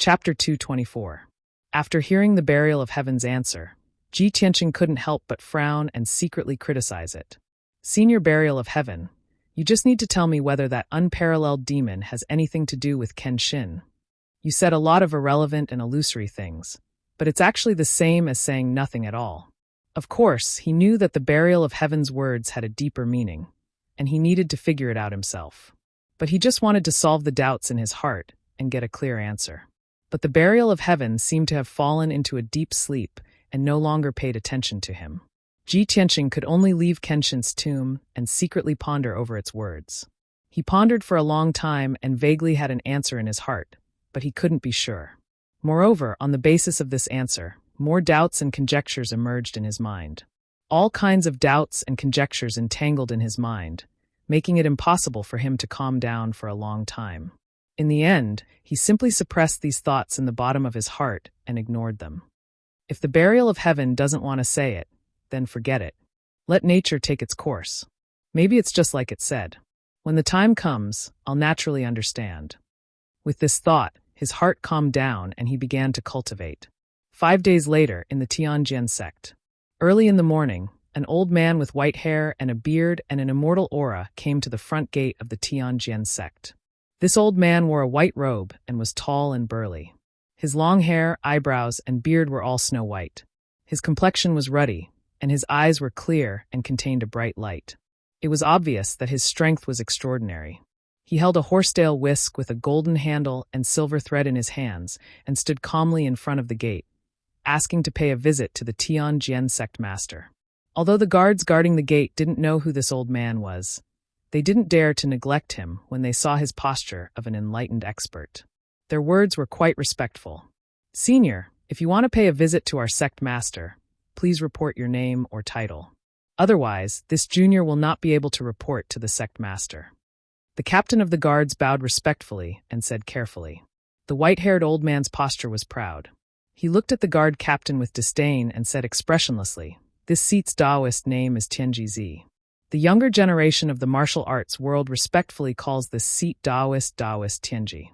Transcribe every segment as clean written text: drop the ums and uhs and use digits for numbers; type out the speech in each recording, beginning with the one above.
Chapter 224. After hearing the Burial of Heaven's answer, Ji Tianqing couldn't help but frown and secretly criticize it. Senior Burial of Heaven, you just need to tell me whether that unparalleled demon has anything to do with Kenshin. You said a lot of irrelevant and illusory things, but it's actually the same as saying nothing at all. Of course, he knew that the Burial of Heaven's words had a deeper meaning, and he needed to figure it out himself. But he just wanted to solve the doubts in his heart and get a clear answer. But the Burial of Heaven seemed to have fallen into a deep sleep and no longer paid attention to him. Ji Tianqing could only leave Kenshin's tomb and secretly ponder over its words. He pondered for a long time and vaguely had an answer in his heart, but he couldn't be sure. Moreover, on the basis of this answer, more doubts and conjectures emerged in his mind. All kinds of doubts and conjectures entangled in his mind, making it impossible for him to calm down for a long time. In the end, he simply suppressed these thoughts in the bottom of his heart and ignored them. If the Burial of Heaven doesn't want to say it, then forget it. Let nature take its course. Maybe it's just like it said. When the time comes, I'll naturally understand. With this thought, his heart calmed down and he began to cultivate. 5 days later, in the Tianjin sect. Early in the morning, an old man with white hair and a beard and an immortal aura came to the front gate of the Tianjin sect. This old man wore a white robe and was tall and burly. His long hair, eyebrows, and beard were all snow white. His complexion was ruddy, and his eyes were clear and contained a bright light. It was obvious that his strength was extraordinary. He held a horsetail whisk with a golden handle and silver thread in his hands and stood calmly in front of the gate, asking to pay a visit to the Tianjin sect master. Although the guards guarding the gate didn't know who this old man was, they didn't dare to neglect him when they saw his posture of an enlightened expert. Their words were quite respectful. "Senior, if you want to pay a visit to our sect master, please report your name or title. Otherwise, this junior will not be able to report to the sect master." The captain of the guards bowed respectfully and said carefully. The white-haired old man's posture was proud. He looked at the guard captain with disdain and said expressionlessly, "This seat's Taoist name is Tianji Zi. The younger generation of the martial arts world respectfully calls this seat Taoist Tianji."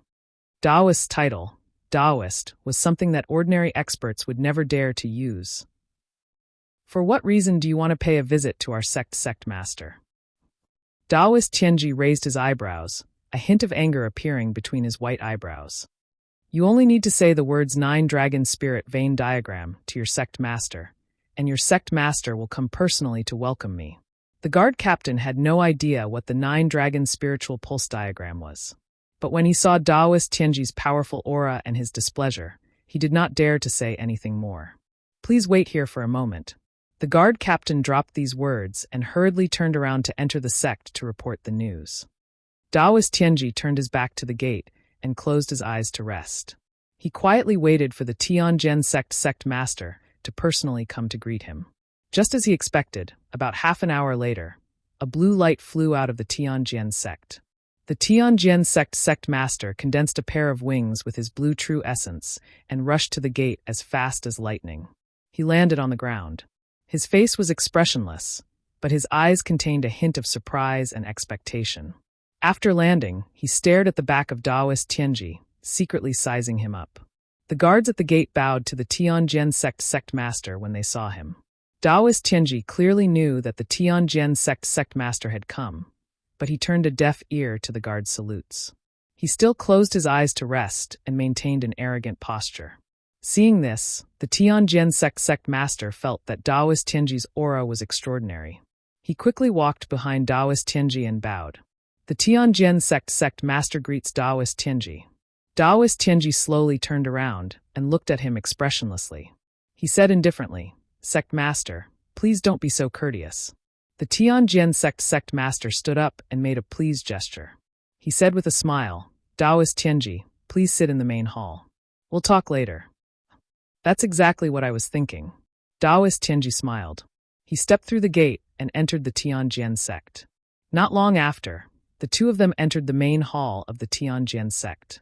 Taoist's title, Taoist, was something that ordinary experts would never dare to use. "For what reason do you want to pay a visit to our sect master?" Taoist Tianji raised his eyebrows, a hint of anger appearing between his white eyebrows. "You only need to say the words 9 Dragon Spirit Vein Diagram to your sect master, and your sect master will come personally to welcome me." The guard captain had no idea what the 9 Dragon Spiritual Pulse Diagram was. But when he saw Taoist Tianji's powerful aura and his displeasure, he did not dare to say anything more. "Please wait here for a moment." The guard captain dropped these words and hurriedly turned around to enter the sect to report the news. Taoist Tianji turned his back to the gate and closed his eyes to rest. He quietly waited for the Tianjin sect master to personally come to greet him. Just as he expected, about half an hour later, a blue light flew out of the Tianjin sect. The Tianjin sect master condensed a pair of wings with his blue true essence and rushed to the gate as fast as lightning. He landed on the ground. His face was expressionless, but his eyes contained a hint of surprise and expectation. After landing, he stared at the back of Taoist Tianji, secretly sizing him up. The guards at the gate bowed to the Tianjin sect master when they saw him. Taoist Tianji clearly knew that the Tianjin sect master had come, but he turned a deaf ear to the guard's salutes. He still closed his eyes to rest and maintained an arrogant posture. Seeing this, the Tianjin sect master felt that Taoist Tianji's aura was extraordinary. He quickly walked behind Taoist Tianji and bowed. The Tianjin sect master greets Taoist Tianji. Taoist Tianji slowly turned around and looked at him expressionlessly. He said indifferently, "Sect master, please don't be so courteous." The Tianjin sect master stood up and made a pleased gesture. He said with a smile, "Taoist Tianji, please sit in the main hall. We'll talk later." "That's exactly what I was thinking." Taoist Tianji smiled. He stepped through the gate and entered the Tianjin sect. Not long after, the two of them entered the main hall of the Tianjin sect.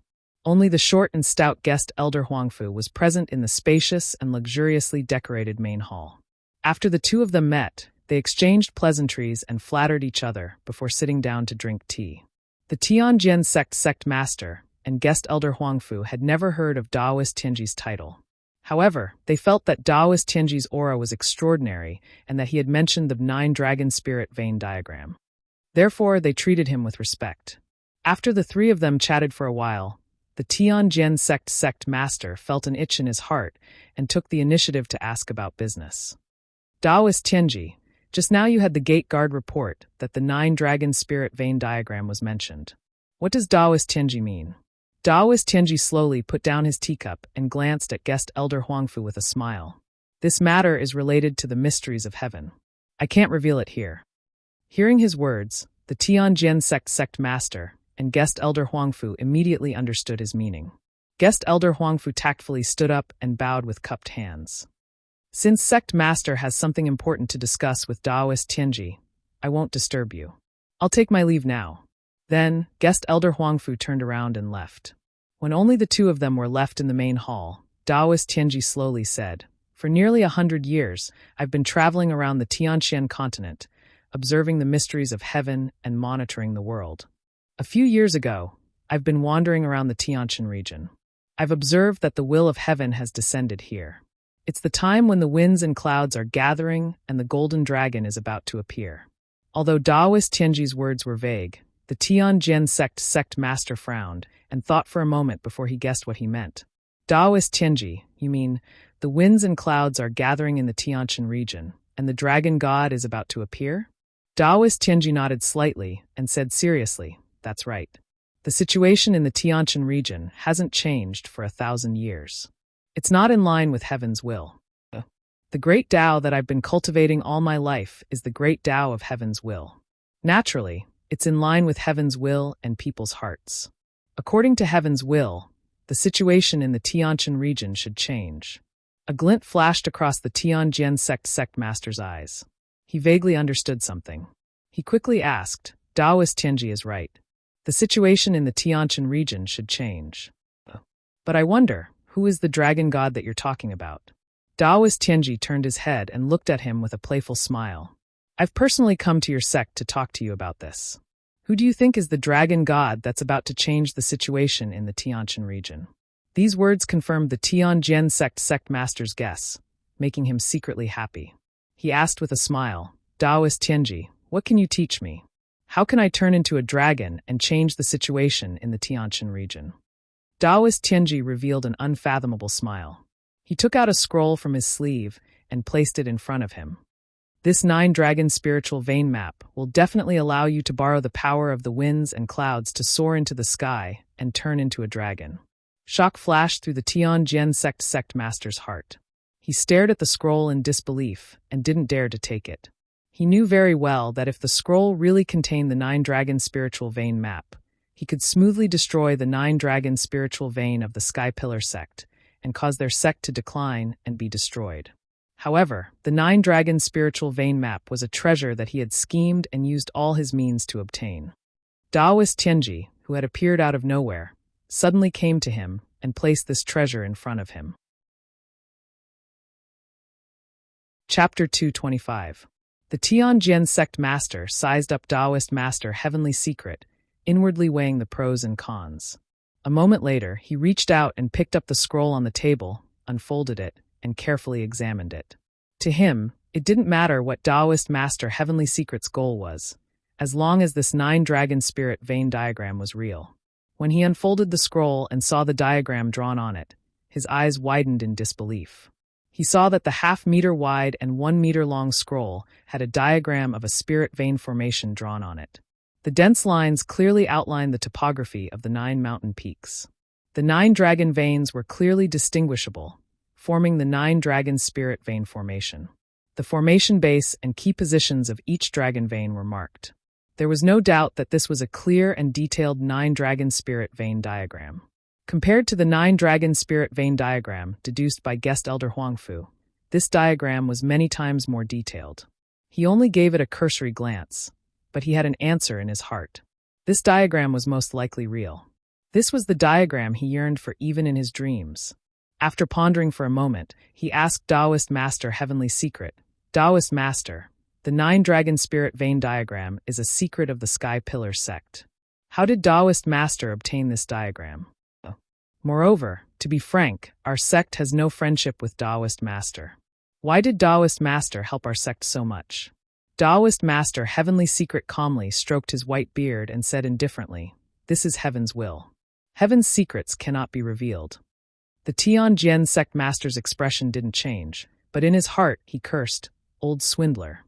Only the short and stout guest elder Huangfu was present in the spacious and luxuriously decorated main hall. After the two of them met, they exchanged pleasantries and flattered each other before sitting down to drink tea. The Tianjin sect master, and guest elder Huangfu had never heard of Daoist Tianji's title. However, they felt that Daoist Tianji's aura was extraordinary and that he had mentioned the 9-dragon spirit vein diagram. Therefore, they treated him with respect. After the three of them chatted for a while, the Tianjin sect master felt an itch in his heart and took the initiative to ask about business. Daoist Tianji, just now you had the gate guard report that the 9-dragon spirit vein diagram was mentioned. What does Daoist Tianji mean? Daoist Tianji slowly put down his teacup and glanced at guest elder Huangfu with a smile. This matter is related to the mysteries of heaven. I can't reveal it here. Hearing his words, the Tianjin sect master and guest elder Huangfu immediately understood his meaning. Guest elder Huangfu tactfully stood up and bowed with cupped hands. Since sect master has something important to discuss with Daoist Tianji, I won't disturb you. I'll take my leave now. Then, guest elder Huangfu turned around and left. When only the two of them were left in the main hall, Daoist Tianji slowly said, "For nearly 100 years, I've been traveling around the Tianxian continent, observing the mysteries of heaven and monitoring the world. A few years ago, I've been wandering around the Tianxian region. I've observed that the will of heaven has descended here. It's the time when the winds and clouds are gathering and the golden dragon is about to appear." Although Daoist Tianji's words were vague, the Tianjin sect master frowned and thought for a moment before he guessed what he meant. Daoist Tianji, you mean, the winds and clouds are gathering in the Tianxian region, and the dragon god is about to appear? Daoist Tianji nodded slightly and said seriously, that's right. The situation in the Tianxian region hasn't changed for 1,000 years. It's not in line with heaven's will. The great Tao that I've been cultivating all my life is the great Tao of heaven's will. Naturally, it's in line with heaven's will and people's hearts. According to heaven's will, the situation in the Tianxian region should change. A glint flashed across the Tianjin sect master's eyes. He vaguely understood something. He quickly asked, Daoist Tianji is right. The situation in the Tianxian region should change. But I wonder, who is the dragon god that you're talking about? Daoist Tianji turned his head and looked at him with a playful smile. I've personally come to your sect to talk to you about this. Who do you think is the dragon god that's about to change the situation in the Tianxian region? These words confirmed the Tianjin sect master's guess, making him secretly happy. He asked with a smile, Daoist Tianji, what can you teach me? How can I turn into a dragon and change the situation in the Tianxian region? Daoist Tianji revealed an unfathomable smile. He took out a scroll from his sleeve and placed it in front of him. This 9-dragon spiritual vein map will definitely allow you to borrow the power of the winds and clouds to soar into the sky and turn into a dragon. Shock flashed through the Tianjin sect master's heart. He stared at the scroll in disbelief and didn't dare to take it. He knew very well that if the scroll really contained the 9-dragon spiritual vein map, he could smoothly destroy the 9-dragon spiritual vein of the Sky Pillar sect and cause their sect to decline and be destroyed. However, the 9-dragon spiritual vein map was a treasure that he had schemed and used all his means to obtain. Daoist Tianji, who had appeared out of nowhere, suddenly came to him and placed this treasure in front of him. Chapter 225. The Tianjin sect master sized up Daoist master Heavenly Secret, inwardly weighing the pros and cons. A moment later, he reached out and picked up the scroll on the table, unfolded it, and carefully examined it. To him, it didn't matter what Daoist master Heavenly Secret's goal was, as long as this 9-dragon spirit vein diagram was real. When he unfolded the scroll and saw the diagram drawn on it, his eyes widened in disbelief. He saw that the 0.5 meter wide and 1 meter long scroll had a diagram of a spirit vein formation drawn on it. The dense lines clearly outlined the topography of the 9 mountain peaks. The 9 dragon veins were clearly distinguishable, forming the 9-dragon spirit vein formation. The formation base and key positions of each dragon vein were marked. There was no doubt that this was a clear and detailed 9-dragon spirit vein diagram. Compared to the 9-dragon spirit vein diagram deduced by guest elder Huangfu, this diagram was many times more detailed. He only gave it a cursory glance, but he had an answer in his heart. This diagram was most likely real. This was the diagram he yearned for even in his dreams. After pondering for a moment, he asked Daoist Master Heavenly Secret, Daoist Master, the 9-dragon spirit vein diagram is a secret of the Sky Pillar sect. How did Daoist Master obtain this diagram? Moreover, to be frank, our sect has no friendship with Taoist Master. Why did Taoist Master help our sect so much? Taoist Master Heavenly Secret calmly stroked his white beard and said indifferently, "This is heaven's will. Heaven's secrets cannot be revealed." The Tianjin sect master's expression didn't change, but in his heart he cursed, "Old swindler."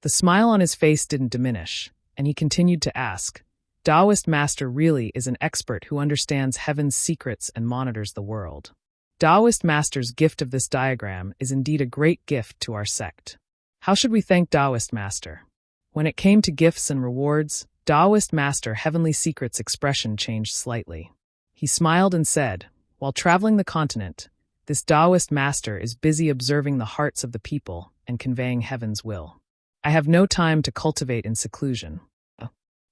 The smile on his face didn't diminish, and he continued to ask, "Taoist Master really is an expert who understands heaven's secrets and monitors the world. Taoist Master's gift of this diagram is indeed a great gift to our sect. How should we thank Taoist Master?" When it came to gifts and rewards, Taoist Master Heavenly Secret's expression changed slightly. He smiled and said, "While traveling the continent, this Taoist Master is busy observing the hearts of the people and conveying heaven's will. I have no time to cultivate in seclusion.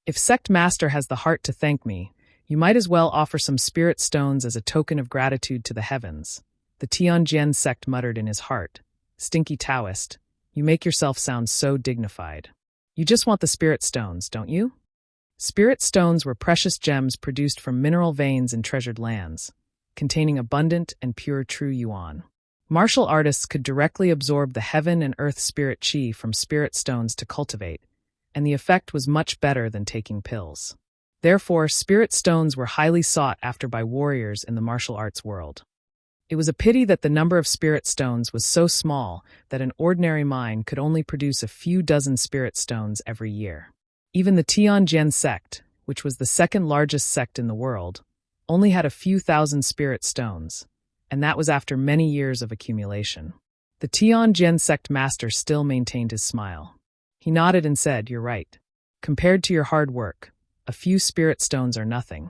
If Sect Master has the heart to thank me, you might as well offer some spirit stones as a token of gratitude to the heavens." The Tianjin sect muttered in his heart, "Stinky Taoist, you make yourself sound so dignified. You just want the spirit stones, don't you?" Spirit stones were precious gems produced from mineral veins in treasured lands, containing abundant and pure true yuan. Martial artists could directly absorb the heaven and earth spirit chi from spirit stones to cultivate, and the effect was much better than taking pills. Therefore, spirit stones were highly sought after by warriors in the martial arts world. It was a pity that the number of spirit stones was so small that an ordinary mine could only produce a few dozen spirit stones every year. Even the Tianjin sect, which was the second largest sect in the world, only had a few thousand spirit stones, and that was after many years of accumulation. The Tianjin sect master still maintained his smile. He nodded and said, "You're right. Compared to your hard work, a few spirit stones are nothing."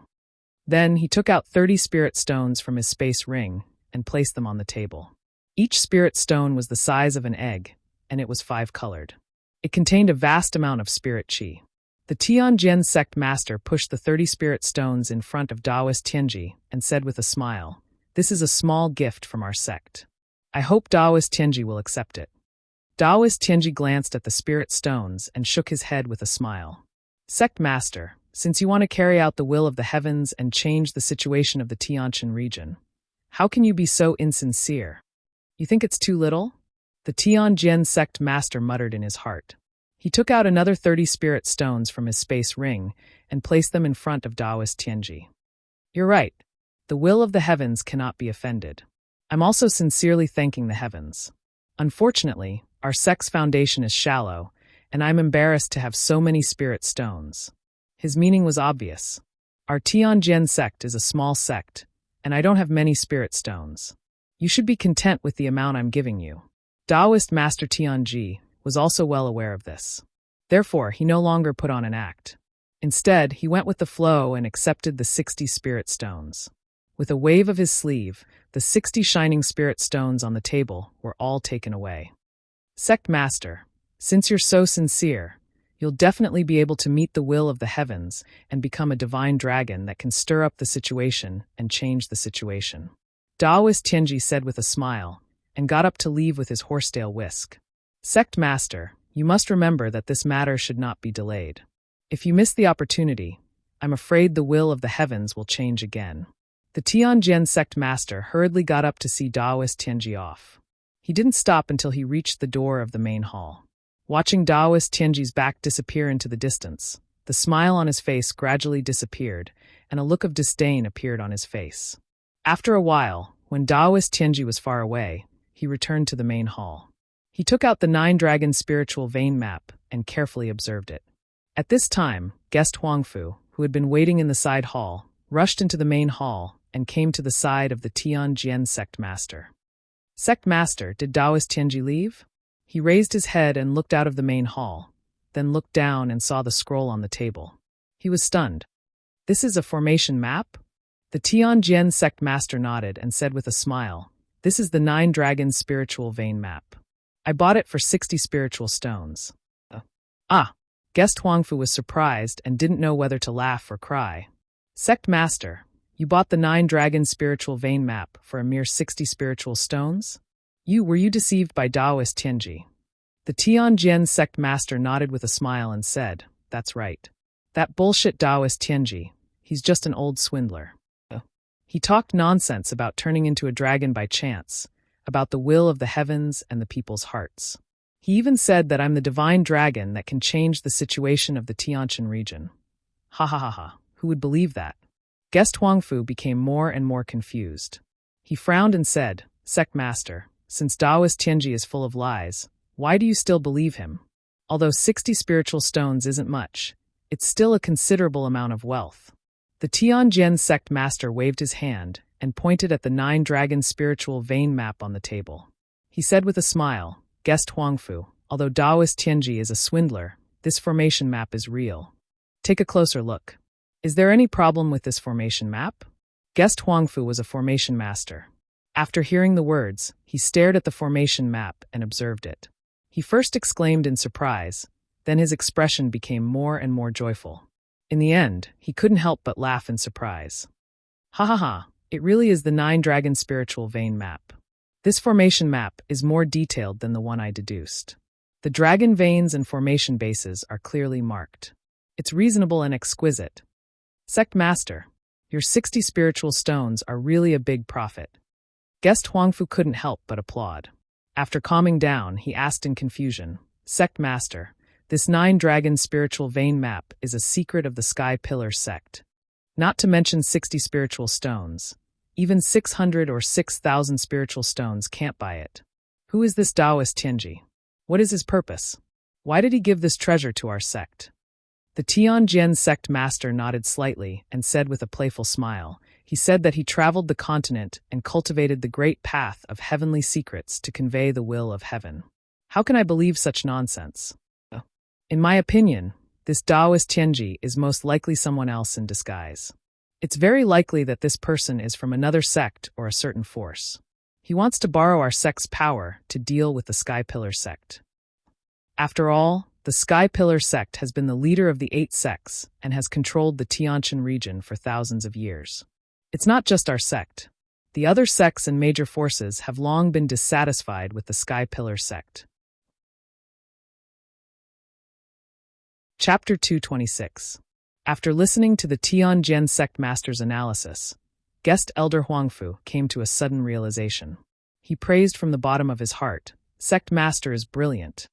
Then he took out 30 spirit stones from his space ring and placed them on the table. Each spirit stone was the size of an egg, and it was 5-colored. It contained a vast amount of spirit chi. The Tianjin sect master pushed the 30 spirit stones in front of Taoist Tianji and said with a smile, "This is a small gift from our sect. I hope Taoist Tianji will accept it." Taoist Tianji glanced at the spirit stones and shook his head with a smile. "Sect Master, since you want to carry out the will of the heavens and change the situation of the Tianjin region, how can you be so insincere? You think it's too little?" The Tianjin sect master muttered in his heart. He took out another 30 spirit stones from his space ring and placed them in front of Taoist Tianji. "You're right. The will of the heavens cannot be offended. I'm also sincerely thanking the heavens. Unfortunately, our sect's foundation is shallow, and I'm embarrassed to have so many spirit stones." His meaning was obvious. Our Tianjin sect is a small sect, and I don't have many spirit stones. You should be content with the amount I'm giving you. Taoist Master Tianji was also well aware of this. Therefore, he no longer put on an act. Instead, he went with the flow and accepted the 60 spirit stones. With a wave of his sleeve, the 60 shining spirit stones on the table were all taken away. "Sect Master, since you're so sincere, you'll definitely be able to meet the will of the heavens and become a divine dragon that can stir up the situation and change the situation." Taoist Tianji said with a smile, and got up to leave with his horsetail whisk. "Sect Master, you must remember that this matter should not be delayed. If you miss the opportunity, I'm afraid the will of the heavens will change again." The Tianjin sect master hurriedly got up to see Taoist Tianji off. He didn't stop until he reached the door of the main hall. Watching Taoist Tianji's back disappear into the distance, the smile on his face gradually disappeared, and a look of disdain appeared on his face. After a while, when Taoist Tianji was far away, he returned to the main hall. He took out the 9-dragon spiritual vein map and carefully observed it. At this time, guest Huangfu, who had been waiting in the side hall, rushed into the main hall and came to the side of the Tianjin sect master. "Sect master, did Taoist Tianji leave?" He raised his head and looked out of the main hall, then looked down and saw the scroll on the table. He was stunned. "This is a formation map?" The Tianjin sect master nodded and said with a smile, "This is the 9-dragon spiritual vein map. I bought it for 60 spiritual stones." Guest Huangfu was surprised and didn't know whether to laugh or cry. "Sect master, you bought the 9-dragon spiritual vein map for a mere 60 spiritual stones? Were you deceived by Taoist Tianji?" The Tianjin sect master nodded with a smile and said, "That's right. That bullshit Taoist Tianji, he's just an old swindler." He talked nonsense about turning into a dragon by chance, about the will of the heavens and the people's hearts. He even said that I'm the divine dragon that can change the situation of the Tianshan region. Ha ha ha ha, who would believe that? Guest Huangfu became more and more confused. He frowned and said, Sect Master, since Taoist Tianji is full of lies, why do you still believe him? Although 60 spiritual stones isn't much, it's still a considerable amount of wealth. The Tianjin sect master waved his hand and pointed at the 9 dragon spiritual vein map on the table. He said with a smile, Guest Huangfu, although Taoist Tianji is a swindler, this formation map is real. Take a closer look. Is there any problem with this formation map? Guest Huangfu was a formation master. After hearing the words, he stared at the formation map and observed it. He first exclaimed in surprise, then his expression became more and more joyful. In the end, he couldn't help but laugh in surprise. Ha ha ha, it really is the 9 dragon spiritual vein map. This formation map is more detailed than the one I deduced. The dragon veins and formation bases are clearly marked. It's reasonable and exquisite. Sect Master, your 60 spiritual stones are really a big profit. Guest Huangfu couldn't help but applaud. After calming down, he asked in confusion, Sect Master, this 9 dragon spiritual vein map is a secret of the Sky Pillar sect. Not to mention 60 spiritual stones. Even 600 or 6,000 spiritual stones can't buy it. Who is this Taoist Tianji? What is his purpose? Why did he give this treasure to our sect? The Tianjin sect master nodded slightly and said with a playful smile, he said that he traveled the continent and cultivated the great path of heavenly secrets to convey the will of heaven. How can I believe such nonsense? In my opinion, this Taoist Tianji is most likely someone else in disguise. It's very likely that this person is from another sect or a certain force. He wants to borrow our sect's power to deal with the Sky Pillar sect. After all, the Sky Pillar sect has been the leader of the 8 sects and has controlled the Tianshan region for thousands of years. It's not just our sect. The other sects and major forces have long been dissatisfied with the Sky Pillar sect. Chapter 226. After listening to the Tianjin sect master's analysis, Guest Elder Huangfu came to a sudden realization. He praised from the bottom of his heart, Sect Master is brilliant.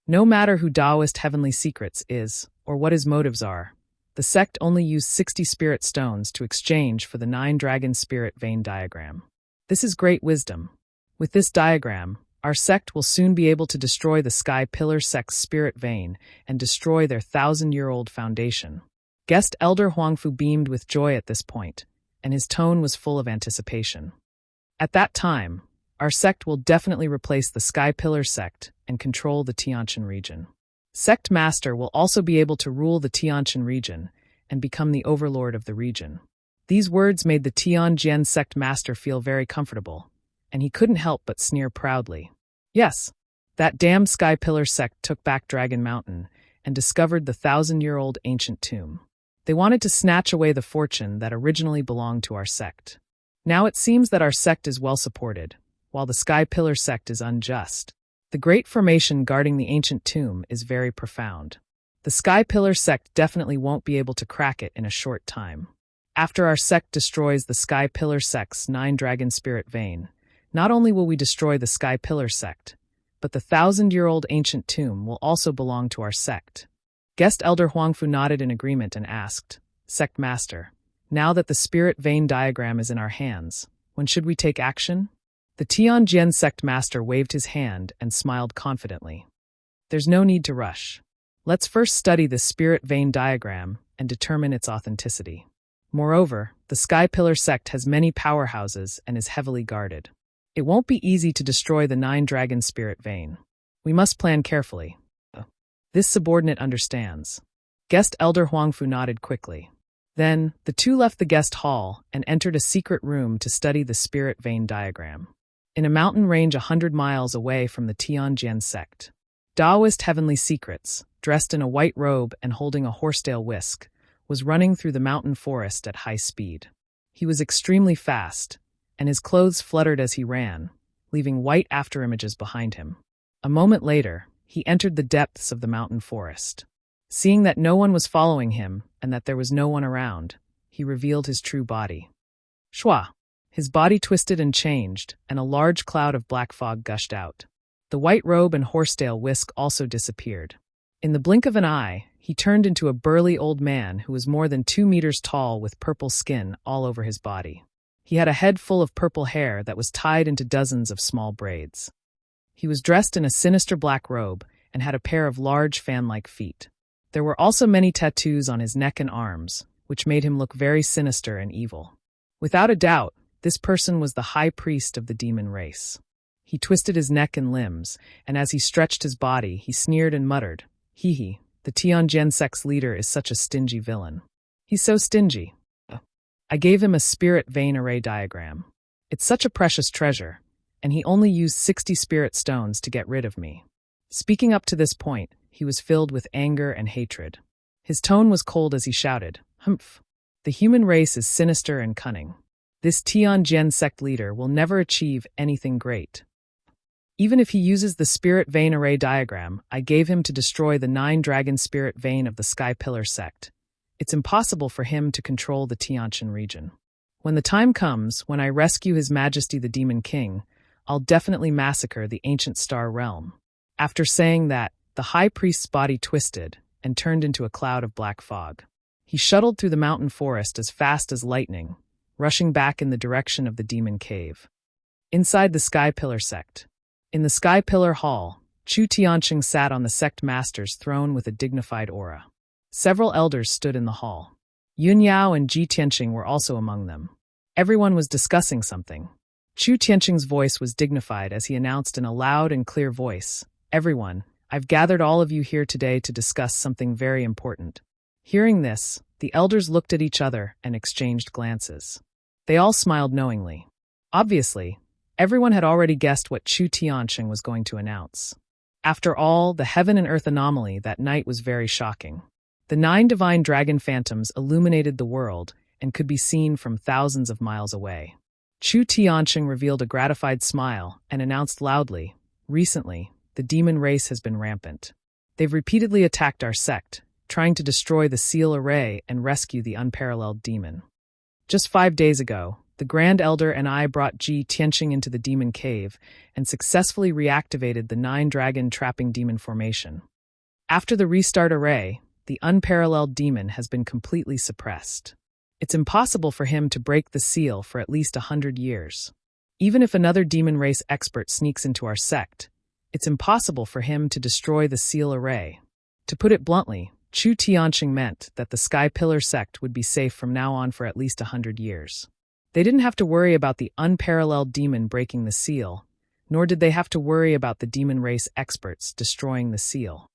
No matter who Taoist Heavenly Secrets is, or what his motives are, the sect only used 60 spirit stones to exchange for the 9 dragon spirit vein diagram. This is great wisdom. With this diagram, our sect will soon be able to destroy the Sky Pillar sect's spirit vein and destroy their 1,000-year-old foundation. Guest Elder Huangfu beamed with joy at this point, and his tone was full of anticipation. At that time, our sect will definitely replace the Sky Pillar sect and control the Tianshan region. Sect Master will also be able to rule the Tianshan region and become the overlord of the region. These words made the Tianjin sect master feel very comfortable, and he couldn't help but sneer proudly. Yes, that damn Sky Pillar sect took back Dragon Mountain and discovered the 1,000-year-old ancient tomb. They wanted to snatch away the fortune that originally belonged to our sect. Now it seems that our sect is well supported, while the Sky Pillar sect is unjust. The great formation guarding the ancient tomb is very profound. The Sky Pillar sect definitely won't be able to crack it in a short time. After our sect destroys the Sky Pillar sect's 9 dragon spirit vein, not only will we destroy the Sky Pillar sect, but the 1,000-year-old ancient tomb will also belong to our sect. Guest Elder Huangfu nodded in agreement and asked, Sect Master, now that the spirit vein diagram is in our hands, when should we take action? The Tianjin sect master waved his hand and smiled confidently. There's no need to rush. Let's first study the spirit vein diagram and determine its authenticity. Moreover, the Sky Pillar sect has many powerhouses and is heavily guarded. It won't be easy to destroy the 9 dragon spirit vein. We must plan carefully. This subordinate understands. Guest Elder Huangfu nodded quickly. Then, the two left the guest hall and entered a secret room to study the spirit vein diagram. In a mountain range 100 miles away from the Tianjin sect, Taoist Heavenly Secrets, dressed in a white robe and holding a horsetail whisk, was running through the mountain forest at high speed. He was extremely fast, and his clothes fluttered as he ran, leaving white afterimages behind him. A moment later, he entered the depths of the mountain forest. Seeing that no one was following him and that there was no one around, he revealed his true body. Shwa! His body twisted and changed, and a large cloud of black fog gushed out. The white robe and horsetail whisk also disappeared. In the blink of an eye, he turned into a burly old man who was more than 2 meters tall with purple skin all over his body. He had a head full of purple hair that was tied into dozens of small braids. He was dressed in a sinister black robe and had a pair of large fan-like feet. There were also many tattoos on his neck and arms, which made him look very sinister and evil. Without a doubt, this person was the high priest of the demon race. He twisted his neck and limbs, and as he stretched his body, he sneered and muttered, "Hee, the Tianjin sect's leader is such a stingy villain. He's so stingy." I gave him a spirit vein array diagram. It's such a precious treasure, and he only used 60 spirit stones to get rid of me. Speaking up to this point, he was filled with anger and hatred. His tone was cold as he shouted, "Humph! The human race is sinister and cunning. This Tianjin sect leader will never achieve anything great." Even if he uses the spirit vein array diagram I gave him to destroy the 9-dragon spirit vein of the Sky Pillar sect, it's impossible for him to control the Tianjin region. When the time comes, when I rescue His Majesty the Demon King, I'll definitely massacre the ancient star realm. After saying that, the high priest's body twisted and turned into a cloud of black fog. He shuttled through the mountain forest as fast as lightning, rushing back in the direction of the demon cave. Inside the Sky Pillar sect. In the Sky Pillar Hall, Chu Tianqing sat on the sect master's throne with a dignified aura. Several elders stood in the hall. Yun Yao and Ji Tianqing were also among them. Everyone was discussing something. Chu Tianqing's voice was dignified as he announced in a loud and clear voice, "Everyone, I've gathered all of you here today to discuss something very important." Hearing this, the elders looked at each other and exchanged glances. They all smiled knowingly. Obviously, everyone had already guessed what Chu Tianqing was going to announce. After all, the heaven and earth anomaly that night was very shocking. The 9 divine dragon phantoms illuminated the world and could be seen from thousands of miles away. Chu Tianqing revealed a gratified smile and announced loudly, "Recently, the demon race has been rampant. They've repeatedly attacked our sect, trying to destroy the seal array and rescue the unparalleled demon. Just 5 days ago, the Grand Elder and I brought Ji Tianqing into the demon cave and successfully reactivated the 9-dragon trapping demon formation. After the restart array, the unparalleled demon has been completely suppressed. It's impossible for him to break the seal for at least 100 years. Even if another demon race expert sneaks into our sect, it's impossible for him to destroy the seal array." To put it bluntly, Chu Tianqing meant that the Sky Pillar sect would be safe from now on for at least 100 years. They didn't have to worry about the unparalleled demon breaking the seal, nor did they have to worry about the demon race experts destroying the seal.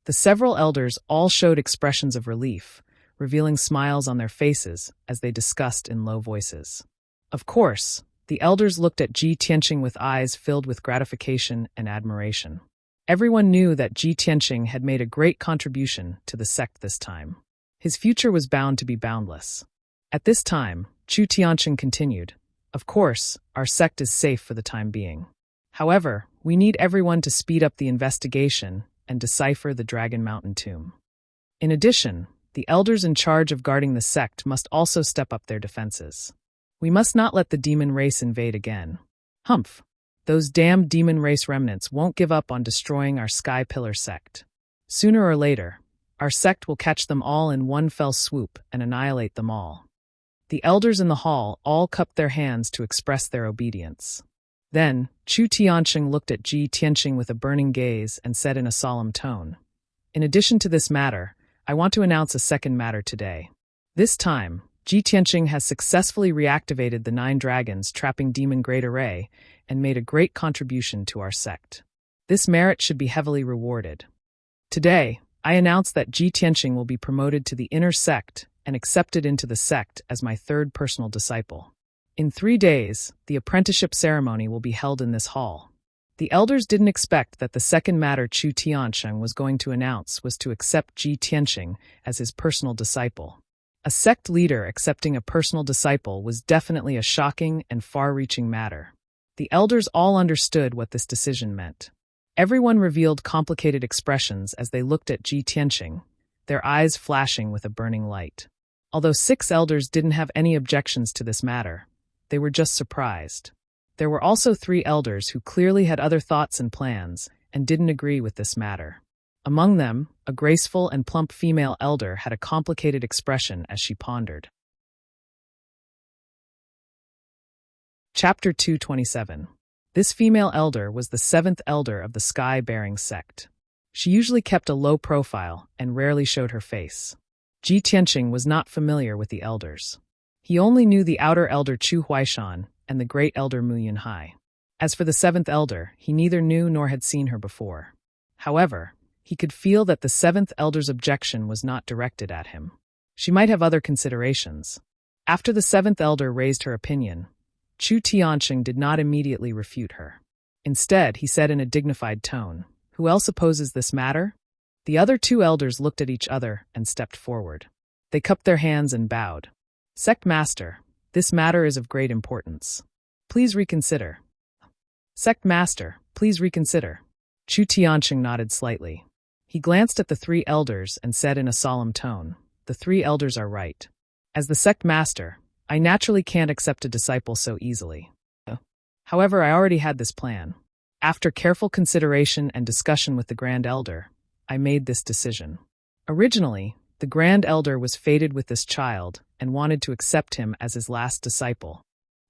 The several elders all showed expressions of relief, revealing smiles on their faces as they discussed in low voices. Of course, the elders looked at Ji Tianqing with eyes filled with gratification and admiration. Everyone knew that Ji Tianqing had made a great contribution to the sect this time. His future was bound to be boundless. At this time, Chu Tianqing continued, "Of course, our sect is safe for the time being. However, we need everyone to speed up the investigation and decipher the Dragon Mountain tomb. In addition, the elders in charge of guarding the sect must also step up their defenses. We must not let the demon race invade again. Humph! Those damned demon race remnants won't give up on destroying our Sky Pillar sect. Sooner or later, our sect will catch them all in one fell swoop and annihilate them all." The elders in the hall all cupped their hands to express their obedience. Then, Chu Tianqing looked at Ji Tianqing with a burning gaze and said in a solemn tone, "In addition to this matter, I want to announce a second matter today. This time, Ji Tianqing has successfully reactivated the 9 dragons trapping Demon Great Array and made a great contribution to our sect. This merit should be heavily rewarded. Today, I announce that Ji Tianqing will be promoted to the inner sect and accepted into the sect as my 3rd personal disciple. In 3 days, the apprenticeship ceremony will be held in this hall." The elders didn't expect that the second matter Chu Tianqing was going to announce was to accept Ji Tianqing as his personal disciple. A sect leader accepting a personal disciple was definitely a shocking and far-reaching matter. The elders all understood what this decision meant. Everyone revealed complicated expressions as they looked at Ji Tianqing, their eyes flashing with a burning light. Although 6 elders didn't have any objections to this matter, They were just surprised. There were also 3 elders who clearly had other thoughts and plans and didn't agree with this matter. Among them, a graceful and plump female elder had a complicated expression as she pondered. Chapter 227. This female elder was the 7th elder of the sky-bearing sect. She usually kept a low profile and rarely showed her face. Ji Tianqing was not familiar with the elders. He only knew the outer elder Chu Huaishan and the great elder Mu Yunhai. As for the 7th elder, he neither knew nor had seen her before. However, he could feel that the 7th elder's objection was not directed at him. She might have other considerations. After the 7th elder raised her opinion, Chu Tianqing did not immediately refute her. Instead, he said in a dignified tone, "Who else opposes this matter?" The other 2 elders looked at each other and stepped forward. They cupped their hands and bowed. "Sect Master, this matter is of great importance. Please reconsider." "Sect Master, please reconsider." Chu Tianqing nodded slightly. He glanced at the 3 elders and said in a solemn tone, "The 3 elders are right. As the sect master, I naturally can't accept a disciple so easily. However, I already had this plan. After careful consideration and discussion with the Grand Elder, I made this decision. Originally, the Grand Elder was fated with this child and wanted to accept him as his last disciple.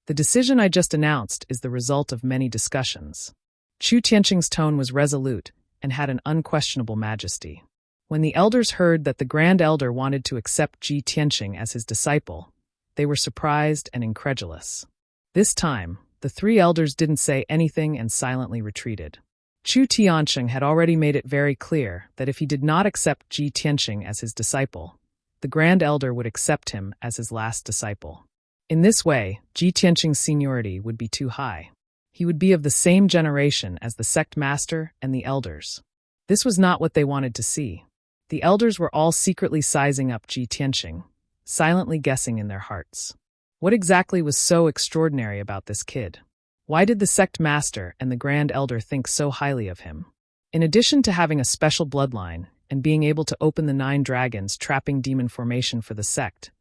The decision I just announced is the result of many discussions." Chu Tianqing's tone was resolute and had an unquestionable majesty. When the elders heard that the Grand Elder wanted to accept Ji Tianqing as his disciple, they were surprised and incredulous. This time, the 3 elders didn't say anything and silently retreated. Chu Tianqing had already made it very clear that if he did not accept Ji Tianqing as his disciple, the Grand Elder would accept him as his last disciple. In this way, Ji Tianqing's seniority would be too high. He would be of the same generation as the sect master and the elders. This was not what they wanted to see. The elders were all secretly sizing up Ji Tianqing, silently guessing in their hearts. What exactly was so extraordinary about this kid? Why did the sect master and the Grand Elder think so highly of him? In addition to having a special bloodline and being able to open the 9 dragons trapping demon formation for the sect,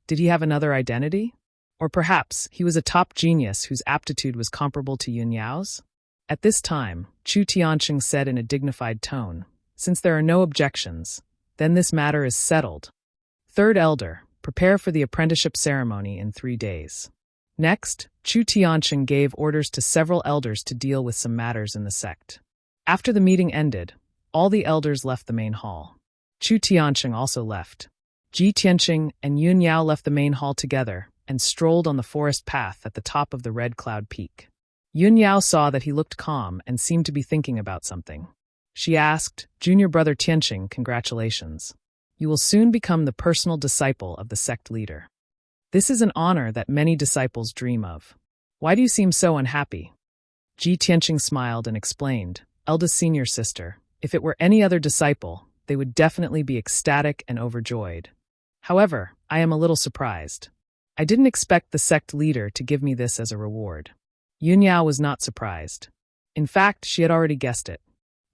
did he have another identity? Or perhaps he was a top genius whose aptitude was comparable to Yun Yao's? At this time, Chu Tianqing said in a dignified tone, "Since there are no objections, then this matter is settled. 3rd Elder, prepare for the apprenticeship ceremony in 3 days." Next, Chu Tianqing gave orders to several elders to deal with some matters in the sect. After the meeting ended, all the elders left the main hall. Chu Tianqing also left. Ji Tianqing and Yun Yao left the main hall together and strolled on the forest path at the top of the Red Cloud Peak. Yun Yao saw that he looked calm and seemed to be thinking about something. She asked, "Junior brother Tianqing, congratulations. You will soon become the personal disciple of the sect leader. This is an honor that many disciples dream of. Why do you seem so unhappy?" Ji Tianqing smiled and explained, "Eldest senior sister, if it were any other disciple, they would definitely be ecstatic and overjoyed. However, I am a little surprised. I didn't expect the sect leader to give me this as a reward." Yun Yao was not surprised. In fact, she had already guessed it.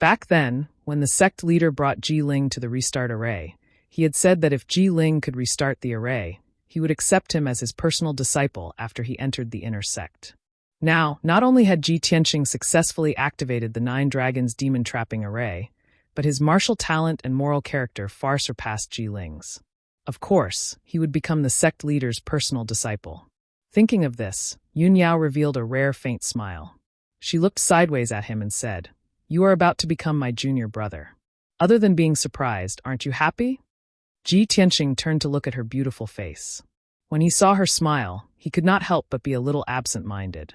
Back then, when the sect leader brought Ji Ling to the restart array, he had said that if Ji Ling could restart the array, he would accept him as his personal disciple after he entered the inner sect. Now, not only had Ji Tianqing successfully activated the 9 dragons demon trapping array, but his martial talent and moral character far surpassed Ji Ling's. Of course, he would become the sect leader's personal disciple. Thinking of this, Yun Yao revealed a rare faint smile. She looked sideways at him and said, "You are about to become my junior brother. Other than being surprised, aren't you happy?" Ji Tianqing turned to look at her beautiful face. When he saw her smile, he could not help but be a little absent-minded.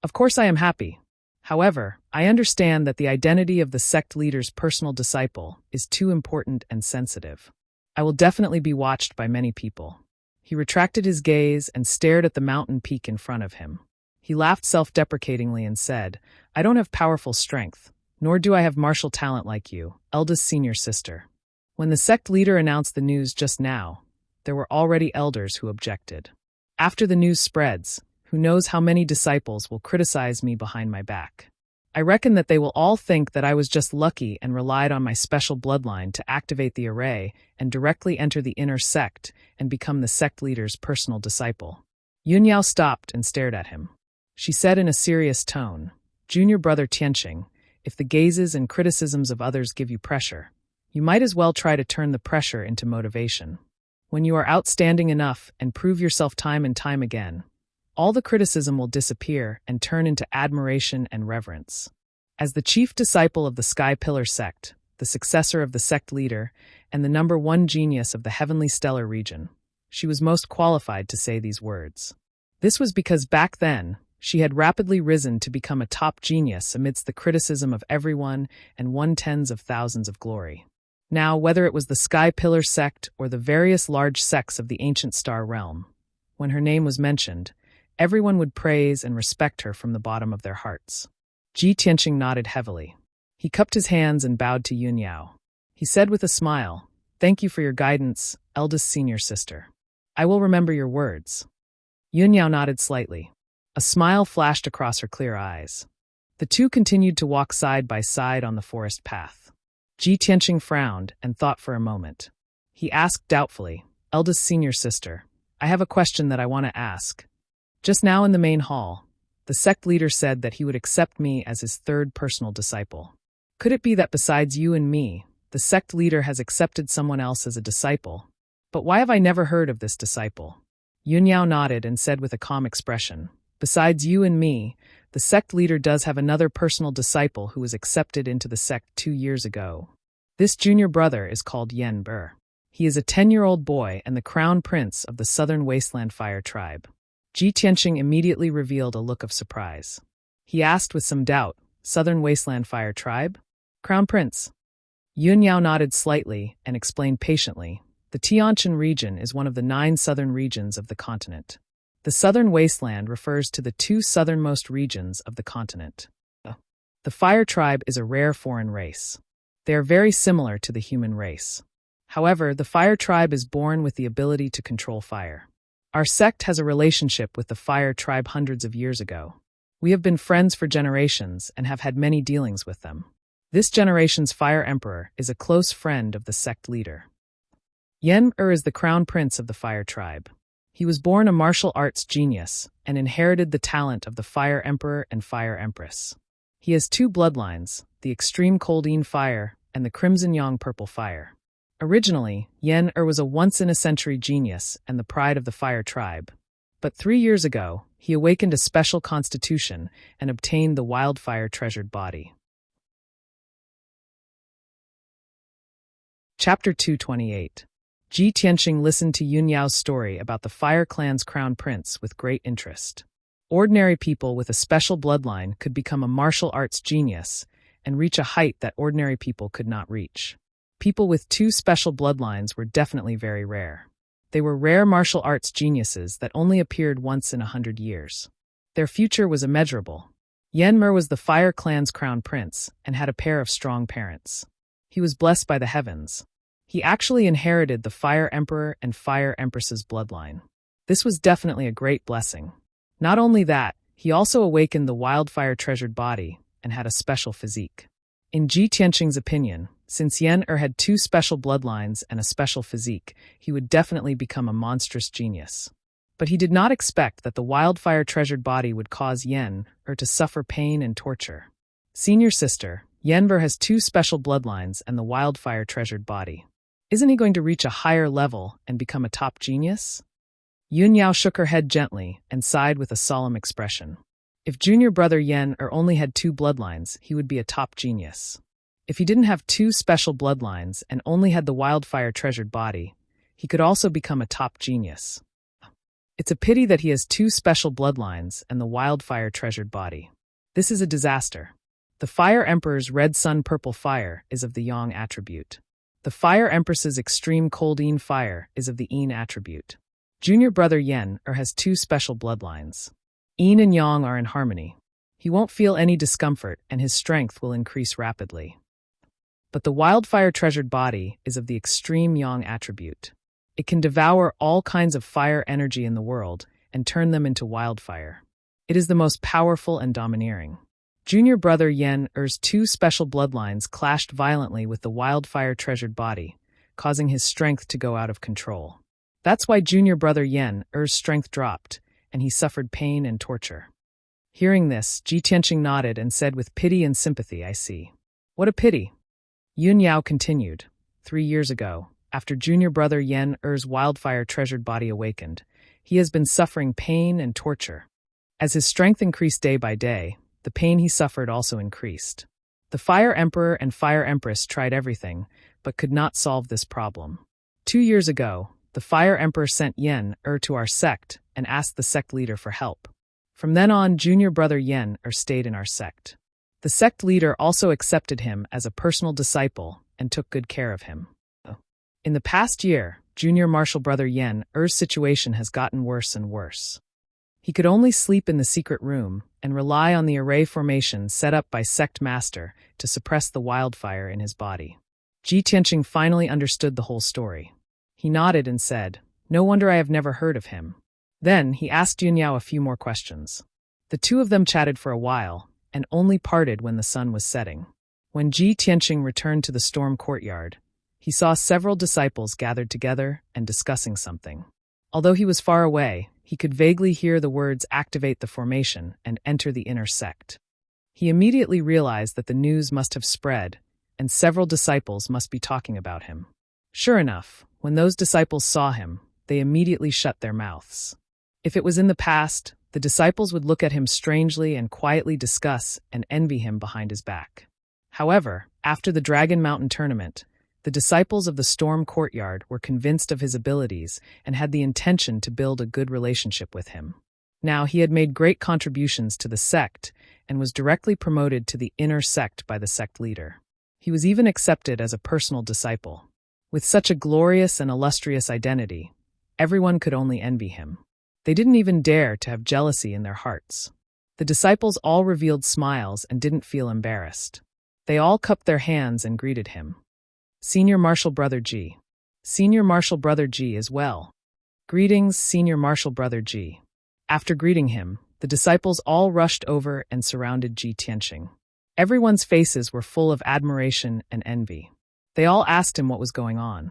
"Of course I am happy. However, I understand that the identity of the sect leader's personal disciple is too important and sensitive. I will definitely be watched by many people." He retracted his gaze and stared at the mountain peak in front of him. He laughed self-deprecatingly and said, "I don't have powerful strength, nor do I have martial talent like you, eldest senior sister." When the sect leader announced the news just now, there were already elders who objected. "After the news spreads, who knows how many disciples will criticize me behind my back. I reckon that they will all think that I was just lucky and relied on my special bloodline to activate the array and directly enter the inner sect and become the sect leader's personal disciple." Yunyao stopped and stared at him. She said in a serious tone, "Junior brother Tianqing, if the gazes and criticisms of others give you pressure, you might as well try to turn the pressure into motivation. When you are outstanding enough and prove yourself time and time again, all the criticism will disappear and turn into admiration and reverence." As the chief disciple of the Sky Pillar sect, the successor of the sect leader, and the #1 genius of the heavenly stellar region, she was most qualified to say these words. This was because back then, she had rapidly risen to become a top genius amidst the criticism of everyone and won tens of thousands of glory. Now, whether it was the Sky Pillar sect or the various large sects of the ancient star realm, when her name was mentioned, everyone would praise and respect her from the bottom of their hearts. Ji Tianqing nodded heavily. He cupped his hands and bowed to Yunyao. He said with a smile, "Thank you for your guidance, eldest senior sister. I will remember your words." Yunyao nodded slightly. A smile flashed across her clear eyes. The two continued to walk side by side on the forest path. Ji Tianqing frowned and thought for a moment. He asked doubtfully, "Eldest senior sister, I have a question that I want to ask. Just now in the main hall, the sect leader said that he would accept me as his third personal disciple. Could it be that besides you and me, the sect leader has accepted someone else as a disciple? But why have I never heard of this disciple?" Yunyao nodded and said with a calm expression, "Besides you and me, the sect leader does have another personal disciple who was accepted into the sect 2 years ago. This junior brother is called Yen Ber. He is a 10-year-old boy and the crown prince of the Southern Wasteland Fire Tribe." Ji Tianqing immediately revealed a look of surprise. He asked with some doubt, "Southern Wasteland Fire Tribe? Crown Prince?" Yunyao nodded slightly and explained patiently, "The Tianqin region is one of the 9 southern regions of the continent. The Southern Wasteland refers to the 2 southernmost regions of the continent. The Fire Tribe is a rare foreign race. They are very similar to the human race. However, the Fire Tribe is born with the ability to control fire. Our sect has a relationship with the Fire Tribe hundreds of years ago. We have been friends for generations and have had many dealings with them. This generation's Fire Emperor is a close friend of the sect leader. Yen Er is the crown prince of the Fire Tribe. He was born a martial arts genius and inherited the talent of the Fire Emperor and Fire Empress. He has 2 bloodlines, the extreme Coldine Fire and the Crimson Yang Purple Fire. Originally, Yen Er was a once-in-a-century genius and the pride of the Fire Tribe. But 3 years ago, he awakened a special constitution and obtained the wildfire treasured body. Chapter 228. Ji Tianqing listened to Yunyao's story about the Fire Clan's crown prince with great interest. Ordinary people with a special bloodline could become a martial arts genius and reach a height that ordinary people could not reach. People with 2 special bloodlines were definitely very rare. They were rare martial arts geniuses that only appeared once in 100 years. Their future was immeasurable. Yen Mer was the Fire Clan's crown prince and had a pair of strong parents. He was blessed by the heavens. He actually inherited the Fire Emperor and Fire Empress's bloodline. This was definitely a great blessing. Not only that, he also awakened the wildfire treasured body and had a special physique. In Ji Tianqing's opinion, since Yen Er had 2 special bloodlines and a special physique, he would definitely become a monstrous genius. But he did not expect that the wildfire treasured body would cause Yen Er to suffer pain and torture. "Senior sister, Yen Er has 2 special bloodlines and the wildfire treasured body. Isn't he going to reach a higher level and become a top genius?" Yunyao shook her head gently and sighed with a solemn expression. If junior brother Yen Er only had 2 bloodlines, he would be a top genius. If he didn't have 2 special bloodlines and only had the wildfire treasured body, he could also become a top genius. It's a pity that he has 2 special bloodlines and the wildfire treasured body. This is a disaster. The Fire Emperor's red sun purple fire is of the Yang attribute. The Fire Empress's extreme Coldine fire is of the Yin attribute. Junior brother Yen Er has 2 special bloodlines. Yin and Yang are in harmony. He won't feel any discomfort and his strength will increase rapidly. But the wildfire treasured body is of the extreme Yang attribute. It can devour all kinds of fire energy in the world and turn them into wildfire. It is the most powerful and domineering. Junior brother Yen Er's 2 special bloodlines clashed violently with the wildfire treasured body, causing his strength to go out of control. That's why junior brother Yen Er's strength dropped, and he suffered pain and torture. Hearing this, Ji Tianqing nodded and said with pity and sympathy, "I see. What a pity." Yun Yao continued. 3 years ago, after junior brother Yen Er's wildfire-treasured body awakened, he has been suffering pain and torture. As his strength increased day by day, the pain he suffered also increased. The Fire Emperor and Fire Empress tried everything, but could not solve this problem. 2 years ago, the Fire Emperor sent Yen to our sect and asked the sect leader for help. From then on, junior brother Yen stayed in our sect. The sect leader also accepted him as a personal disciple and took good care of him. In the past year, junior martial brother Yen situation has gotten worse and worse. He could only sleep in the secret room and rely on the array formation set up by sect master to suppress the wildfire in his body. Ji Tianqing finally understood the whole story. He nodded and said, "No wonder I have never heard of him." Then he asked Yun Yao a few more questions. The two of them chatted for a while and only parted when the sun was setting. When Ji Tianqing returned to the storm courtyard, he saw several disciples gathered together and discussing something. Although he was far away, he could vaguely hear the words "activate the formation" and "enter the inner sect." He immediately realized that the news must have spread, and several disciples must be talking about him. Sure enough, when those disciples saw him, they immediately shut their mouths. If it was in the past, the disciples would look at him strangely and quietly discuss and envy him behind his back. However, after the Dragon Mountain tournament, the disciples of the Storm Courtyard were convinced of his abilities and had the intention to build a good relationship with him. Now he had made great contributions to the sect and was directly promoted to the inner sect by the sect leader. He was even accepted as a personal disciple. With such a glorious and illustrious identity, everyone could only envy him. They didn't even dare to have jealousy in their hearts. The disciples all revealed smiles and didn't feel embarrassed. They all cupped their hands and greeted him. Senior Martial Brother Ji. Senior Martial Brother Ji as well. Greetings, Senior Martial Brother Ji. After greeting him, the disciples all rushed over and surrounded Ji Tianqing. Everyone's faces were full of admiration and envy. They all asked him what was going on.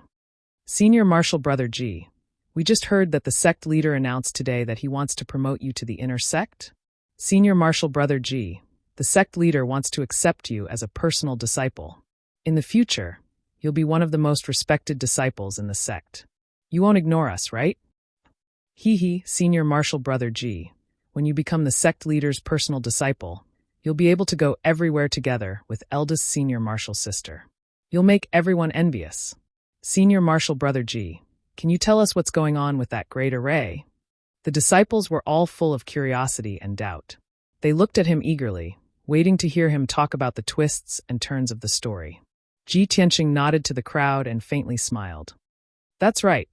Senior Martial Brother Ji, we just heard that the sect leader announced today that he wants to promote you to the inner sect. Senior Martial Brother Ji, the sect leader wants to accept you as a personal disciple. In the future, you'll be one of the most respected disciples in the sect. You won't ignore us, right? Hee, Senior Martial Brother Ji, when you become the sect leader's personal disciple, you'll be able to go everywhere together with eldest Senior Martial Sister. You'll make everyone envious. Senior Martial Brother Ji, can you tell us what's going on with that great array? The disciples were all full of curiosity and doubt. They looked at him eagerly, waiting to hear him talk about the twists and turns of the story. Ji Tianqing nodded to the crowd and faintly smiled. That's right.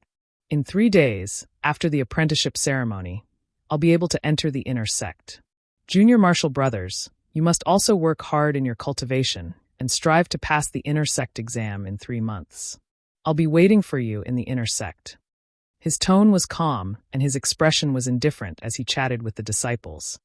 In 3 days, after the apprenticeship ceremony, I'll be able to enter the inner sect. Junior Martial Brothers, you must also work hard in your cultivation and strive to pass the inner sect exam in 3 months. I'll be waiting for you in the inner sect. His tone was calm and his expression was indifferent as he chatted with the disciples.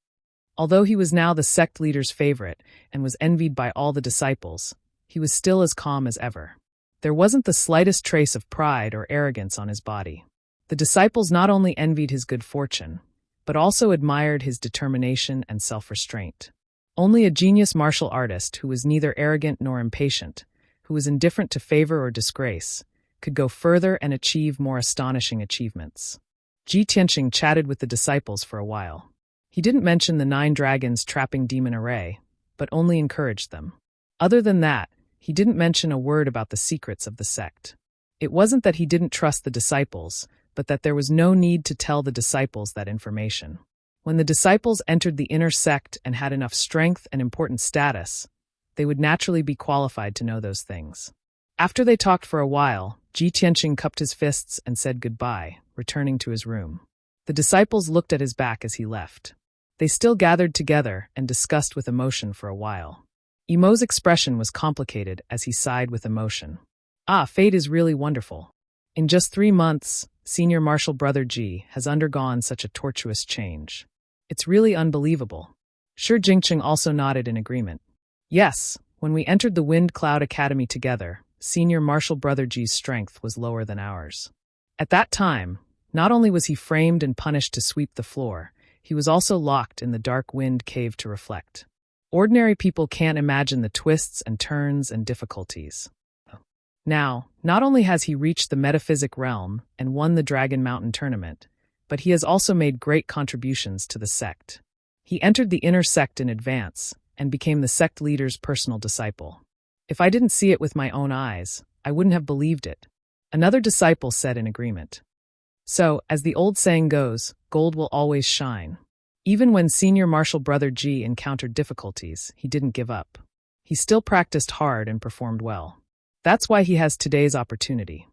Although he was now the sect leader's favorite and was envied by all the disciples, he was still as calm as ever. There wasn't the slightest trace of pride or arrogance on his body. The disciples not only envied his good fortune, but also admired his determination and self-restraint. Only a genius martial artist who was neither arrogant nor impatient, who was indifferent to favor or disgrace, could go further and achieve more astonishing achievements. Ji Tianqing chatted with the disciples for a while. He didn't mention the 9 dragons trapping demon array, but only encouraged them. Other than that, he didn't mention a word about the secrets of the sect. It wasn't that he didn't trust the disciples, but that there was no need to tell the disciples that information. When the disciples entered the inner sect and had enough strength and important status, they would naturally be qualified to know those things. After they talked for a while, Ji Tianqing cupped his fists and said goodbye, returning to his room. The disciples looked at his back as he left. They still gathered together and discussed with emotion for a while. Emo's expression was complicated as he sighed with emotion. Fate is really wonderful. In just 3 months, Senior Martial Brother Ji has undergone such a tortuous change. It's really unbelievable. Shi Jingqing also nodded in agreement. Yes, when we entered the Wind Cloud Academy together, Senior Martial Brother Ji's strength was lower than ours. At that time, Not only was he framed and punished to sweep the floor, he was also locked in the dark wind cave to reflect. Ordinary people can't imagine the twists and turns and difficulties. Now, not only has he reached the metaphysic realm and won the Dragon Mountain tournament, but he has also made great contributions to the sect. He entered the inner sect in advance and became the sect leader's personal disciple. If I didn't see it with my own eyes, I wouldn't have believed it. Another disciple said in agreement. So, as the old saying goes, gold will always shine. Even when senior martial brother G encountered difficulties, he didn't give up. He still practiced hard and performed well. That's why he has today's opportunity.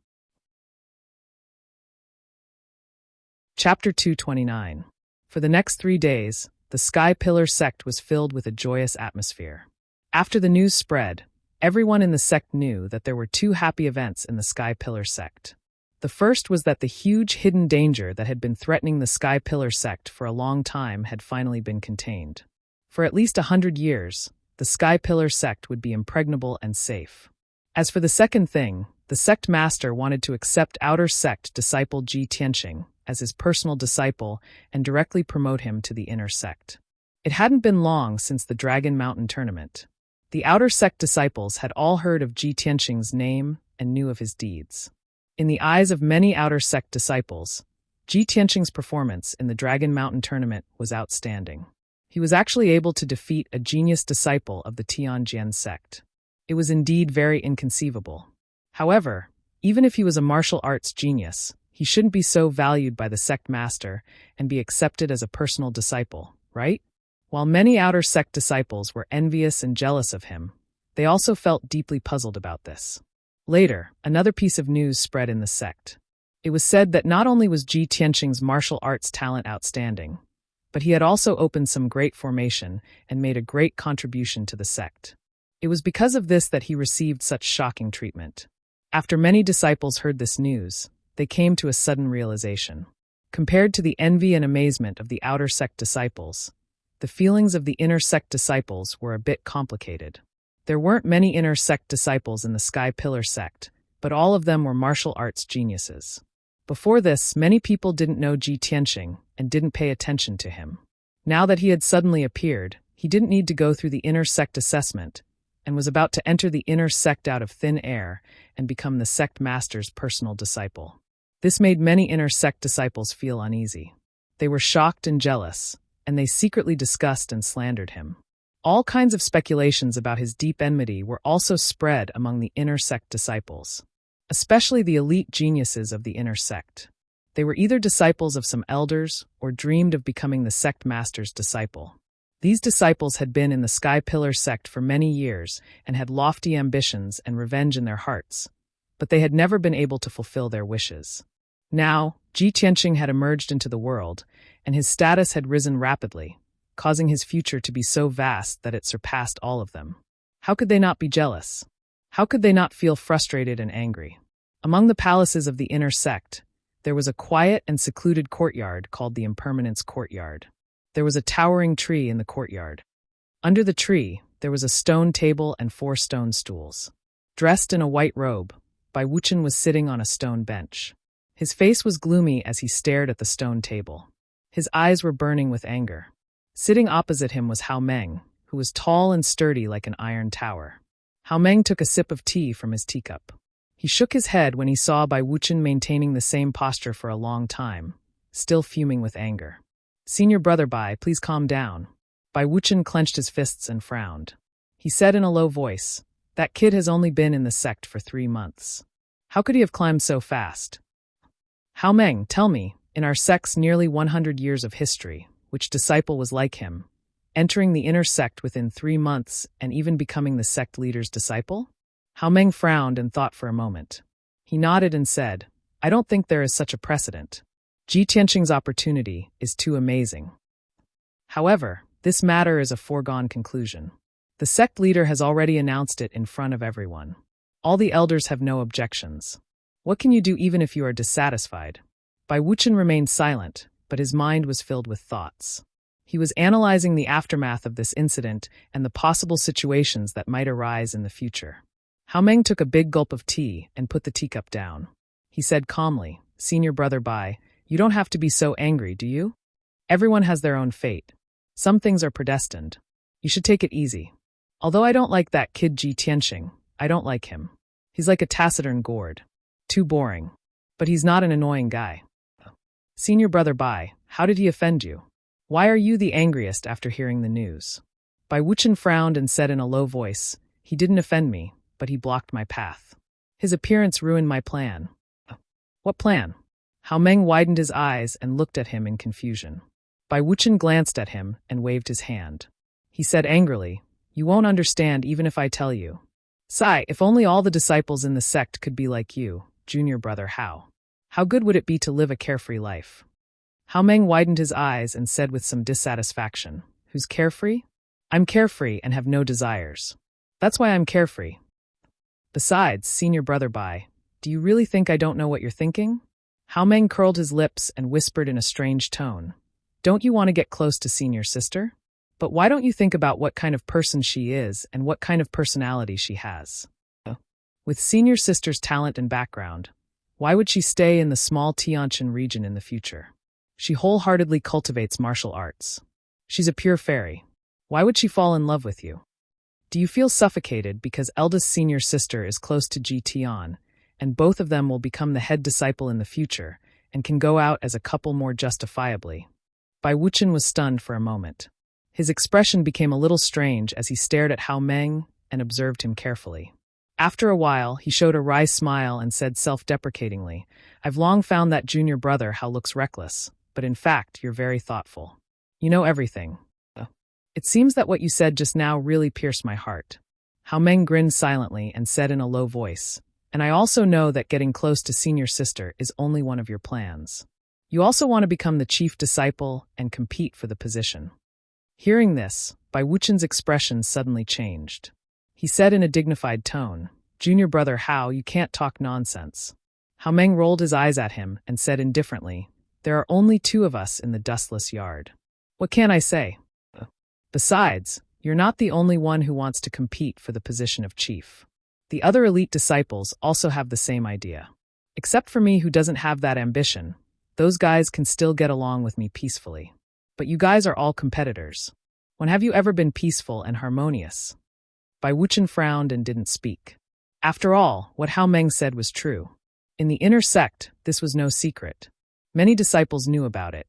Chapter 229. For the next 3 days, the Sky Pillar sect was filled with a joyous atmosphere. After the news spread, everyone in the sect knew that there were 2 happy events in the Sky Pillar sect. The first was that the huge hidden danger that had been threatening the Sky Pillar sect for a long time had finally been contained. For at least 100 years, the Sky Pillar sect would be impregnable and safe. As for the second thing, the sect master wanted to accept outer sect disciple Ji Tianqing as his personal disciple and directly promote him to the inner sect. It hadn't been long since the Dragon Mountain tournament. The outer sect disciples had all heard of Ji Tianqing's name and knew of his deeds. In the eyes of many outer sect disciples, Ji Tianqing's performance in the Dragon Mountain tournament was outstanding. He was actually able to defeat a genius disciple of the Tianjian sect. It was indeed very inconceivable. However, even if he was a martial arts genius, he shouldn't be so valued by the sect master and be accepted as a personal disciple, right? While many outer sect disciples were envious and jealous of him, they also felt deeply puzzled about this. Later, another piece of news spread in the sect. It was said that not only was Ji Tianqing's martial arts talent outstanding, but he had also opened some great formation and made a great contribution to the sect. It was because of this that he received such shocking treatment. After many disciples heard this news, they came to a sudden realization. Compared to the envy and amazement of the outer sect disciples, the feelings of the inner sect disciples were a bit complicated. There weren't many inner sect disciples in the Sky Pillar sect, but all of them were martial arts geniuses. Before this, many people didn't know Ji Tianqing and didn't pay attention to him. Now that he had suddenly appeared, he didn't need to go through the inner sect assessment and was about to enter the inner sect out of thin air and become the sect master's personal disciple. This made many inner sect disciples feel uneasy. They were shocked and jealous, and they secretly discussed and slandered him. All kinds of speculations about his deep enmity were also spread among the inner sect disciples, especially the elite geniuses of the inner sect. They were either disciples of some elders or dreamed of becoming the sect master's disciple. These disciples had been in the Sky Pillar sect for many years and had lofty ambitions and revenge in their hearts, but they had never been able to fulfill their wishes. Now, Ji Tianqing had emerged into the world, and his status had risen rapidly, causing his future to be so vast that it surpassed all of them. How could they not be jealous? How could they not feel frustrated and angry? Among the palaces of the inner sect, there was a quiet and secluded courtyard called the Impermanence Courtyard. There was a towering tree in the courtyard. Under the tree, there was a stone table and 4 stone stools. Dressed in a white robe, Bai Wuchen was sitting on a stone bench. His face was gloomy as he stared at the stone table. His eyes were burning with anger. Sitting opposite him was Hao Meng, who was tall and sturdy like an iron tower. Hao Meng took a sip of tea from his teacup. He shook his head when he saw Bai Wuchen maintaining the same posture for a long time, still fuming with anger. "Senior brother Bai, please calm down." Bai Wuchen clenched his fists and frowned. He said in a low voice, "That kid has only been in the sect for 3 months. How could he have climbed so fast?" "Hao Meng, tell me, in our sect's nearly 100 years of history, which disciple was like him, entering the inner sect within 3 months and even becoming the sect leader's disciple?" Hao Meng frowned and thought for a moment. He nodded and said, "I don't think there is such a precedent. Ji Tianqing's opportunity is too amazing. However, this matter is a foregone conclusion. The sect leader has already announced it in front of everyone. All the elders have no objections. What can you do even if you are dissatisfied?" Bai Wuchen remained silent, but his mind was filled with thoughts. He was analyzing the aftermath of this incident and the possible situations that might arise in the future. Hao Meng took a big gulp of tea and put the teacup down. He said calmly, "Senior brother Bai, You don't have to be so angry, do you? Everyone has their own fate. Some things are predestined. You should take it easy. Although I don't like that kid Ji Tianxing, I don't like him. He's like a taciturn gourd. Too boring. But he's not an annoying guy. Senior brother Bai, how did he offend you? Why are you the angriest after hearing the news? Bai Wuchen frowned and said in a low voice, he didn't offend me, but he blocked my path. His appearance ruined my plan. What plan? Hao Meng widened his eyes and looked at him in confusion. Bai Wuchen glanced at him and waved his hand. He said angrily, you won't understand even if I tell you. Sigh, if only all the disciples in the sect could be like you, junior brother Hao. How good would it be to live a carefree life? Hao Meng widened his eyes and said with some dissatisfaction, who's carefree? I'm carefree and have no desires. That's why I'm carefree. Besides, senior brother Bai, do you really think I don't know what you're thinking? Hao Meng curled his lips and whispered in a strange tone. Don't you want to get close to senior sister? But why don't you think about what kind of person she is and what kind of personality she has? With senior sister's talent and background, why would she stay in the small Tianjin region in the future? She wholeheartedly cultivates martial arts. She's a pure fairy. Why would she fall in love with you? Do you feel suffocated because eldest senior sister is close to Ji Tian, and both of them will become the head disciple in the future and can go out as a couple more justifiably? Bai Wuchen was stunned for a moment. His expression became a little strange as he stared at Hao Meng and observed him carefully. After a while, he showed a wry smile and said self-deprecatingly, I've long found that junior brother Hao looks reckless, but in fact, you're very thoughtful. You know everything. It seems that what you said just now really pierced my heart. Hao Meng grinned silently and said in a low voice, and I also know that getting close to senior sister is only one of your plans. You also want to become the chief disciple and compete for the position. Hearing this, Bai Wuchen's expression suddenly changed. He said in a dignified tone, Junior brother Hao, you can't talk nonsense. Hao Meng rolled his eyes at him and said indifferently, there are only two of us in the dustless yard. What can I say? Besides, you're not the only one who wants to compete for the position of chief. The other elite disciples also have the same idea. Except for me who doesn't have that ambition, those guys can still get along with me peacefully. But you guys are all competitors. When have you ever been peaceful and harmonious? Bai Wuchen frowned and didn't speak. After all, what Hao Meng said was true. In the inner sect, this was no secret. Many disciples knew about it.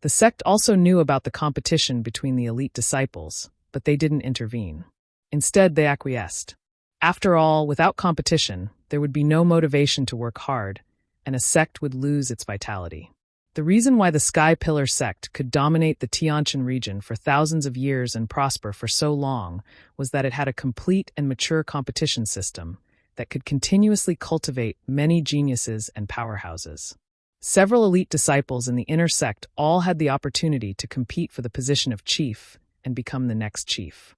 The sect also knew about the competition between the elite disciples, but they didn't intervene. Instead, they acquiesced. After all, without competition, there would be no motivation to work hard, and a sect would lose its vitality. The reason why the Sky Pillar sect could dominate the Tianjin region for thousands of years and prosper for so long was that it had a complete and mature competition system that could continuously cultivate many geniuses and powerhouses. Several elite disciples in the inner sect all had the opportunity to compete for the position of chief and become the next chief.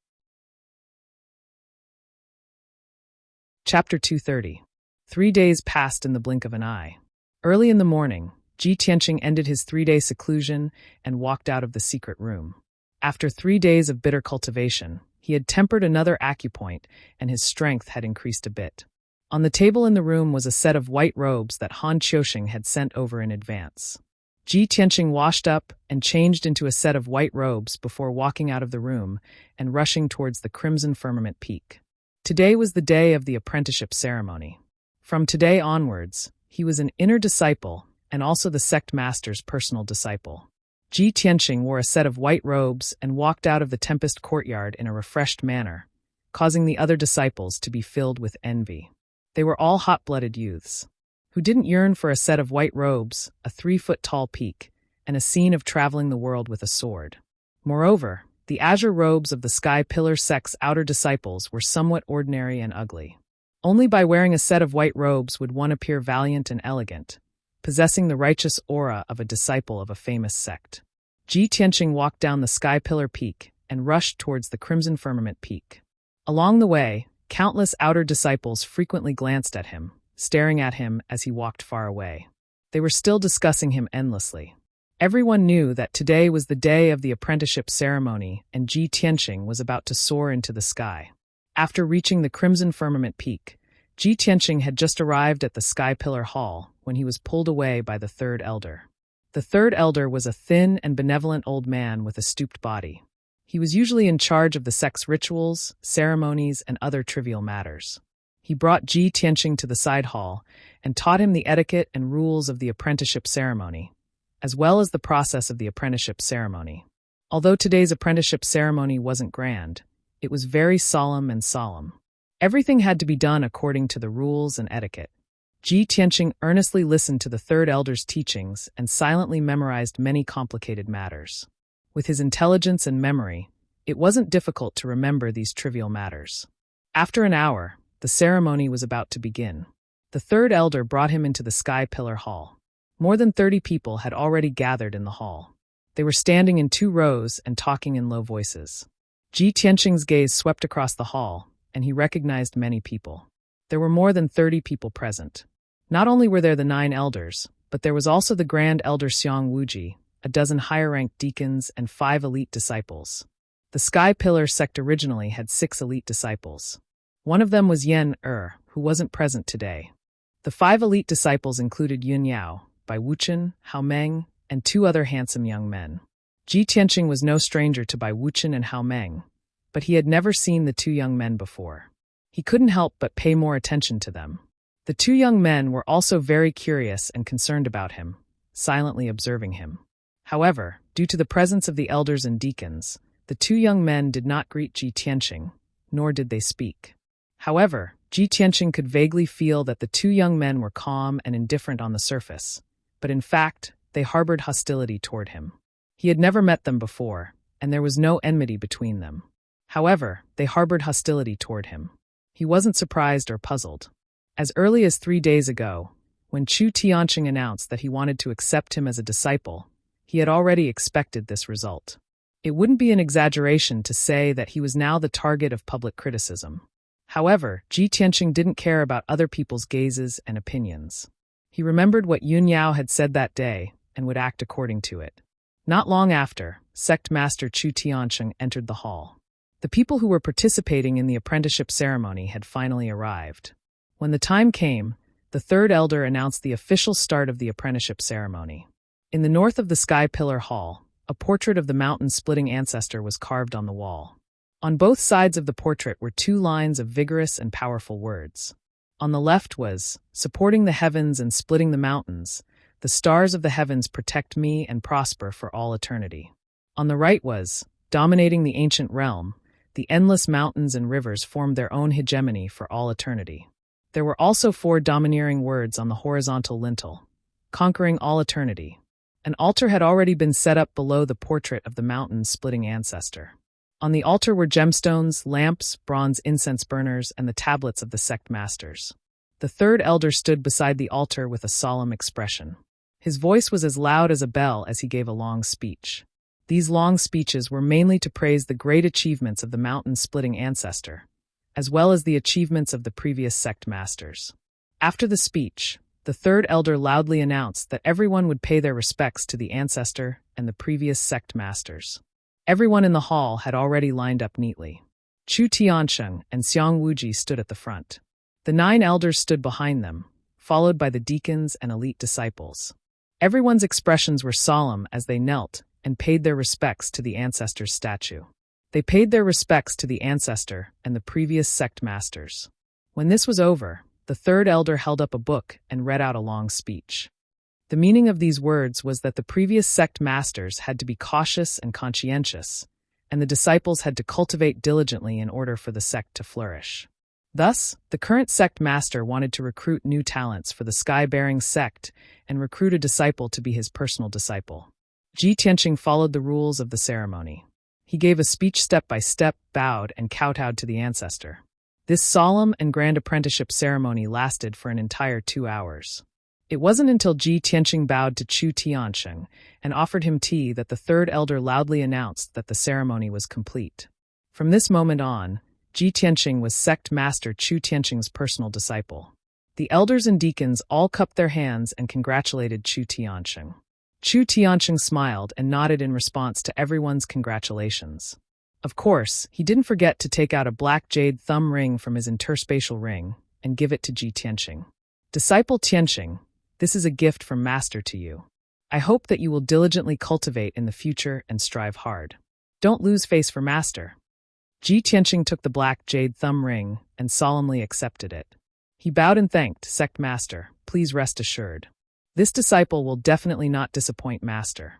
Chapter 230. 3 days passed in the blink of an eye. Early in the morning, Ji Tianxing ended his 3-day seclusion and walked out of the secret room. After 3 days of bitter cultivation, he had tempered another acupoint and his strength had increased a bit. On the table in the room was a set of white robes that Han Qiuxing had sent over in advance. Ji Tianxing washed up and changed into a set of white robes before walking out of the room and rushing towards the Crimson Firmament Peak. Today was the day of the apprenticeship ceremony. From today onwards, he was an inner disciple and also the sect master's personal disciple. Ji Tianxing wore a set of white robes and walked out of the Tempest courtyard in a refreshed manner, causing the other disciples to be filled with envy. They were all hot-blooded youths, who didn't yearn for a set of white robes, a 3-foot-tall peak, and a scene of traveling the world with a sword. Moreover, the azure robes of the Sky Pillar sect's outer disciples were somewhat ordinary and ugly. Only by wearing a set of white robes would one appear valiant and elegant, possessing the righteous aura of a disciple of a famous sect. Ji Tianxing walked down the Sky Pillar Peak and rushed towards the Crimson Firmament Peak. Along the way, countless outer disciples frequently glanced at him, staring at him as he walked far away. They were still discussing him endlessly. Everyone knew that today was the day of the apprenticeship ceremony and Ji Tianxing was about to soar into the sky. After reaching the Crimson Firmament Peak, Ji Tianxing had just arrived at the Sky Pillar Hall when he was pulled away by the third elder. The third elder was a thin and benevolent old man with a stooped body. He was usually in charge of the sect's rituals, ceremonies, and other trivial matters. He brought Ji Tianqing to the side hall and taught him the etiquette and rules of the apprenticeship ceremony, as well as the process of the apprenticeship ceremony. Although today's apprenticeship ceremony wasn't grand, it was very solemn and solemn. Everything had to be done according to the rules and etiquette. Ji Tianqing earnestly listened to the third elder's teachings and silently memorized many complicated matters. With his intelligence and memory, it wasn't difficult to remember these trivial matters. After an hour, the ceremony was about to begin. The third elder brought him into the Sky Pillar Hall. More than 30 people had already gathered in the hall. They were standing in 2 rows and talking in low voices. Ji Tianqing's gaze swept across the hall, and he recognized many people. There were more than 30 people present. Not only were there the 9 elders, but there was also the Grand Elder Xiang Wuji, a dozen higher-ranked deacons, and 5 elite disciples. The Sky Pillar sect originally had 6 elite disciples. One of them was Yen who wasn't present today. The 5 elite disciples included Yun Yao, Bai Wuchen, Hao Meng, and 2 other handsome young men. Ji Tianqing was no stranger to Bai Wuchen and Hao Meng, but he had never seen the 2 young men before. He couldn't help but pay more attention to them. The 2 young men were also very curious and concerned about him, silently observing him. However, due to the presence of the elders and deacons, the 2 young men did not greet Ji Tianqing, nor did they speak. However, Ji Tianqing could vaguely feel that the 2 young men were calm and indifferent on the surface, but in fact, they harbored hostility toward him. He had never met them before, and there was no enmity between them. However, they harbored hostility toward him. He wasn't surprised or puzzled. As early as 3 days ago, when Chu Tianqing announced that he wanted to accept him as a disciple, he had already expected this result. It wouldn't be an exaggeration to say that he was now the target of public criticism. However, Ji Tianqing didn't care about other people's gazes and opinions. He remembered what Yun Yao had said that day and would act according to it. Not long after, Sect Master Chu Tianqing entered the hall. The people who were participating in the apprenticeship ceremony had finally arrived. When the time came, the third elder announced the official start of the apprenticeship ceremony. In the north of the Sky Pillar Hall, a portrait of the mountain-splitting ancestor was carved on the wall. On both sides of the portrait were 2 lines of vigorous and powerful words. On the left was, "Supporting the heavens and splitting the mountains, the stars of the heavens protect me and prosper for all eternity." On the right was, "Dominating the ancient realm, the endless mountains and rivers formed their own hegemony for all eternity." There were also 4 domineering words on the horizontal lintel, "Conquering all eternity." An altar had already been set up below the portrait of the mountain-splitting ancestor. On the altar were gemstones, lamps, bronze incense burners, and the tablets of the sect masters. The third elder stood beside the altar with a solemn expression. His voice was as loud as a bell as he gave a long speech. These long speeches were mainly to praise the great achievements of the mountain-splitting ancestor, as well as the achievements of the previous sect masters. After the speech, the third elder loudly announced that everyone would pay their respects to the ancestor and the previous sect masters. Everyone in the hall had already lined up neatly. Chu Tianqing and Xiang Wuji stood at the front. The 9 elders stood behind them, followed by the deacons and elite disciples. Everyone's expressions were solemn as they knelt and paid their respects to the ancestor's statue. They paid their respects to the ancestor and the previous sect masters. When this was over, the third elder held up a book and read out a long speech. The meaning of these words was that the previous sect masters had to be cautious and conscientious, and the disciples had to cultivate diligently in order for the sect to flourish. Thus, the current sect master wanted to recruit new talents for the sky-bearing sect and recruit a disciple to be his personal disciple. Ji Tianqing followed the rules of the ceremony. He gave a speech step by step, bowed, and kowtowed to the ancestor. This solemn and grand apprenticeship ceremony lasted for an entire 2 hours. It wasn't until Ji Tianqing bowed to Chu Tianqing and offered him tea that the third elder loudly announced that the ceremony was complete. From this moment on, Ji Tianqing was sect master Chu Tianqing's personal disciple. The elders and deacons all cupped their hands and congratulated Chu Tianqing. Chu Tianqing smiled and nodded in response to everyone's congratulations. Of course, he didn't forget to take out a black jade thumb ring from his interspatial ring and give it to Ji Tianqing. "Disciple Tianqing, this is a gift from Master to you. I hope that you will diligently cultivate in the future and strive hard. Don't lose face for master. Ji Tianqing took the black jade thumb ring and solemnly accepted it. He bowed and thanked, Sect Master, please rest assured. This disciple will definitely not disappoint Master.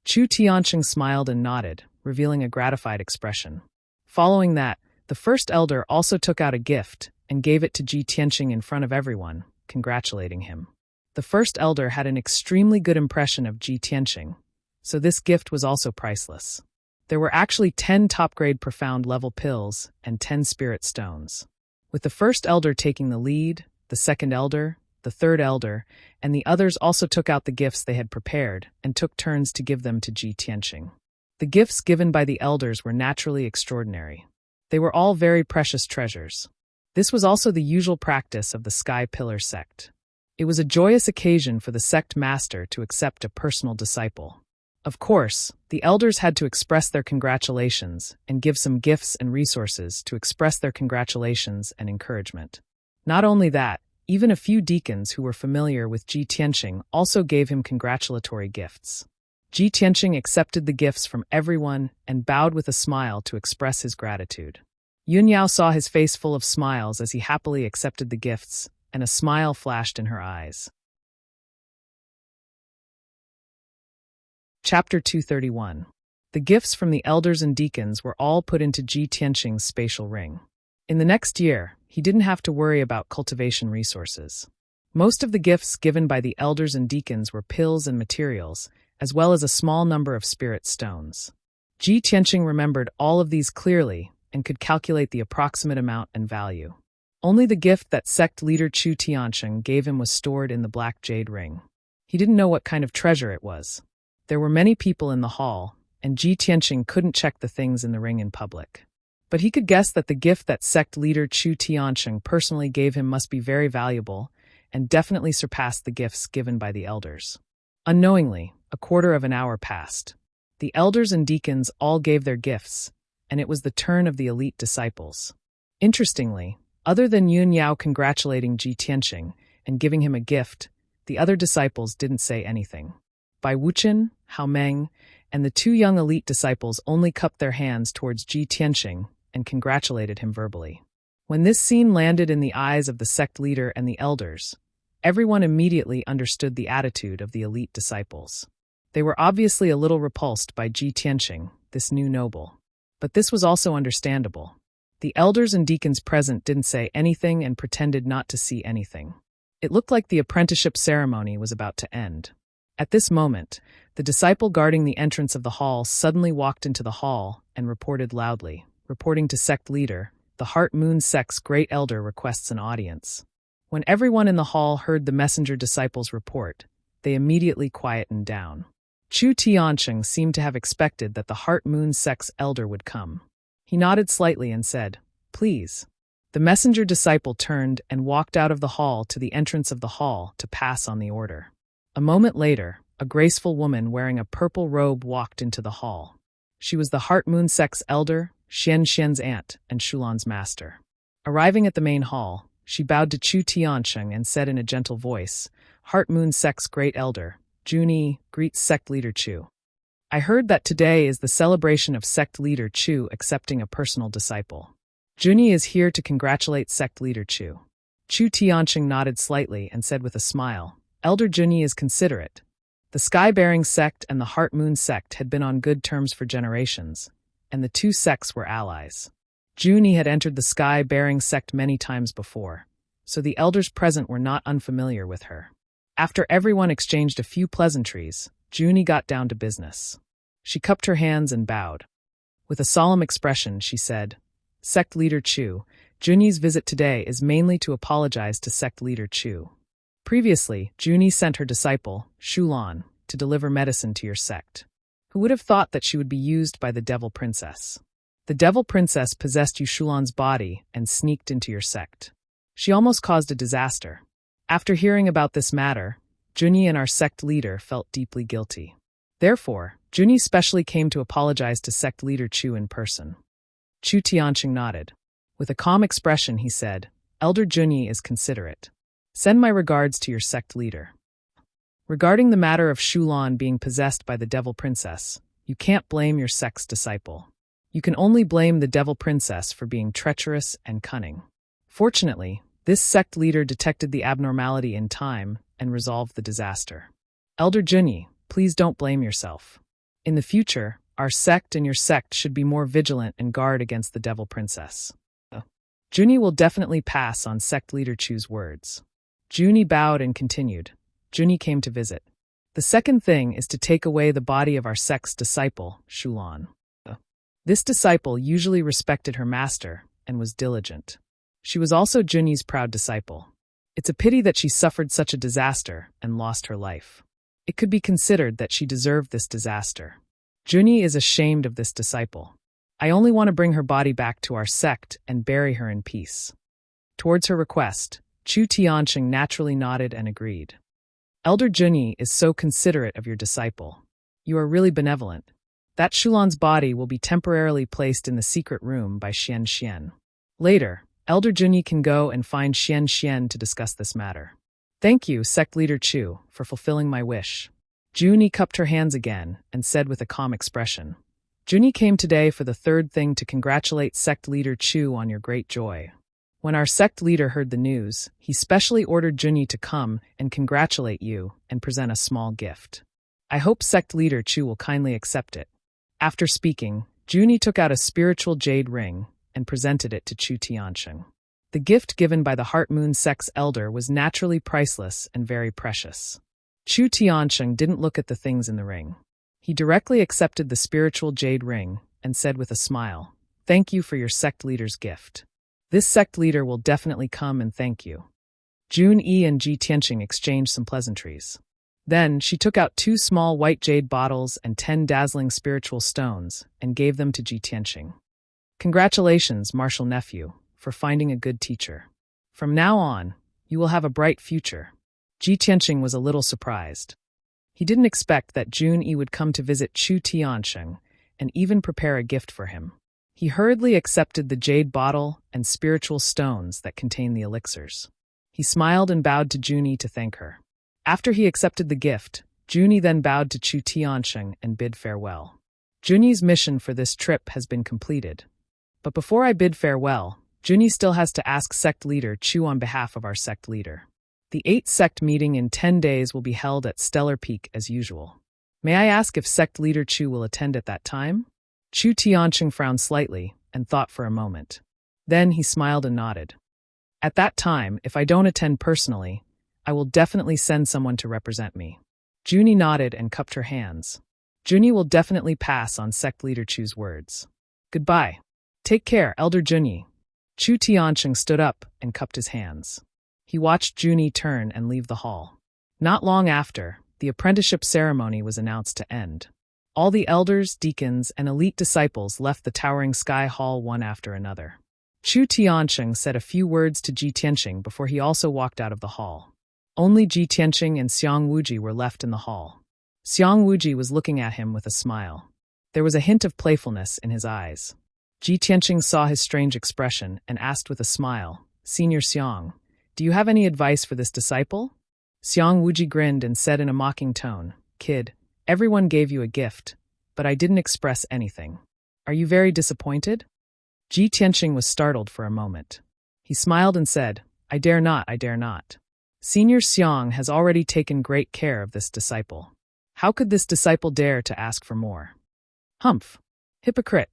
Chu Tianqing smiled and nodded, revealing a gratified expression. Following that, the first elder also took out a gift and gave it to Ji Tianqing in front of everyone, congratulating him. The first elder had an extremely good impression of Ji Tianqing, so this gift was also priceless. There were actually 10 top-grade profound level pills and 10 spirit stones. With the first elder taking the lead, the second elder, the third elder, and the others also took out the gifts they had prepared and took turns to give them to Ji Tianqing. The gifts given by the elders were naturally extraordinary. They were all very precious treasures. This was also the usual practice of the Sky Pillar sect. It was a joyous occasion for the sect master to accept a personal disciple. Of course, the elders had to express their congratulations and give some gifts and resources to express their congratulations and encouragement. Not only that, even a few deacons who were familiar with Ji Tianqing also gave him congratulatory gifts. Ji Tianqing accepted the gifts from everyone and bowed with a smile to express his gratitude. Yun Yao saw his face full of smiles as he happily accepted the gifts, and a smile flashed in her eyes. Chapter 231. The gifts from the elders and deacons were all put into Ji Tianqing's spatial ring. In the next year, he didn't have to worry about cultivation resources. Most of the gifts given by the elders and deacons were pills and materials, as well as a small number of spirit stones. Ji Tianqing remembered all of these clearly and could calculate the approximate amount and value. Only the gift that sect leader Chu Tianqing gave him was stored in the black jade ring. He didn't know what kind of treasure it was. There were many people in the hall, and Ji Tianqing couldn't check the things in the ring in public. But he could guess that the gift that sect leader Chu Tianqing personally gave him must be very valuable and definitely surpassed the gifts given by the elders. Unknowingly, a quarter of an hour passed. The elders and deacons all gave their gifts, and it was the turn of the elite disciples. Interestingly, other than Yun Yao congratulating Ji Tianqing and giving him a gift, the other disciples didn't say anything. Bai Wuchen, Hao Meng, and the two young elite disciples only cupped their hands towards Ji Tianqing and congratulated him verbally. When this scene landed in the eyes of the sect leader and the elders, everyone immediately understood the attitude of the elite disciples. They were obviously a little repulsed by Ji Tianqing, this new noble. But this was also understandable. The elders and deacons present didn't say anything and pretended not to see anything. It looked like the apprenticeship ceremony was about to end. At this moment, the disciple guarding the entrance of the hall suddenly walked into the hall and reported loudly, reporting to sect leader, the Heart Moon sect's great elder requests an audience. When everyone in the hall heard the messenger disciple's report, they immediately quietened down. Chu Tianqing seemed to have expected that the Heart Moon sect's elder would come. He nodded slightly and said, "Please." The messenger disciple turned and walked out of the hall to the entrance of the hall to pass on the order. A moment later, a graceful woman wearing a purple robe walked into the hall. She was the Heart Moon sect's elder, Xian's aunt, and Shulan's master. Arriving at the main hall, she bowed to Chu Tianqing and said in a gentle voice, "Heart Moon sect's great elder, Junie, greets sect leader Chu. I heard that today is the celebration of sect leader Chu accepting a personal disciple. Junie is here to congratulate sect leader Chu." Chu Tianqing nodded slightly and said with a smile, "Elder Junie is considerate." The Sky-bearing sect and the Heart Moon sect had been on good terms for generations, and the two sects were allies. Junie had entered the Sky-bearing sect many times before, so the elders present were not unfamiliar with her. After everyone exchanged a few pleasantries, Junie got down to business. She cupped her hands and bowed. With a solemn expression, she said, "Sect leader Chu, Junie's visit today is mainly to apologize to sect leader Chu. Previously, Junie sent her disciple, Shulan, to deliver medicine to your sect. Who would have thought that she would be used by the Devil Princess? The Devil Princess possessed Shulan's body and sneaked into your sect. She almost caused a disaster. After hearing about this matter, Junie and our sect leader felt deeply guilty. Therefore, Junie specially came to apologize to sect leader Chu in person." Chu Tianqing nodded. With a calm expression, he said, "Elder Junie is considerate. Send my regards to your sect leader." Regarding the matter of Shulan being possessed by the devil princess, you can't blame your sect's disciple. You can only blame the devil princess for being treacherous and cunning. Fortunately, this sect leader detected the abnormality in time and resolved the disaster. Elder Junyi, please don't blame yourself. In the future, our sect and your sect should be more vigilant and guard against the devil princess. Junyi will definitely pass on sect leader Chu's words. Junyi bowed and continued. Junyi came to visit. The second thing is to take away the body of our sect's disciple, Shulan. This disciple usually respected her master and was diligent. She was also Junyi's proud disciple. It's a pity that she suffered such a disaster and lost her life. It could be considered that she deserved this disaster. Junyi is ashamed of this disciple. I only want to bring her body back to our sect and bury her in peace. Towards her request, Chu Tianqing naturally nodded and agreed. Elder Junyi is so considerate of your disciple. You are really benevolent. That Shulan's body will be temporarily placed in the secret room by Xian Xian. Later, Elder Junyi can go and find Xian Xian to discuss this matter. Thank you, sect leader Chu, for fulfilling my wish. Junyi cupped her hands again and said with a calm expression, Junyi came today for the third thing to congratulate sect leader Chu on your great joy. When our sect leader heard the news, he specially ordered Junyi to come and congratulate you and present a small gift. I hope sect leader Chu will kindly accept it. After speaking, Junyi took out a spiritual jade ring and presented it to Chu Tianqing. The gift given by the Heart Moon sect's elder was naturally priceless and very precious. Chu Tianqing didn't look at the things in the ring. He directly accepted the spiritual jade ring and said with a smile, Thank you for your sect leader's gift. This sect leader will definitely come and thank you. Jun Yi and Ji Tianqing exchanged some pleasantries. Then she took out 2 small white jade bottles and 10 dazzling spiritual stones and gave them to Ji Tianqing. Congratulations, martial nephew, for finding a good teacher. From now on, you will have a bright future. Ji Tianqing was a little surprised. He didn't expect that Jun Yi would come to visit Chu Tianqing and even prepare a gift for him. He hurriedly accepted the jade bottle and spiritual stones that contained the elixirs. He smiled and bowed to Jun Yi to thank her. After he accepted the gift, Jun Yi then bowed to Chu Tianqing and bid farewell. Jun Yi's mission for this trip has been completed. But before I bid farewell, Jun Yi still has to ask sect leader Chu on behalf of our sect leader. The 8th sect meeting in 10 days will be held at Stellar Peak as usual. May I ask if sect leader Chu will attend at that time? Chu Tianqing frowned slightly and thought for a moment. Then he smiled and nodded. At that time, if I don't attend personally, I will definitely send someone to represent me. Jun Yi nodded and cupped her hands. Jun Yi will definitely pass on sect leader Chu's words. Goodbye. Take care, Elder Jun Yi. Chu Tianqing stood up and cupped his hands. He watched Jun Yi turn and leave the hall. Not long after, the apprenticeship ceremony was announced to end. All the elders, deacons, and elite disciples left the towering sky hall one after another. Chu Tianqing said a few words to Ji Tianqing before he also walked out of the hall. Only Ji Tianqing and Xiang Wuji were left in the hall. Xiang Wuji was looking at him with a smile. There was a hint of playfulness in his eyes. Ji Tianqing saw his strange expression and asked with a smile, Senior Xiang, do you have any advice for this disciple? Xiang Wuji grinned and said in a mocking tone, Kid, everyone gave you a gift, but I didn't express anything. Are you very disappointed? Ji Tianqing was startled for a moment. He smiled and said, I dare not, I dare not. Senior Xiang has already taken great care of this disciple. How could this disciple dare to ask for more? Humph! Hypocrite!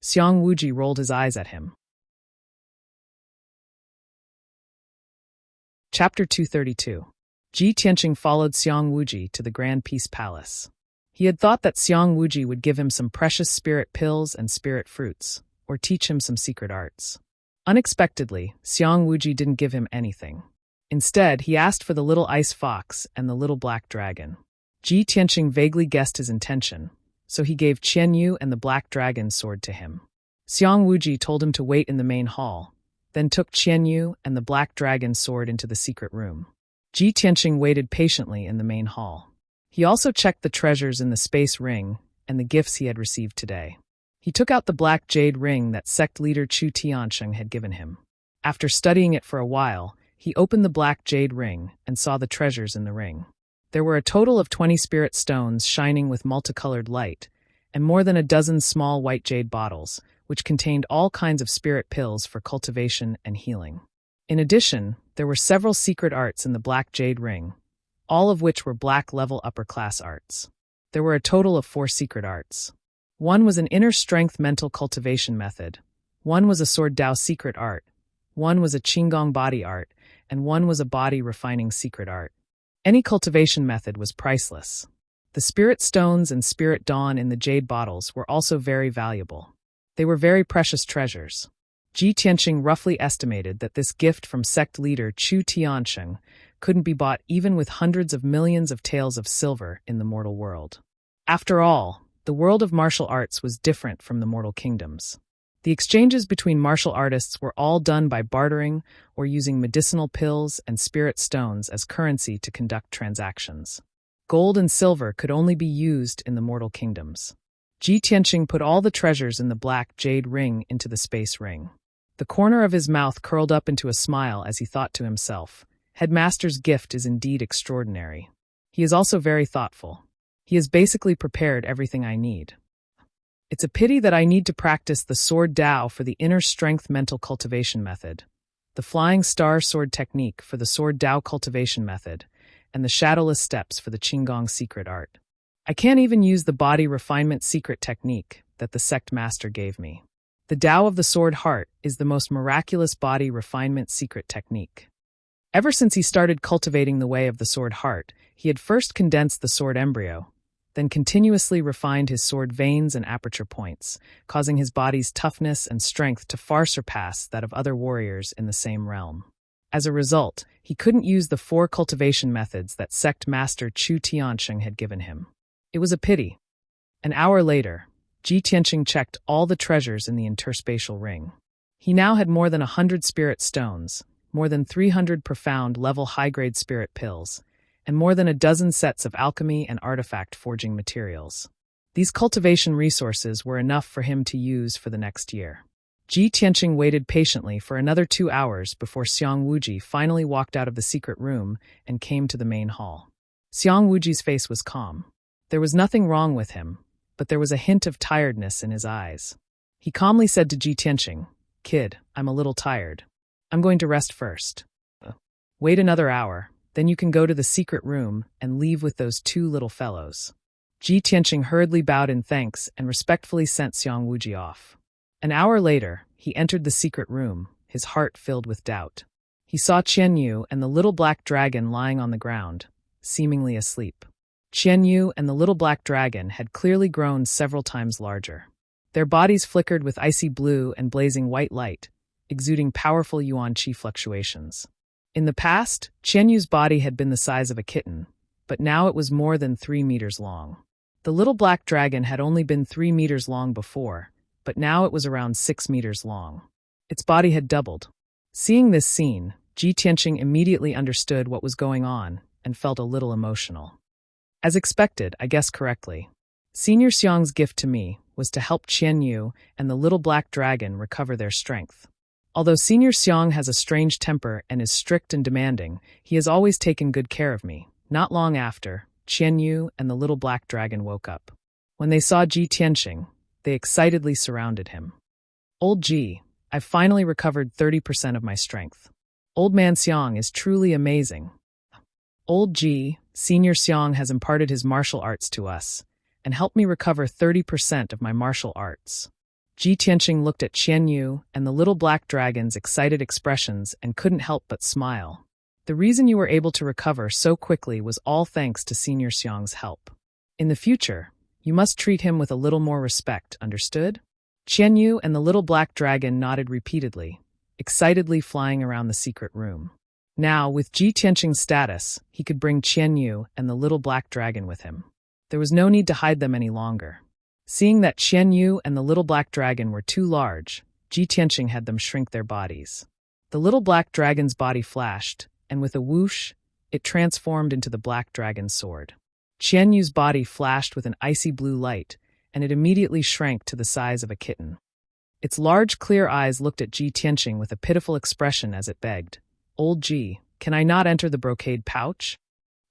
Xiang Wuji rolled his eyes at him. Chapter 232. Ji Tianqing followed Xiang Wuji to the Grand Peace Palace. He had thought that Xiang Wuji would give him some precious spirit pills and spirit fruits, or teach him some secret arts. Unexpectedly, Xiang Wuji didn't give him anything. Instead, he asked for the little ice fox and the little black dragon. Ji Tianqing vaguely guessed his intention, so he gave Qian Yu and the black dragon sword to him. Xiang Wuji told him to wait in the main hall, then took Qian Yu and the black dragon sword into the secret room. Ji Tianqing waited patiently in the main hall. He also checked the treasures in the space ring and the gifts he had received today. He took out the black jade ring that sect leader Chu Tianqing had given him. After studying it for a while, he opened the black jade ring and saw the treasures in the ring. There were a total of 20 spirit stones shining with multicolored light, and more than a dozen small white jade bottles, which contained all kinds of spirit pills for cultivation and healing. In addition, there were several secret arts in the black jade ring, all of which were black-level upper-class arts. There were a total of 4 secret arts. One was an inner strength mental cultivation method, one was a sword Dao secret art, one was a Qigong body art, and one was a body refining secret art. Any cultivation method was priceless. The spirit stones and spirit dawn in the jade bottles were also very valuable. They were very precious treasures. Ji Tianqing roughly estimated that this gift from sect leader Chu Tiansheng couldn't be bought even with hundreds of millions of taels of silver in the mortal world. After all, the world of martial arts was different from the mortal kingdoms. The exchanges between martial artists were all done by bartering or using medicinal pills and spirit stones as currency to conduct transactions. Gold and silver could only be used in the mortal kingdoms. Ji Tianqing put all the treasures in the black jade ring into the space ring. The corner of his mouth curled up into a smile as he thought to himself, Headmaster's gift is indeed extraordinary. He is also very thoughtful. He has basically prepared everything I need. It's a pity that I need to practice the sword Dao for the inner strength mental cultivation method, the flying star sword technique for the sword Dao cultivation method, and the shadowless steps for the Qigong secret art. I can't even use the body refinement secret technique that the sect master gave me. The Dao of the sword heart is the most miraculous body refinement secret technique. Ever since he started cultivating the way of the sword heart, he had first condensed the sword embryo, then continuously refined his sword veins and aperture points, causing his body's toughness and strength to far surpass that of other warriors in the same realm. As a result, he couldn't use the 4 cultivation methods that sect master Chu Tiansheng had given him. It was a pity. An hour later, Ji Tianqing checked all the treasures in the interspatial ring. He now had more than 100 spirit stones, more than 300 profound level high-grade spirit pills, and more than a dozen sets of alchemy and artifact forging materials. These cultivation resources were enough for him to use for the next year. Ji Tianqing waited patiently for another 2 hours before Xiang Wuji finally walked out of the secret room and came to the main hall. Xiang Wuji's face was calm. There was nothing wrong with him, but there was a hint of tiredness in his eyes. He calmly said to Ji Tianqing, "Kid, I'm a little tired. I'm going to rest first. Wait another hour. Then you can go to the secret room and leave with those 2 little fellows." Ji Tianqing hurriedly bowed in thanks and respectfully sent Xiang Wuji off. An hour later, he entered the secret room, his heart filled with doubt. He saw Qian Yu and the little black dragon lying on the ground, seemingly asleep. Qian Yu and the little black dragon had clearly grown several times larger. Their bodies flickered with icy blue and blazing white light, exuding powerful yuan qi fluctuations. In the past, Qian Yu's body had been the size of a kitten, but now it was more than 3 meters long. The little black dragon had only been 3 meters long before, but now it was around 6 meters long. Its body had doubled. Seeing this scene, Ji Tianqing immediately understood what was going on and felt a little emotional. As expected, I guessed correctly. Senior Xiang's gift to me was to help Qian Yu and the little black dragon recover their strength. Although Senior Xiang has a strange temper and is strict and demanding, he has always taken good care of me. Not long after, Qian Yu and the little black dragon woke up. When they saw Ji Tianqing, they excitedly surrounded him. "Old Ji, I've finally recovered 30% of my strength. Old Man Xiang is truly amazing. Old Ji, Senior Xiang has imparted his martial arts to us, and helped me recover 30% of my martial arts." Ji Tianqing looked at Qian Yu and the little black dragon's excited expressions and couldn't help but smile. "The reason you were able to recover so quickly was all thanks to Senior Xiang's help. In the future, you must treat him with a little more respect, understood?" Qian Yu and the little black dragon nodded repeatedly, excitedly flying around the secret room. Now, with Ji Tianqing's status, he could bring Qian Yu and the little black dragon with him. There was no need to hide them any longer. Seeing that Qian Yu and the little black dragon were too large, Ji Tianqing had them shrink their bodies. The little black dragon's body flashed, and with a whoosh, it transformed into the black dragon's sword. Qian Yu's body flashed with an icy blue light, and it immediately shrank to the size of a kitten. Its large, clear eyes looked at Ji Tianqing with a pitiful expression as it begged, "Old Ji, can I not enter the brocade pouch?"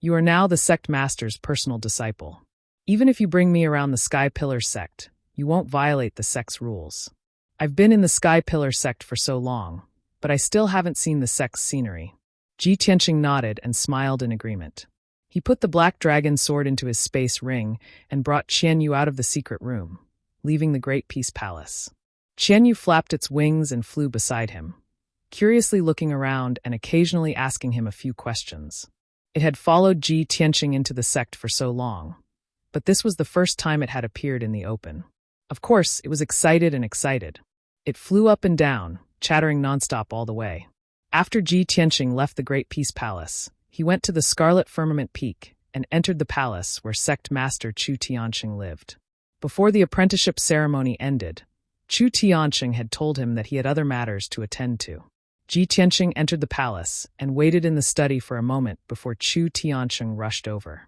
You are now the sect master's personal disciple. Even if you bring me around the Sky Pillar sect, you won't violate the sect's rules. I've been in the Sky Pillar sect for so long, but I still haven't seen the sect's scenery." Ji Tianqing nodded and smiled in agreement. He put the black dragon sword into his space ring and brought Qianyu out of the secret room, leaving the Great Peace Palace. Qianyu flapped its wings and flew beside him, curiously looking around and occasionally asking him a few questions. It had followed Ji Tianqing into the sect for so long, but this was the first time it had appeared in the open. Of course, it was excited. It flew up and down, chattering nonstop all the way. After Ji Tianqing left the Great Peace Palace, he went to the Scarlet Firmament Peak and entered the palace where sect master Chu Tianqing lived. Before the apprenticeship ceremony ended, Chu Tianqing had told him that he had other matters to attend to. Ji Tianqing entered the palace and waited in the study for a moment before Chu Tianqing rushed over.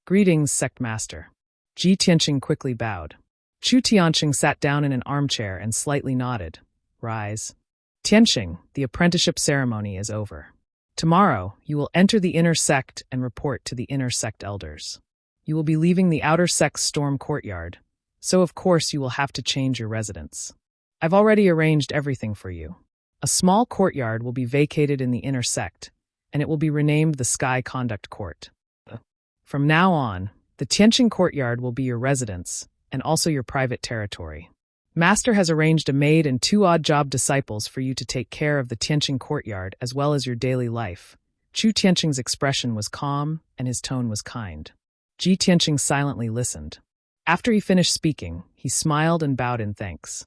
"Greetings, sect master." Ji Tianqing quickly bowed. Chu Tianqing sat down in an armchair and slightly nodded. "Rise." "Tianqing, the apprenticeship ceremony is over. Tomorrow, you will enter the inner sect and report to the inner sect elders. You will be leaving the outer sect's storm courtyard, so of course you will have to change your residence. I've already arranged everything for you. A small courtyard will be vacated in the inner sect, and it will be renamed the Sky Conduct Court. From now on, the Tianqing courtyard will be your residence, and also your private territory. Master has arranged a maid and 2 odd job disciples for you to take care of the Tianqing courtyard as well as your daily life." Chu Tianqing's expression was calm, and his tone was kind. Ji Tianqing silently listened. After he finished speaking, he smiled and bowed in thanks.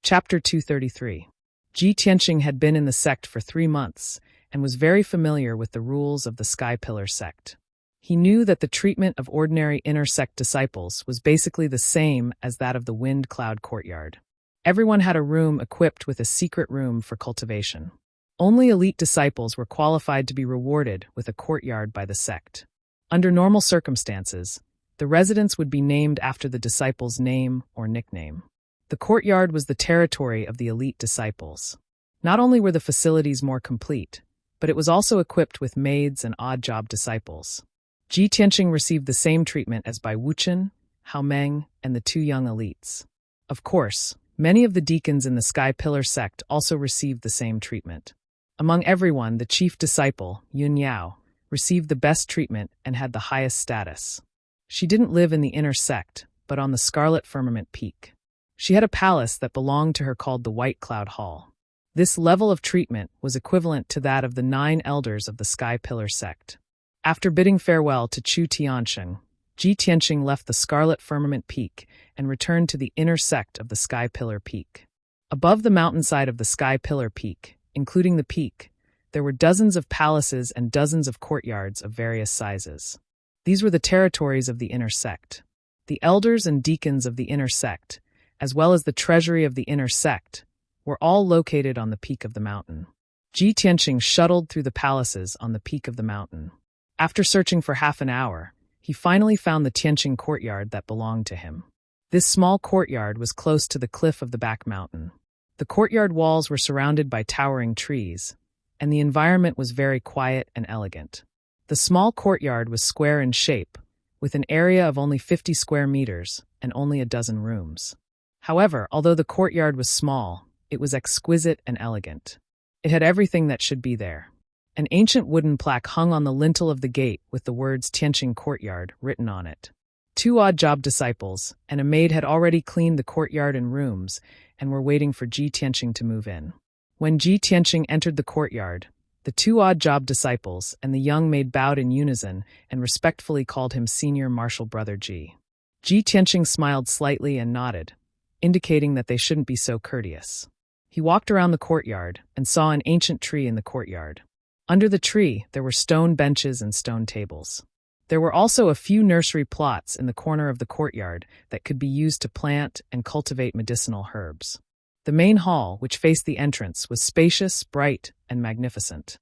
Chapter 233. Ji Tianqing had been in the sect for 3 months and was very familiar with the rules of the Sky Pillar sect. He knew that the treatment of ordinary inner sect disciples was basically the same as that of the Wind Cloud courtyard. Everyone had a room equipped with a secret room for cultivation. Only elite disciples were qualified to be rewarded with a courtyard by the sect. Under normal circumstances, the residence would be named after the disciple's name or nickname. The courtyard was the territory of the elite disciples. Not only were the facilities more complete, but it was also equipped with maids and odd job disciples. Ji Tianqing received the same treatment as Bai Wuchen, Hao Meng, and the 2 young elites. Of course, many of the deacons in the Sky Pillar sect also received the same treatment. Among everyone, the chief disciple, Yun Yao, received the best treatment and had the highest status. She didn't live in the inner sect, but on the Scarlet Firmament Peak. She had a palace that belonged to her called the White Cloud Hall. This level of treatment was equivalent to that of the 9 elders of the Sky Pillar sect. After bidding farewell to Chu Tianqing, Ji Tianqing left the Scarlet Firmament Peak and returned to the inner sect of the Sky Pillar Peak. Above the mountainside of the Sky Pillar Peak, including the peak, there were dozens of palaces and dozens of courtyards of various sizes. These were the territories of the inner sect. The elders and deacons of the inner sect, as well as the treasury of the inner sect, were all located on the peak of the mountain. Ji Tianqing shuttled through the palaces on the peak of the mountain. After searching for half an hour, he finally found the Tianqing courtyard that belonged to him. This small courtyard was close to the cliff of the back mountain. The courtyard walls were surrounded by towering trees, and the environment was very quiet and elegant. The small courtyard was square in shape, with an area of only 50 square meters and only a dozen rooms. However, although the courtyard was small, it was exquisite and elegant. It had everything that should be there. An ancient wooden plaque hung on the lintel of the gate with the words Tianqing Courtyard written on it. 2 odd job disciples and a maid had already cleaned the courtyard and rooms and were waiting for Ji Tianqing to move in. When Ji Tianqing entered the courtyard, the 2 odd job disciples and the young maid bowed in unison and respectfully called him Senior Marshal Brother Ji. Ji Tianqing smiled slightly and nodded, indicating that they shouldn't be so courteous. He walked around the courtyard and saw an ancient tree in the courtyard. Under the tree, there were stone benches and stone tables. There were also a few nursery plots in the corner of the courtyard that could be used to plant and cultivate medicinal herbs. The main hall, which faced the entrance, was spacious, bright, and magnificent.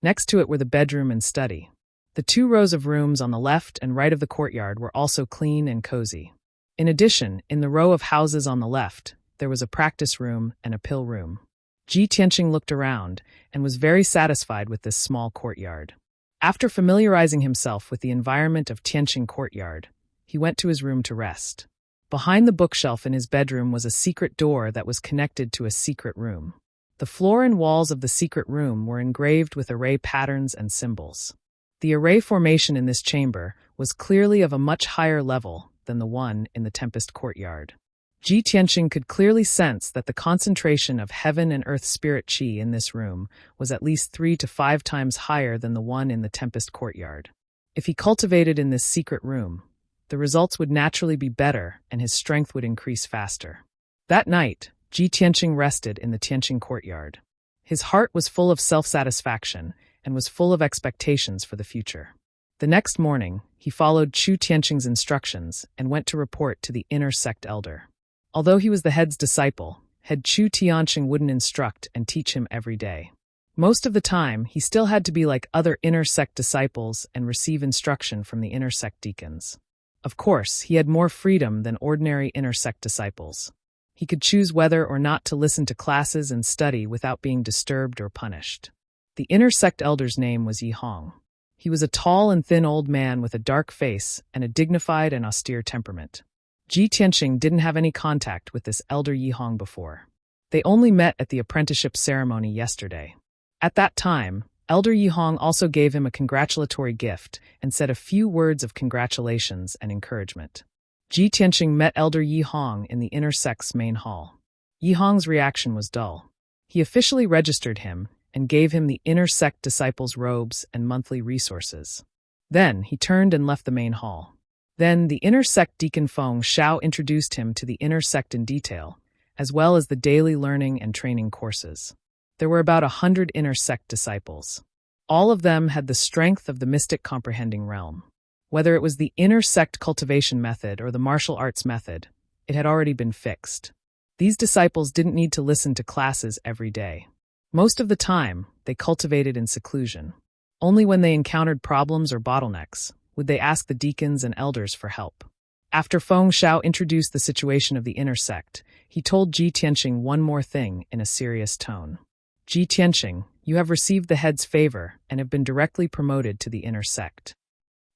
Next to it were the bedroom and study. The 2 rows of rooms on the left and right of the courtyard were also clean and cozy. In addition, in the row of houses on the left, there was a practice room and a pill room. Ji Tianqing looked around and was very satisfied with this small courtyard. After familiarizing himself with the environment of Tianqing Courtyard, he went to his room to rest. Behind the bookshelf in his bedroom was a secret door that was connected to a secret room. The floor and walls of the secret room were engraved with array patterns and symbols. The array formation in this chamber was clearly of a much higher level than the one in the Tempest Courtyard. Ji Tianqing could clearly sense that the concentration of heaven and earth spirit qi in this room was at least 3 to 5 times higher than the one in the Tempest Courtyard. If he cultivated in this secret room, the results would naturally be better and his strength would increase faster. That night, Ji Tianqing rested in the Tianqing Courtyard. His heart was full of self-satisfaction and was full of expectations for the future. The next morning, he followed Chu Tianqing's instructions and went to report to the inner sect elder. Although he was the head's disciple, head Chu Tianqing wouldn't instruct and teach him every day. Most of the time, he still had to be like other inner sect disciples and receive instruction from the inner sect deacons. Of course, he had more freedom than ordinary inner sect disciples. He could choose whether or not to listen to classes and study without being disturbed or punished. The inner sect elder's name was Yi Hong. He was a tall and thin old man with a dark face and a dignified and austere temperament. Ji Tianqing didn't have any contact with this elder Yi Hong before. They only met at the apprenticeship ceremony yesterday. At that time, Elder Yi Hong also gave him a congratulatory gift and said a few words of congratulations and encouragement. Ji Tianqing met Elder Yi Hong in the inner sect's main hall. Yi Hong's reaction was dull. He officially registered him and gave him the inner sect disciples' robes and monthly resources. Then he turned and left the main hall. Then the inner sect deacon Feng Shao introduced him to the inner sect in detail, as well as the daily learning and training courses. There were about 100 inner sect disciples. All of them had the strength of the mystic comprehending realm. Whether it was the inner sect cultivation method or the martial arts method, it had already been fixed. These disciples didn't need to listen to classes every day. Most of the time, they cultivated in seclusion. Only when they encountered problems or bottlenecks would they ask the deacons and elders for help. After Feng Shao introduced the situation of the inner sect, he told Ji Tianqing one more thing in a serious tone. Ji Tianqing, you have received the head's favor and have been directly promoted to the inner sect.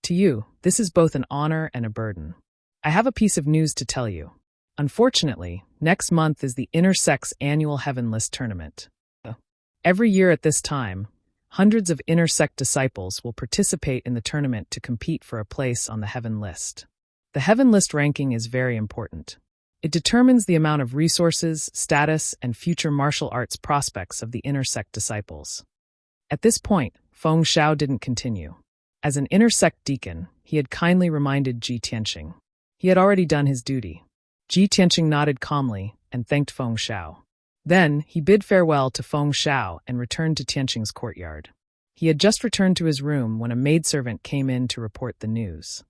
To you, this is both an honor and a burden. I have a piece of news to tell you. Unfortunately, next month is the inner sect's annual Heaven List tournament. Every year at this time, hundreds of inner sect disciples will participate in the tournament to compete for a place on the Heaven List. The Heaven List ranking is very important. It determines the amount of resources, status, and future martial arts prospects of the inner sect disciples. At this point, Feng Shao didn't continue. As an inner sect deacon, he had kindly reminded Ji Tianqing. He had already done his duty. Ji Tianqing nodded calmly and thanked Feng Shao. Then, he bid farewell to Feng Shao and returned to Tianqing's courtyard. He had just returned to his room when a maidservant came in to report the news.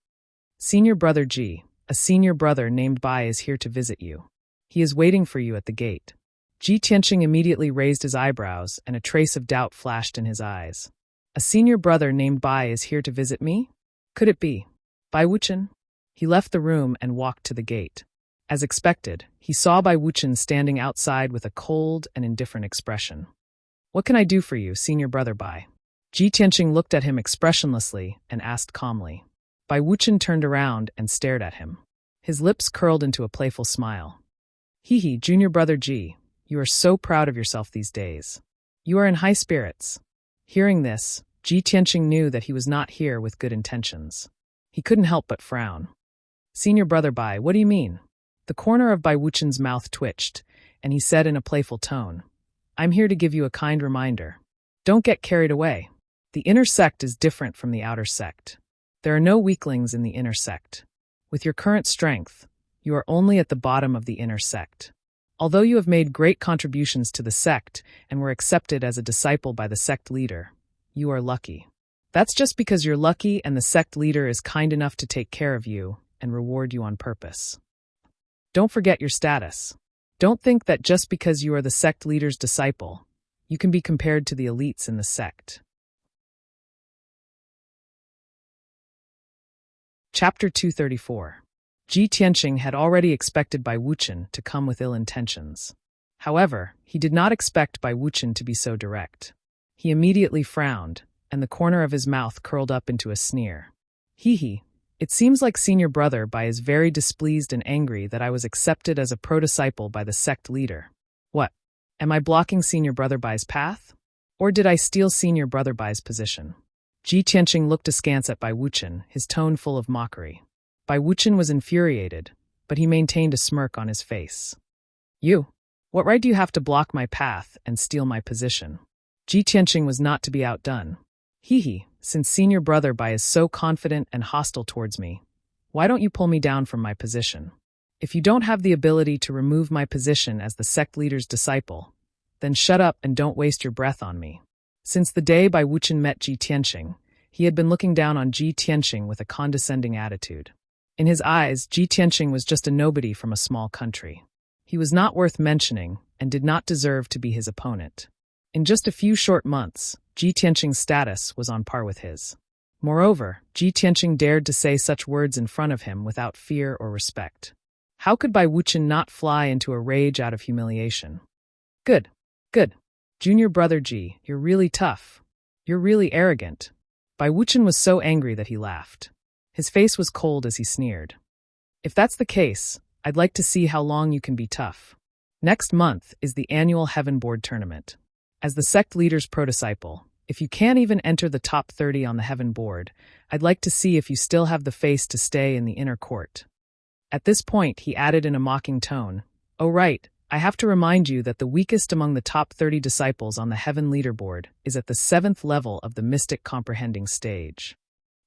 Senior Brother Ji, a senior brother named Bai is here to visit you. He is waiting for you at the gate. Ji Tianqing immediately raised his eyebrows and a trace of doubt flashed in his eyes. A senior brother named Bai is here to visit me? Could it be Bai Wuchen? He left the room and walked to the gate. As expected, he saw Bai Wuchen standing outside with a cold and indifferent expression. What can I do for you, senior brother Bai? Ji Tianqing looked at him expressionlessly and asked calmly. Bai Wuchen turned around and stared at him. His lips curled into a playful smile. Hee, junior brother Ji, you are so proud of yourself these days. You are in high spirits. Hearing this, Ji Tianqing knew that he was not here with good intentions. He couldn't help but frown. Senior brother Bai, what do you mean? The corner of Bai Wuchen's mouth twitched, and he said in a playful tone, I'm here to give you a kind reminder. Don't get carried away. The inner sect is different from the outer sect. There are no weaklings in the inner sect. With your current strength, you are only at the bottom of the inner sect. Although you have made great contributions to the sect and were accepted as a disciple by the sect leader, you are lucky. That's just because you're lucky and the sect leader is kind enough to take care of you and reward you on purpose. Don't forget your status. Don't think that just because you are the sect leader's disciple, you can be compared to the elites in the sect. Chapter 234. Ji Tianqing had already expected Bai Wuchen to come with ill intentions. However, he did not expect Bai Wuchen to be so direct. He immediately frowned, and the corner of his mouth curled up into a sneer. Hee, it seems like senior brother Bai is very displeased and angry that I was accepted as a pro-disciple by the sect leader. What? Am I blocking senior brother Bai's path? Or did I steal senior brother Bai's position? Ji Tianqing looked askance at Bai Wuchen, his tone full of mockery. Bai Wuchen was infuriated, but he maintained a smirk on his face. You? What right do you have to block my path and steal my position? Ji Tianqing was not to be outdone. Hee, since senior brother Bai is so confident and hostile towards me, why don't you pull me down from my position? If you don't have the ability to remove my position as the sect leader's disciple, then shut up and don't waste your breath on me. Since the day Bai Wuchen met Ji Tianqing, he had been looking down on Ji Tianqing with a condescending attitude. In his eyes, Ji Tianqing was just a nobody from a small country. He was not worth mentioning and did not deserve to be his opponent. In just a few short months, Ji Tianqing's status was on par with his. Moreover, Ji Tianqing dared to say such words in front of him without fear or respect. How could Bai Wuchen not fly into a rage out of humiliation? Good. Junior brother Ji, you're really tough. You're really arrogant. Bai Wuchen was so angry that he laughed. His face was cold as he sneered. If that's the case, I'd like to see how long you can be tough. Next month is the annual Heaven Board tournament. As the sect leader's pro-disciple, if you can't even enter the top 30 on the Heaven Board, I'd like to see if you still have the face to stay in the inner court. At this point, he added in a mocking tone, "Oh right, I have to remind you that the weakest among the top 30 disciples on the Heaven Leaderboard is at the 7th level of the Mystic Comprehending stage.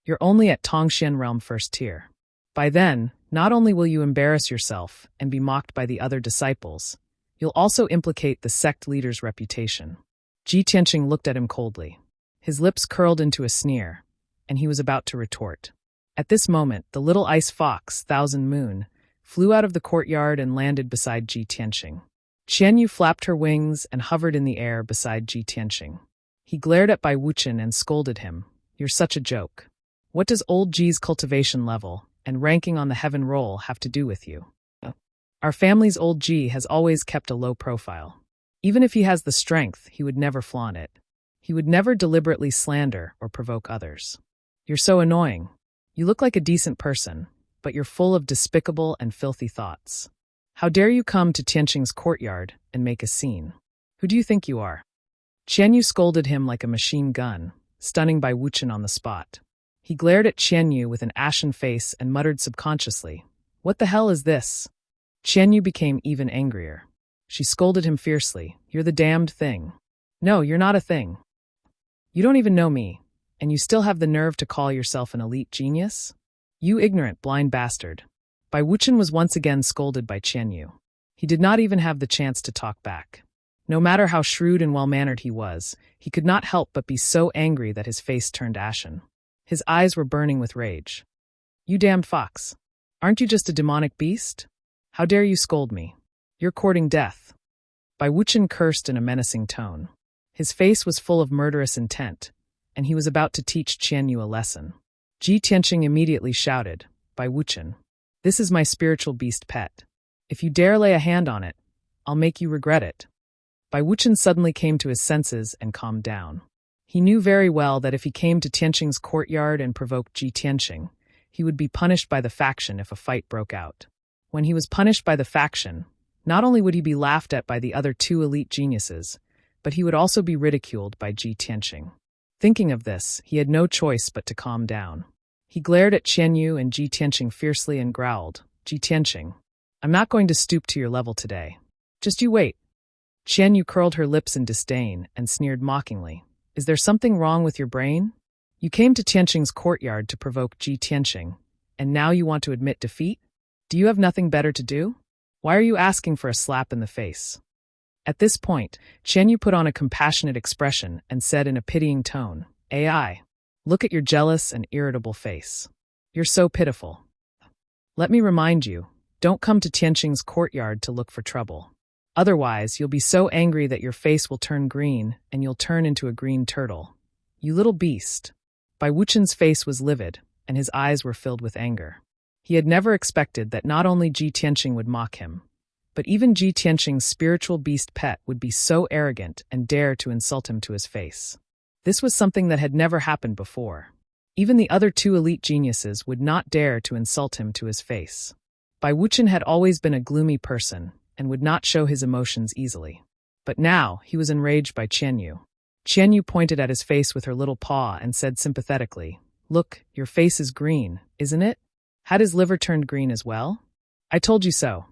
You're only at Tongxian Realm first tier. By then, not only will you embarrass yourself and be mocked by the other disciples, you'll also implicate the sect leader's reputation." Ji Tianqing looked at him coldly. His lips curled into a sneer, and he was about to retort. At this moment, the little ice fox, Thousand Moon, flew out of the courtyard and landed beside Ji Tianqing. Qianyu flapped her wings and hovered in the air beside Ji Tianqing. He glared at Bai Wuchen and scolded him. "You're such a joke. What does old Ji's cultivation level and ranking on the heaven roll have to do with you? Our family's old Ji has always kept a low profile. Even if he has the strength, he would never flaunt it. He would never deliberately slander or provoke others. You're so annoying. You look like a decent person, but you're full of despicable and filthy thoughts. How dare you come to Tianqing's courtyard and make a scene? Who do you think you are?" Qianyu scolded him like a machine gun, stunning Bai Wuchen on the spot. He glared at Qianyu with an ashen face and muttered subconsciously, "What the hell is this?" Qianyu became even angrier. She scolded him fiercely, "You're the damned thing. No, you're not a thing. You don't even know me, and you still have the nerve to call yourself an elite genius? You ignorant, blind bastard." Bai Wuchen was once again scolded by Qianyu. He did not even have the chance to talk back. No matter how shrewd and well-mannered he was, he could not help but be so angry that his face turned ashen. His eyes were burning with rage. "You damned fox. Aren't you just a demonic beast? How dare you scold me? You're courting death." Bai Wuchen cursed in a menacing tone. His face was full of murderous intent, and he was about to teach Qianyu a lesson. Ji Tianqing immediately shouted, "Bai Wuchen, this is my spiritual beast pet. If you dare lay a hand on it, I'll make you regret it." Bai Wuchen suddenly came to his senses and calmed down. He knew very well that if he came to Tianqing's courtyard and provoked Ji Tianqing, he would be punished by the faction if a fight broke out. When he was punished by the faction, not only would he be laughed at by the other two elite geniuses, but he would also be ridiculed by Ji Tianqing. Thinking of this, he had no choice but to calm down. He glared at Qianyu and Ji Tianqing fiercely and growled, "Ji Tianqing, I'm not going to stoop to your level today. Just you wait." Qianyu curled her lips in disdain and sneered mockingly, "Is there something wrong with your brain? You came to Tianqing's courtyard to provoke Ji Tianqing, and now you want to admit defeat? Do you have nothing better to do? Why are you asking for a slap in the face?" At this point, Qianyu put on a compassionate expression and said in a pitying tone, "AI, look at your jealous and irritable face. You're so pitiful. Let me remind you, don't come to Tianqing's courtyard to look for trouble. Otherwise, you'll be so angry that your face will turn green and you'll turn into a green turtle. You little beast." Bai Wuchen's face was livid, and his eyes were filled with anger. He had never expected that not only Ji Tianqing would mock him, But even Ji Tianqing's spiritual beast pet would be so arrogant and dare to insult him to his face. This was something that had never happened before. Even the other two elite geniuses would not dare to insult him to his face. Bai Wuchen had always been a gloomy person and would not show his emotions easily. But now he was enraged by Qianyu. Qianyu pointed at his face with her little paw and said sympathetically, "Look, your face is green, isn't it? Had his liver turned green as well? I told you so.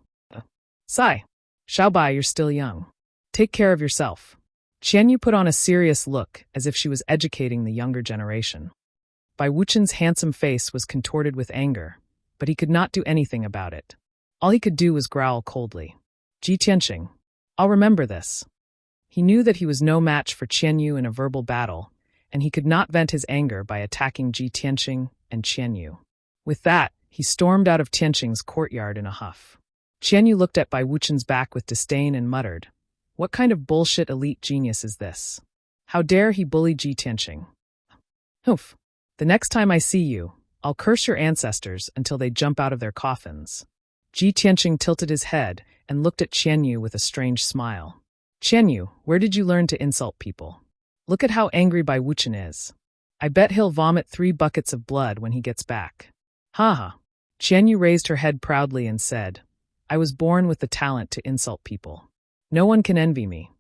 Sigh. Xiaobai, you're still young. Take care of yourself." Qianyu put on a serious look as if she was educating the younger generation. Bai Wuchen's handsome face was contorted with anger, but he could not do anything about it. All he could do was growl coldly. "Ji Tianqing, I'll remember this." He knew that he was no match for Qianyu in a verbal battle, and he could not vent his anger by attacking Ji Tianqing and Qianyu. With that, he stormed out of Tianqing's courtyard in a huff. Qianyu looked at Bai Wuchen's back with disdain and muttered, "What kind of bullshit elite genius is this? How dare he bully Ji Tianqing? Oof. The next time I see you, I'll curse your ancestors until they jump out of their coffins." Ji Tianqing tilted his head and looked at Qianyu with a strange smile. "Qianyu, where did you learn to insult people? Look at how angry Bai Wuchen is. I bet he'll vomit 3 buckets of blood when he gets back." "Ha ha." Qianyu raised her head proudly and said, "I was born with the talent to insult people. No one can envy me."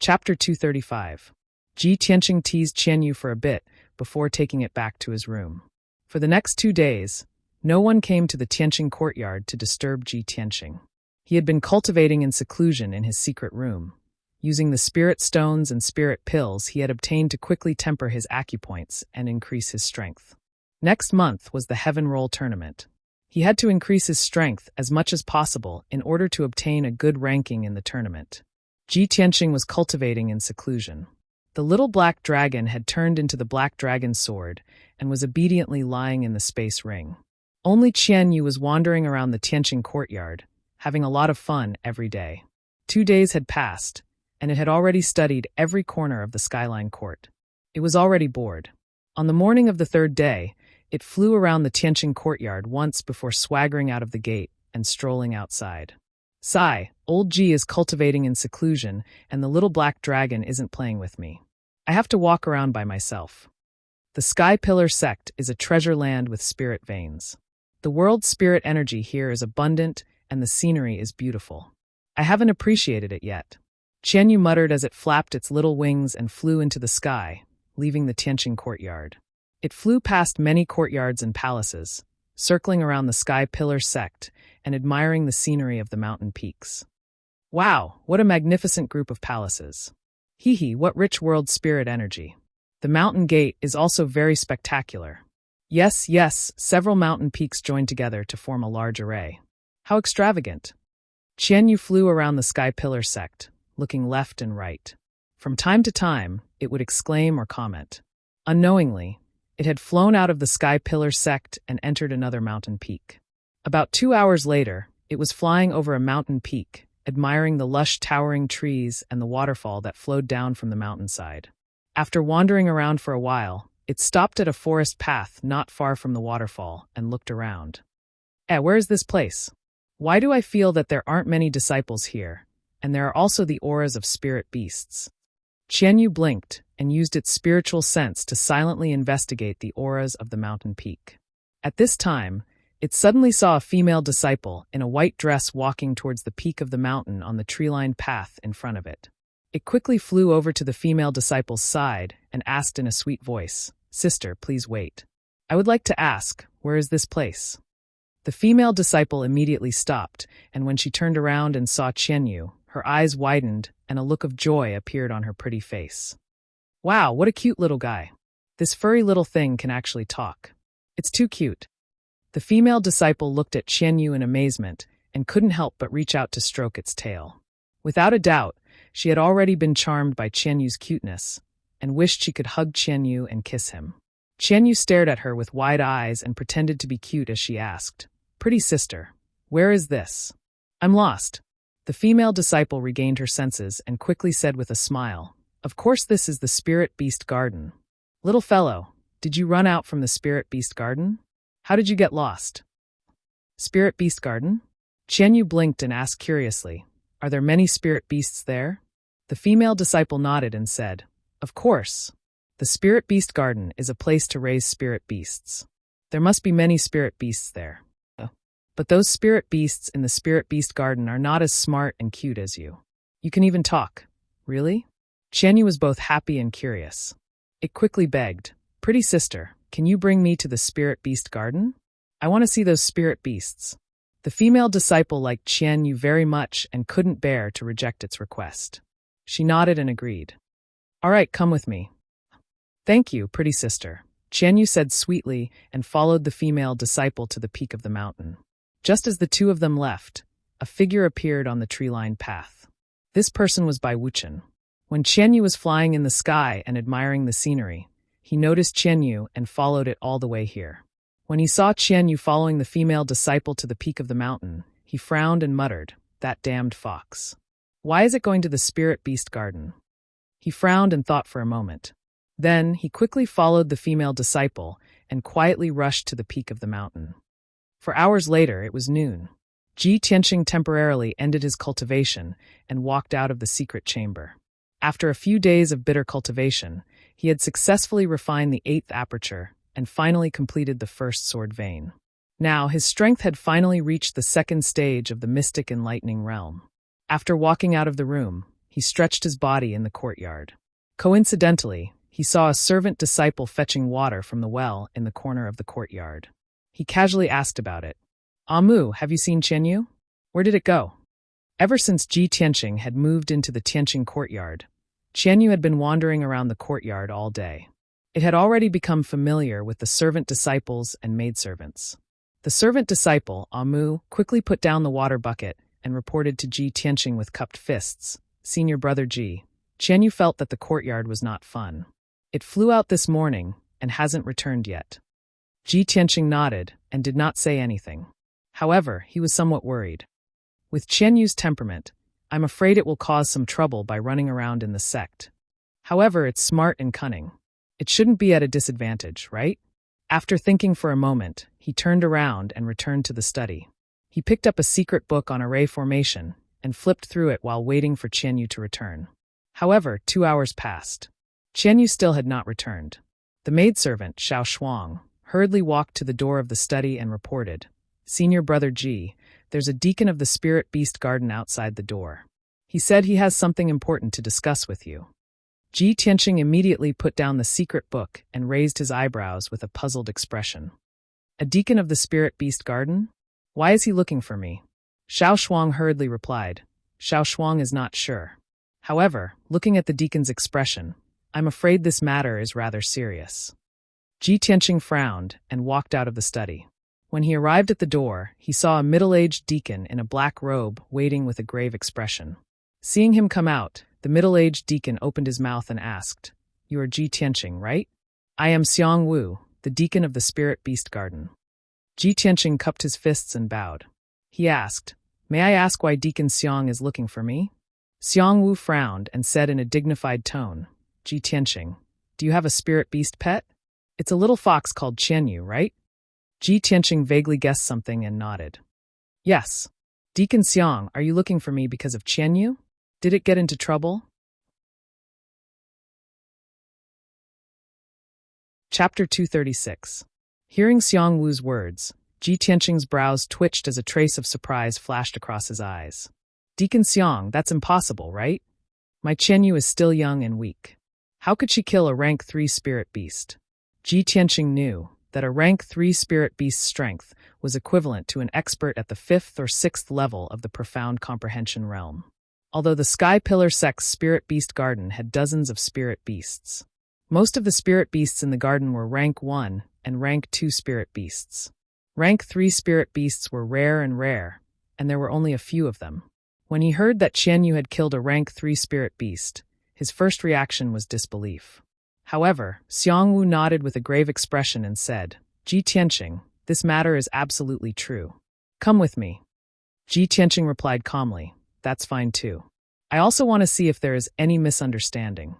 Chapter 235. Ji Tianqing teased Qianyu for a bit before taking it back to his room. For the next 2 days, no one came to the Tianqing courtyard to disturb Ji Tianqing. He had been cultivating in seclusion in his secret room, using the spirit stones and spirit pills he had obtained to quickly temper his acupoints and increase his strength. Next month was the Heaven Roll tournament. He had to increase his strength as much as possible in order to obtain a good ranking in the tournament. Ji Tianqing was cultivating in seclusion. The little black dragon had turned into the black dragon sword and was obediently lying in the space ring. Only Qianyu was wandering around the Tianqing courtyard, having a lot of fun every day. 2 days had passed, and it had already studied every corner of the Skyline Court. It was already bored. On the morning of the 3rd day, it flew around the Tianqing courtyard once before swaggering out of the gate and strolling outside. "Sigh, old Ji is cultivating in seclusion, and the little black dragon isn't playing with me. I have to walk around by myself. The Sky Pillar sect is a treasure land with spirit veins. The world's spirit energy here is abundant, and the scenery is beautiful. I haven't appreciated it yet." Qianyu muttered as it flapped its little wings and flew into the sky, leaving the Tianqing courtyard. It flew past many courtyards and palaces, circling around the Sky Pillar sect and admiring the scenery of the mountain peaks. "Wow, what a magnificent group of palaces. Hee, what rich world spirit energy. The mountain gate is also very spectacular. Yes, several mountain peaks joined together to form a large array. How extravagant." Qianyu flew around the Sky Pillar sect, looking left and right. From time to time, it would exclaim or comment. Unknowingly, it had flown out of the Sky Pillar sect and entered another mountain peak. About 2 hours later, it was flying over a mountain peak, admiring the lush towering trees and the waterfall that flowed down from the mountainside. After wandering around for a while, it stopped at a forest path not far from the waterfall and looked around. Where is this place? Why do I feel that there aren't many disciples here, and there are also the auras of spirit beasts?" Qianyu blinked and used its spiritual sense to silently investigate the auras of the mountain peak. At this time, it suddenly saw a female disciple in a white dress walking towards the peak of the mountain on the tree-lined path in front of it. It quickly flew over to the female disciple's side and asked in a sweet voice, "Sister, please wait. I would like to ask, where is this place?" The female disciple immediately stopped, and when she turned around and saw Qianyu, her eyes widened and a look of joy appeared on her pretty face. "Wow, what a cute little guy. This furry little thing can actually talk. It's too cute." The female disciple looked at Qianyu in amazement and couldn't help but reach out to stroke its tail. Without a doubt, she had already been charmed by Qianyu's cuteness and wished she could hug Qianyu and kiss him. Qianyu stared at her with wide eyes and pretended to be cute as she asked, "Pretty sister, where is this? I'm lost." The female disciple regained her senses and quickly said with a smile, "Of course this is the Spirit Beast Garden. Little fellow, did you run out from the Spirit Beast Garden? How did you get lost?" Spirit Beast Garden? Qianyu blinked and asked curiously, "Are there many spirit beasts there?" The female disciple nodded and said, "Of course. The Spirit Beast Garden is a place to raise spirit beasts. There must be many spirit beasts there. But those spirit beasts in the Spirit Beast Garden are not as smart and cute as you. You can even talk." "Really?" Qianyu was both happy and curious. It quickly begged, "Pretty sister, can you bring me to the Spirit Beast Garden? I want to see those spirit beasts." The female disciple liked Qianyu very much and couldn't bear to reject its request. She nodded and agreed. "All right, come with me." "Thank you, pretty sister," Qianyu said sweetly and followed the female disciple to the peak of the mountain. Just as the two of them left, a figure appeared on the tree-lined path. This person was Bai Wuchen. When Qianyu was flying in the sky and admiring the scenery, he noticed Qianyu and followed it all the way here. When he saw Qianyu following the female disciple to the peak of the mountain, he frowned and muttered, "That damned fox. Why is it going to the Spirit Beast Garden?" He frowned and thought for a moment. Then he quickly followed the female disciple and quietly rushed to the peak of the mountain. For hours later, it was noon. Ji Tianqing temporarily ended his cultivation and walked out of the secret chamber. After a few days of bitter cultivation, he had successfully refined the 8th aperture and finally completed the first sword vein. Now his strength had finally reached the 2nd stage of the mystic enlightening realm. After walking out of the room, he stretched his body in the courtyard. Coincidentally, he saw a servant disciple fetching water from the well in the corner of the courtyard. He casually asked about it. "Amu, have you seen Qianyu? Where did it go?" Ever since Ji Tianqing had moved into the Tianqing courtyard, Qianyu had been wandering around the courtyard all day. It had already become familiar with the servant disciples and maidservants. The servant disciple, Amu, quickly put down the water bucket and reported to Ji Tianqing with cupped fists, "Senior brother Ji, Qianyu felt that the courtyard was not fun. It flew out this morning and hasn't returned yet." Ji Tianqing nodded and did not say anything. However, he was somewhat worried. "With Qianyu's temperament, I'm afraid it will cause some trouble by running around in the sect. However, it's smart and cunning. It shouldn't be at a disadvantage, right?" After thinking for a moment, he turned around and returned to the study. He picked up a secret book on array formation and flipped through it while waiting for Qianyu to return. However, 2 hours passed. Qianyu still had not returned. The maidservant, Xiao Shuang, hurriedly walked to the door of the study and reported, "Senior brother Ji, there's a deacon of the Spirit Beast Garden outside the door. He said he has something important to discuss with you." Ji Tianqing immediately put down the secret book and raised his eyebrows with a puzzled expression. "A deacon of the Spirit Beast Garden? Why is he looking for me?" Xiao Shuang hurriedly replied. Xiao Shuang is not sure. However, looking at the deacon's expression, "I'm afraid this matter is rather serious." Ji Tianqing frowned and walked out of the study. When he arrived at the door, he saw a middle-aged deacon in a black robe waiting with a grave expression. Seeing him come out, the middle-aged deacon opened his mouth and asked, "You are Ji Tianqing, right?" "I am Xiang Wu, the deacon of the Spirit Beast Garden." Ji Tianqing cupped his fists and bowed. He asked, "May I ask why Deacon Xiang is looking for me?" Xiang Wu frowned and said in a dignified tone, "Ji Tianqing, do you have a spirit beast pet? It's a little fox called Qianyu, right?" Ji Tianqing vaguely guessed something and nodded. "Yes. Deacon Xiang, are you looking for me because of Qianyu? Did it get into trouble?" Chapter 236. Hearing Xiang Wu's words, Ji Tianqing's brows twitched as a trace of surprise flashed across his eyes. "Deacon Xiang, that's impossible, right? My Qianyu is still young and weak. How could she kill a rank 3 spirit beast?" Ji Tianqing knew that a rank 3 spirit beast's strength was equivalent to an expert at the 5th or 6th level of the profound comprehension realm. Although the Sky Pillar sect's Spirit Beast Garden had dozens of spirit beasts, most of the spirit beasts in the garden were rank 1 and rank 2 spirit beasts. Rank 3 spirit beasts were rare, and there were only a few of them. When he heard that Qianyu had killed a rank 3 spirit beast, his first reaction was disbelief. However, Xiang Wu nodded with a grave expression and said, "Ji Tianqing, this matter is absolutely true. Come with me." Ji Tianqing replied calmly, "That's fine too. I also want to see if there is any misunderstanding."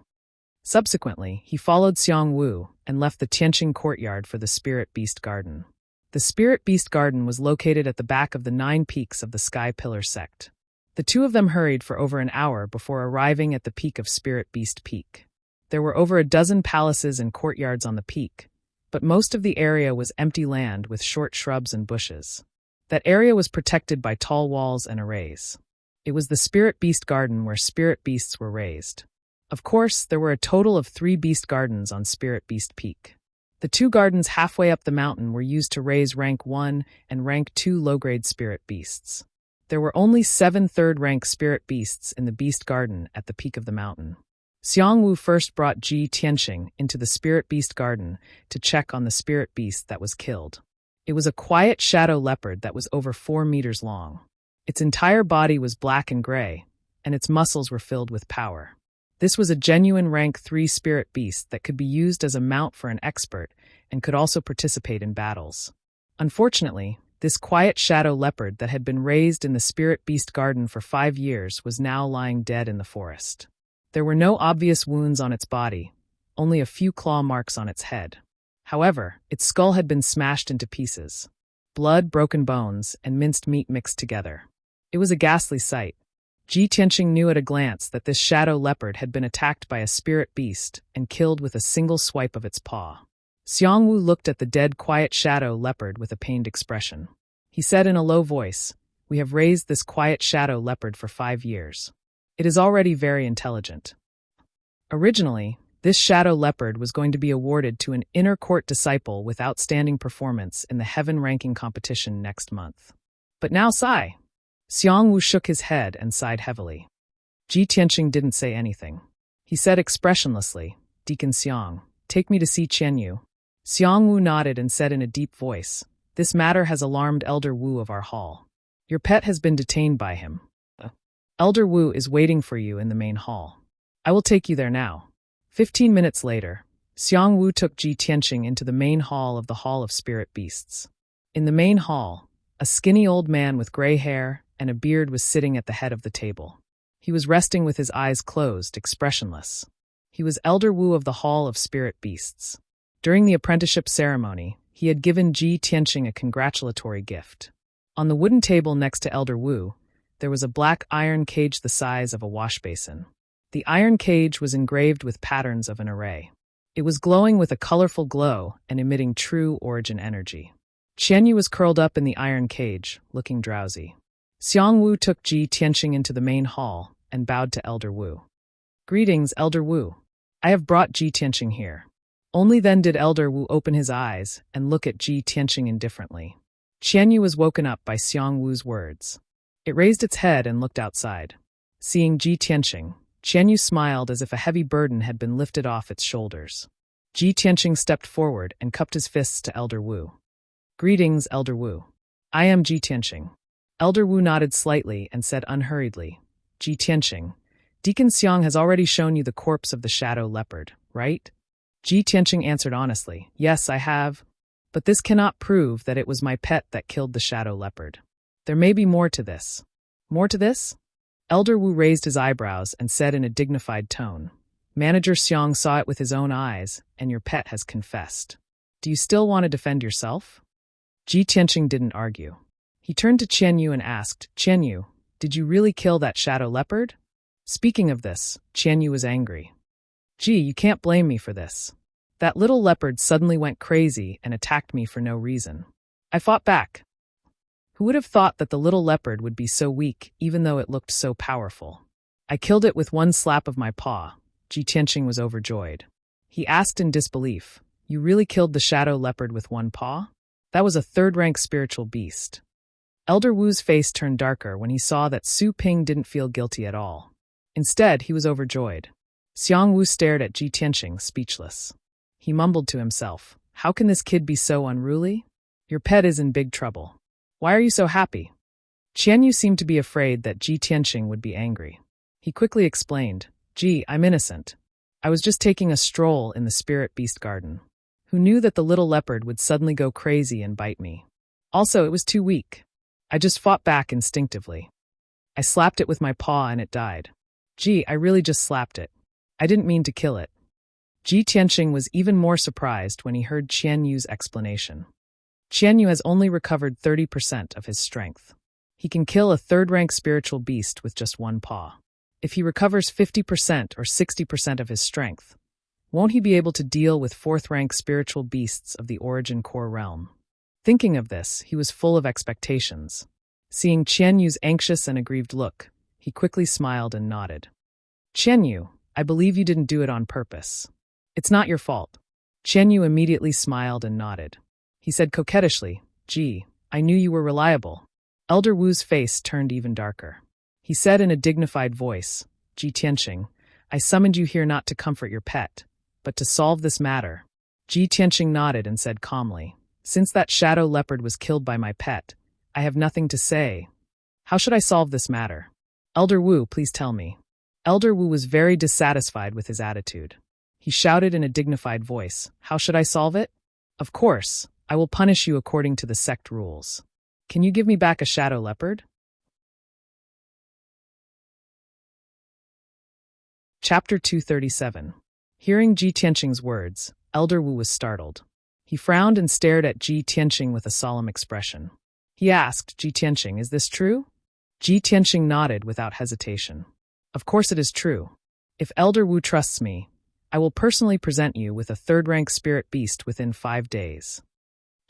Subsequently, he followed Xiang Wu and left the Tianqing courtyard for the Spirit Beast Garden. The Spirit Beast Garden was located at the back of the 9 peaks of the Sky Pillar sect. The two of them hurried for over an hour before arriving at the peak of Spirit Beast Peak. There were over a dozen palaces and courtyards on the peak, but most of the area was empty land with short shrubs and bushes. That area was protected by tall walls and arrays. It was the Spirit Beast Garden where spirit beasts were raised. Of course, there were a total of 3 beast gardens on Spirit Beast Peak. The 2 gardens halfway up the mountain were used to raise rank 1 and rank 2 low-grade spirit beasts. There were only 7 third-rank spirit beasts in the beast garden at the peak of the mountain. Xiangwu first brought Ji Tianxing into the Spirit Beast Garden to check on the spirit beast that was killed. It was a quiet shadow leopard that was over 4 meters long. Its entire body was black and gray, and its muscles were filled with power. This was a genuine rank 3 spirit beast that could be used as a mount for an expert and could also participate in battles. Unfortunately, this quiet shadow leopard that had been raised in the Spirit Beast Garden for 5 years was now lying dead in the forest. There were no obvious wounds on its body, only a few claw marks on its head. However, its skull had been smashed into pieces. Blood, broken bones, and minced meat mixed together. It was a ghastly sight. Ji Tianxing knew at a glance that this shadow leopard had been attacked by a spirit beast and killed with a single swipe of its paw. Xiangwu looked at the dead, quiet shadow leopard with a pained expression. He said in a low voice, "We have raised this quiet shadow leopard for 5 years. It is already very intelligent." Originally, this shadow leopard was going to be awarded to an inner court disciple with outstanding performance in the heaven ranking competition next month. But now sigh. Xiangwu shook his head and sighed heavily. Ji Tianxing didn't say anything. He said expressionlessly, "Deacon Xiang, take me to see Qianyu." Xiangwu nodded and said in a deep voice, "This matter has alarmed Elder Wu of our hall. Your pet has been detained by him. Elder Wu is waiting for you in the main hall. I will take you there now." 15 minutes later, Xiangwu took Ji Tianxing into the main hall of the Hall of Spirit Beasts. In the main hall, a skinny old man with gray hair and a beard was sitting at the head of the table. He was resting with his eyes closed, expressionless. He was Elder Wu of the Hall of Spirit Beasts. During the apprenticeship ceremony, he had given Ji Tianxing a congratulatory gift. On the wooden table next to Elder Wu, there was a black iron cage the size of a wash basin. The iron cage was engraved with patterns of an array. It was glowing with a colorful glow and emitting true origin energy. Qianyu was curled up in the iron cage, looking drowsy. Xiangwu took Ji Tianxing into the main hall and bowed to Elder Wu. "Greetings, Elder Wu. I have brought Ji Tianxing here." Only then did Elder Wu open his eyes and look at Ji Tianxing indifferently. Qianyu was woken up by Xiangwu's words. It raised its head and looked outside. Seeing Ji Tianxing, Qianyu smiled as if a heavy burden had been lifted off its shoulders. Ji Tianxing stepped forward and cupped his fists to Elder Wu. "Greetings, Elder Wu. I am Ji Tianxing." Elder Wu nodded slightly and said unhurriedly, "Ji Tianxing, Deacon Xiang has already shown you the corpse of the shadow leopard, right?" Ji Tianxing answered honestly, "Yes, I have. But this cannot prove that it was my pet that killed the shadow leopard. There may be more to this." "More to this?" Elder Wu raised his eyebrows and said in a dignified tone, "Manager Xiang saw it with his own eyes, and your pet has confessed. Do you still want to defend yourself?" Ji Tianxing didn't argue. He turned to Qianyu and asked, "Qianyu, did you really kill that shadow leopard?" Speaking of this, Qianyu was angry. "Ji, you can't blame me for this. That little leopard suddenly went crazy and attacked me for no reason. I fought back. Who would have thought that the little leopard would be so weak, even though it looked so powerful? I killed it with one slap of my paw." Ji Tianxing was overjoyed. He asked in disbelief, "You really killed the shadow leopard with one paw? That was a third-rank spiritual beast." Elder Wu's face turned darker when he saw that Su Ping didn't feel guilty at all. Instead, he was overjoyed. Xiangwu stared at Ji Tianxing, speechless. He mumbled to himself, "How can this kid be so unruly? Your pet is in big trouble. Why are you so happy?" Qianyu seemed to be afraid that Ji Tianxing would be angry. He quickly explained, "Ji, I'm innocent. I was just taking a stroll in the Spirit Beast Garden. Who knew that the little leopard would suddenly go crazy and bite me? Also, it was too weak. I just fought back instinctively. I slapped it with my paw and it died. Ji, I really just slapped it. I didn't mean to kill it." Ji Tianxing was even more surprised when he heard Qianyu's explanation. Qianyu has only recovered 30% of his strength. He can kill a third-rank spiritual beast with just one paw. If he recovers 50% or 60% of his strength, won't he be able to deal with fourth-rank spiritual beasts of the Origin Core realm? Thinking of this, he was full of expectations. Seeing Qianyu's anxious and aggrieved look, he quickly smiled and nodded. Qianyu, I believe you didn't do it on purpose. It's not your fault. Qianyu immediately smiled and nodded. He said coquettishly, Gee, I knew you were reliable. Elder Wu's face turned even darker. He said in a dignified voice, Ji Tianqing, I summoned you here not to comfort your pet, but to solve this matter. Ji Tianqing nodded and said calmly, Since that shadow leopard was killed by my pet, I have nothing to say. How should I solve this matter? Elder Wu, please tell me. Elder Wu was very dissatisfied with his attitude. He shouted in a dignified voice, How should I solve it? Of course, I will punish you according to the sect rules. Can you give me back a shadow leopard? Chapter 237. Hearing Ji Tianqing's words, Elder Wu was startled. He frowned and stared at Ji Tianqing with a solemn expression. He asked, Ji Tianqing, is this true? Ji Tianqing nodded without hesitation. Of course it is true. If Elder Wu trusts me, I will personally present you with a third-rank spirit beast within 5 days.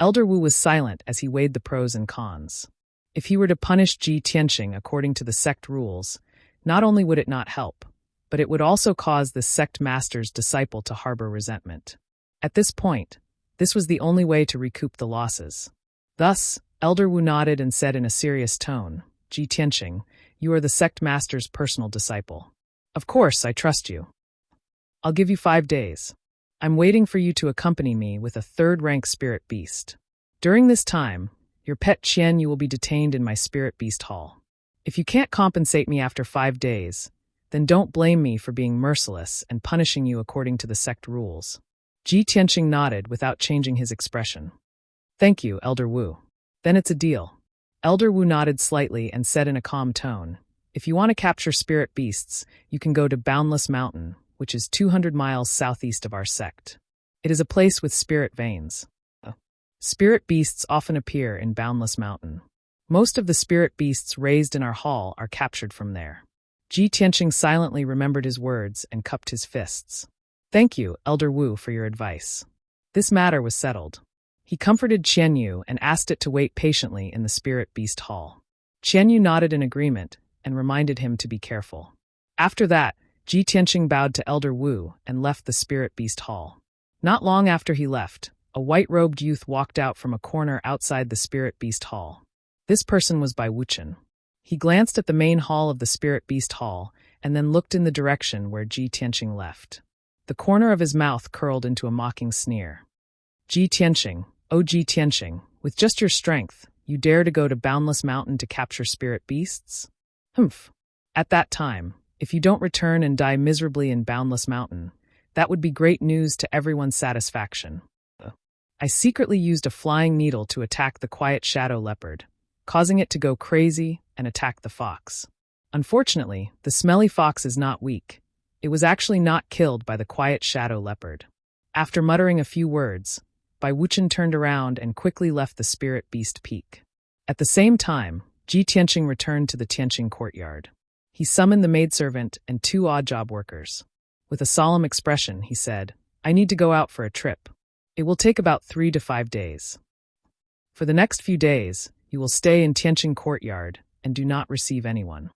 Elder Wu was silent as he weighed the pros and cons. If he were to punish Ji Tianqing according to the sect rules, not only would it not help, but it would also cause the sect master's disciple to harbor resentment. At this point, this was the only way to recoup the losses. Thus, Elder Wu nodded and said in a serious tone, Ji Tianqing, you are the sect master's personal disciple. Of course, I trust you. I'll give you 5 days. I'm waiting for you to accompany me with a third-rank spirit beast. During this time, your pet Qianyu will be detained in my spirit beast hall. If you can't compensate me after 5 days, then don't blame me for being merciless and punishing you according to the sect rules. Ji Tianqing nodded without changing his expression. Thank you, Elder Wu. Then it's a deal. Elder Wu nodded slightly and said in a calm tone, If you want to capture spirit beasts, you can go to Boundless Mountain, which is 200 miles southeast of our sect. It is a place with spirit veins. Spirit beasts often appear in Boundless Mountain. Most of the spirit beasts raised in our hall are captured from there. Ji Tianqing silently remembered his words and cupped his fists. Thank you, Elder Wu, for your advice. This matter was settled. He comforted Qianyu and asked it to wait patiently in the spirit beast hall. Qianyu nodded in agreement and reminded him to be careful. After that, Ji Tianqing bowed to Elder Wu and left the spirit beast hall. Not long after he left, a white-robed youth walked out from a corner outside the spirit beast hall. This person was Bai Wuchen. He glanced at the main hall of the spirit beast hall and then looked in the direction where Ji Tianqing left. The corner of his mouth curled into a mocking sneer. Ji Tianqing, oh Ji Tianqing, with just your strength, you dare to go to Boundless Mountain to capture spirit beasts? Humph. At that time, if you don't return and die miserably in Boundless Mountain, that would be great news to everyone's satisfaction. I secretly used a flying needle to attack the quiet shadow leopard, causing it to go crazy and attack the fox. Unfortunately, the smelly fox is not weak. It was actually not killed by the quiet shadow leopard. After muttering a few words, Bai Wuchen turned around and quickly left the spirit beast peak. At the same time, Ji Tianqing returned to the Tianqing courtyard. He summoned the maidservant and 2 odd job workers. With a solemn expression, he said, I need to go out for a trip. It will take about 3 to 5 days. For the next few days, you will stay in Tianqing courtyard and do not receive anyone.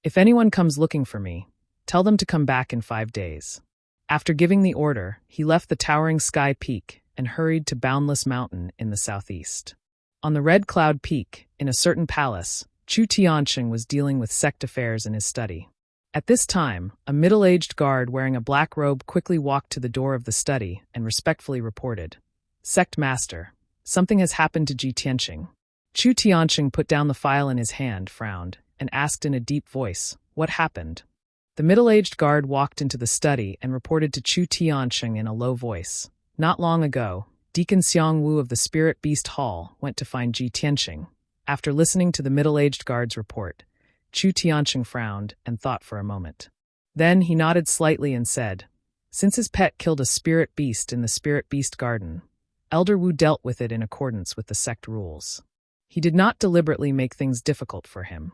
If anyone comes looking for me, tell them to come back in 5 days. After giving the order, he left the towering sky peak and hurried to Boundless Mountain in the southeast. On the Red Cloud Peak, in a certain palace, Chu Tianqing was dealing with sect affairs in his study. At this time, a middle-aged guard wearing a black robe quickly walked to the door of the study and respectfully reported, Sect Master, something has happened to Ji Tianqing. Chu Tianqing put down the file in his hand, frowned, and asked in a deep voice, What happened? The middle-aged guard walked into the study and reported to Chu Tianqing in a low voice. Not long ago, Deacon Xiang Wu of the Spirit Beast Hall went to find Ji Tianqing. After listening to the middle-aged guard's report, Chu Tianqing frowned and thought for a moment. Then he nodded slightly and said, Since his pet killed a spirit beast in the Spirit Beast Garden, Elder Wu dealt with it in accordance with the sect rules. He did not deliberately make things difficult for him.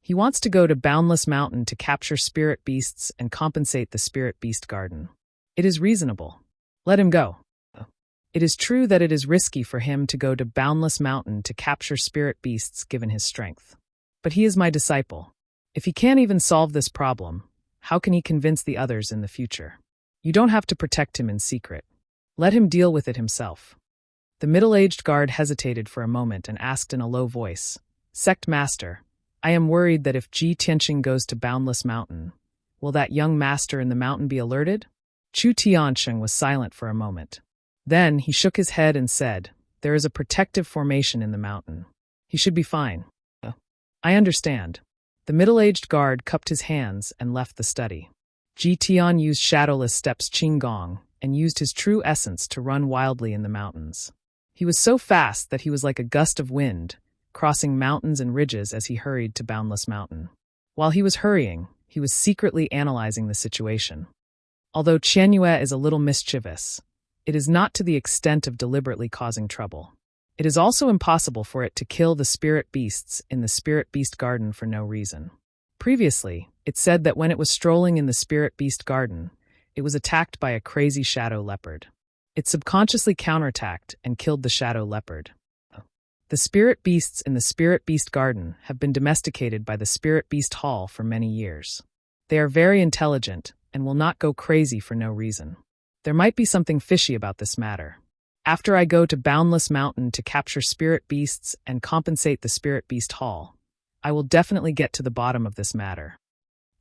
He wants to go to Boundless Mountain to capture spirit beasts and compensate the spirit beast garden. It is reasonable. Let him go. It is true that it is risky for him to go to Boundless Mountain to capture spirit beasts given his strength. But he is my disciple. If he can't even solve this problem, how can he convince the others in the future? You don't have to protect him in secret. Let him deal with it himself. The middle-aged guard hesitated for a moment and asked in a low voice, Sect Master, I am worried that if Ji Tianqing goes to Boundless Mountain, will that young master in the mountain be alerted? Chu Tianqing was silent for a moment. Then he shook his head and said, There is a protective formation in the mountain. He should be fine. I understand. The middle-aged guard cupped his hands and left the study. Ji Tian used shadowless steps Qinggong and used his true essence to run wildly in the mountains. He was so fast that he was like a gust of wind, crossing mountains and ridges as he hurried to Boundless Mountain. While he was hurrying, he was secretly analyzing the situation. Although Qianyue is a little mischievous, it is not to the extent of deliberately causing trouble. It is also impossible for it to kill the spirit beasts in the spirit beast garden for no reason. Previously, it said that when it was strolling in the spirit beast garden, it was attacked by a crazy shadow leopard. It subconsciously counterattacked and killed the shadow leopard. The spirit beasts in the spirit beast garden have been domesticated by the spirit beast hall for many years. They are very intelligent and will not go crazy for no reason. There might be something fishy about this matter. After I go to Boundless Mountain to capture spirit beasts and compensate the spirit beast hall, I will definitely get to the bottom of this matter.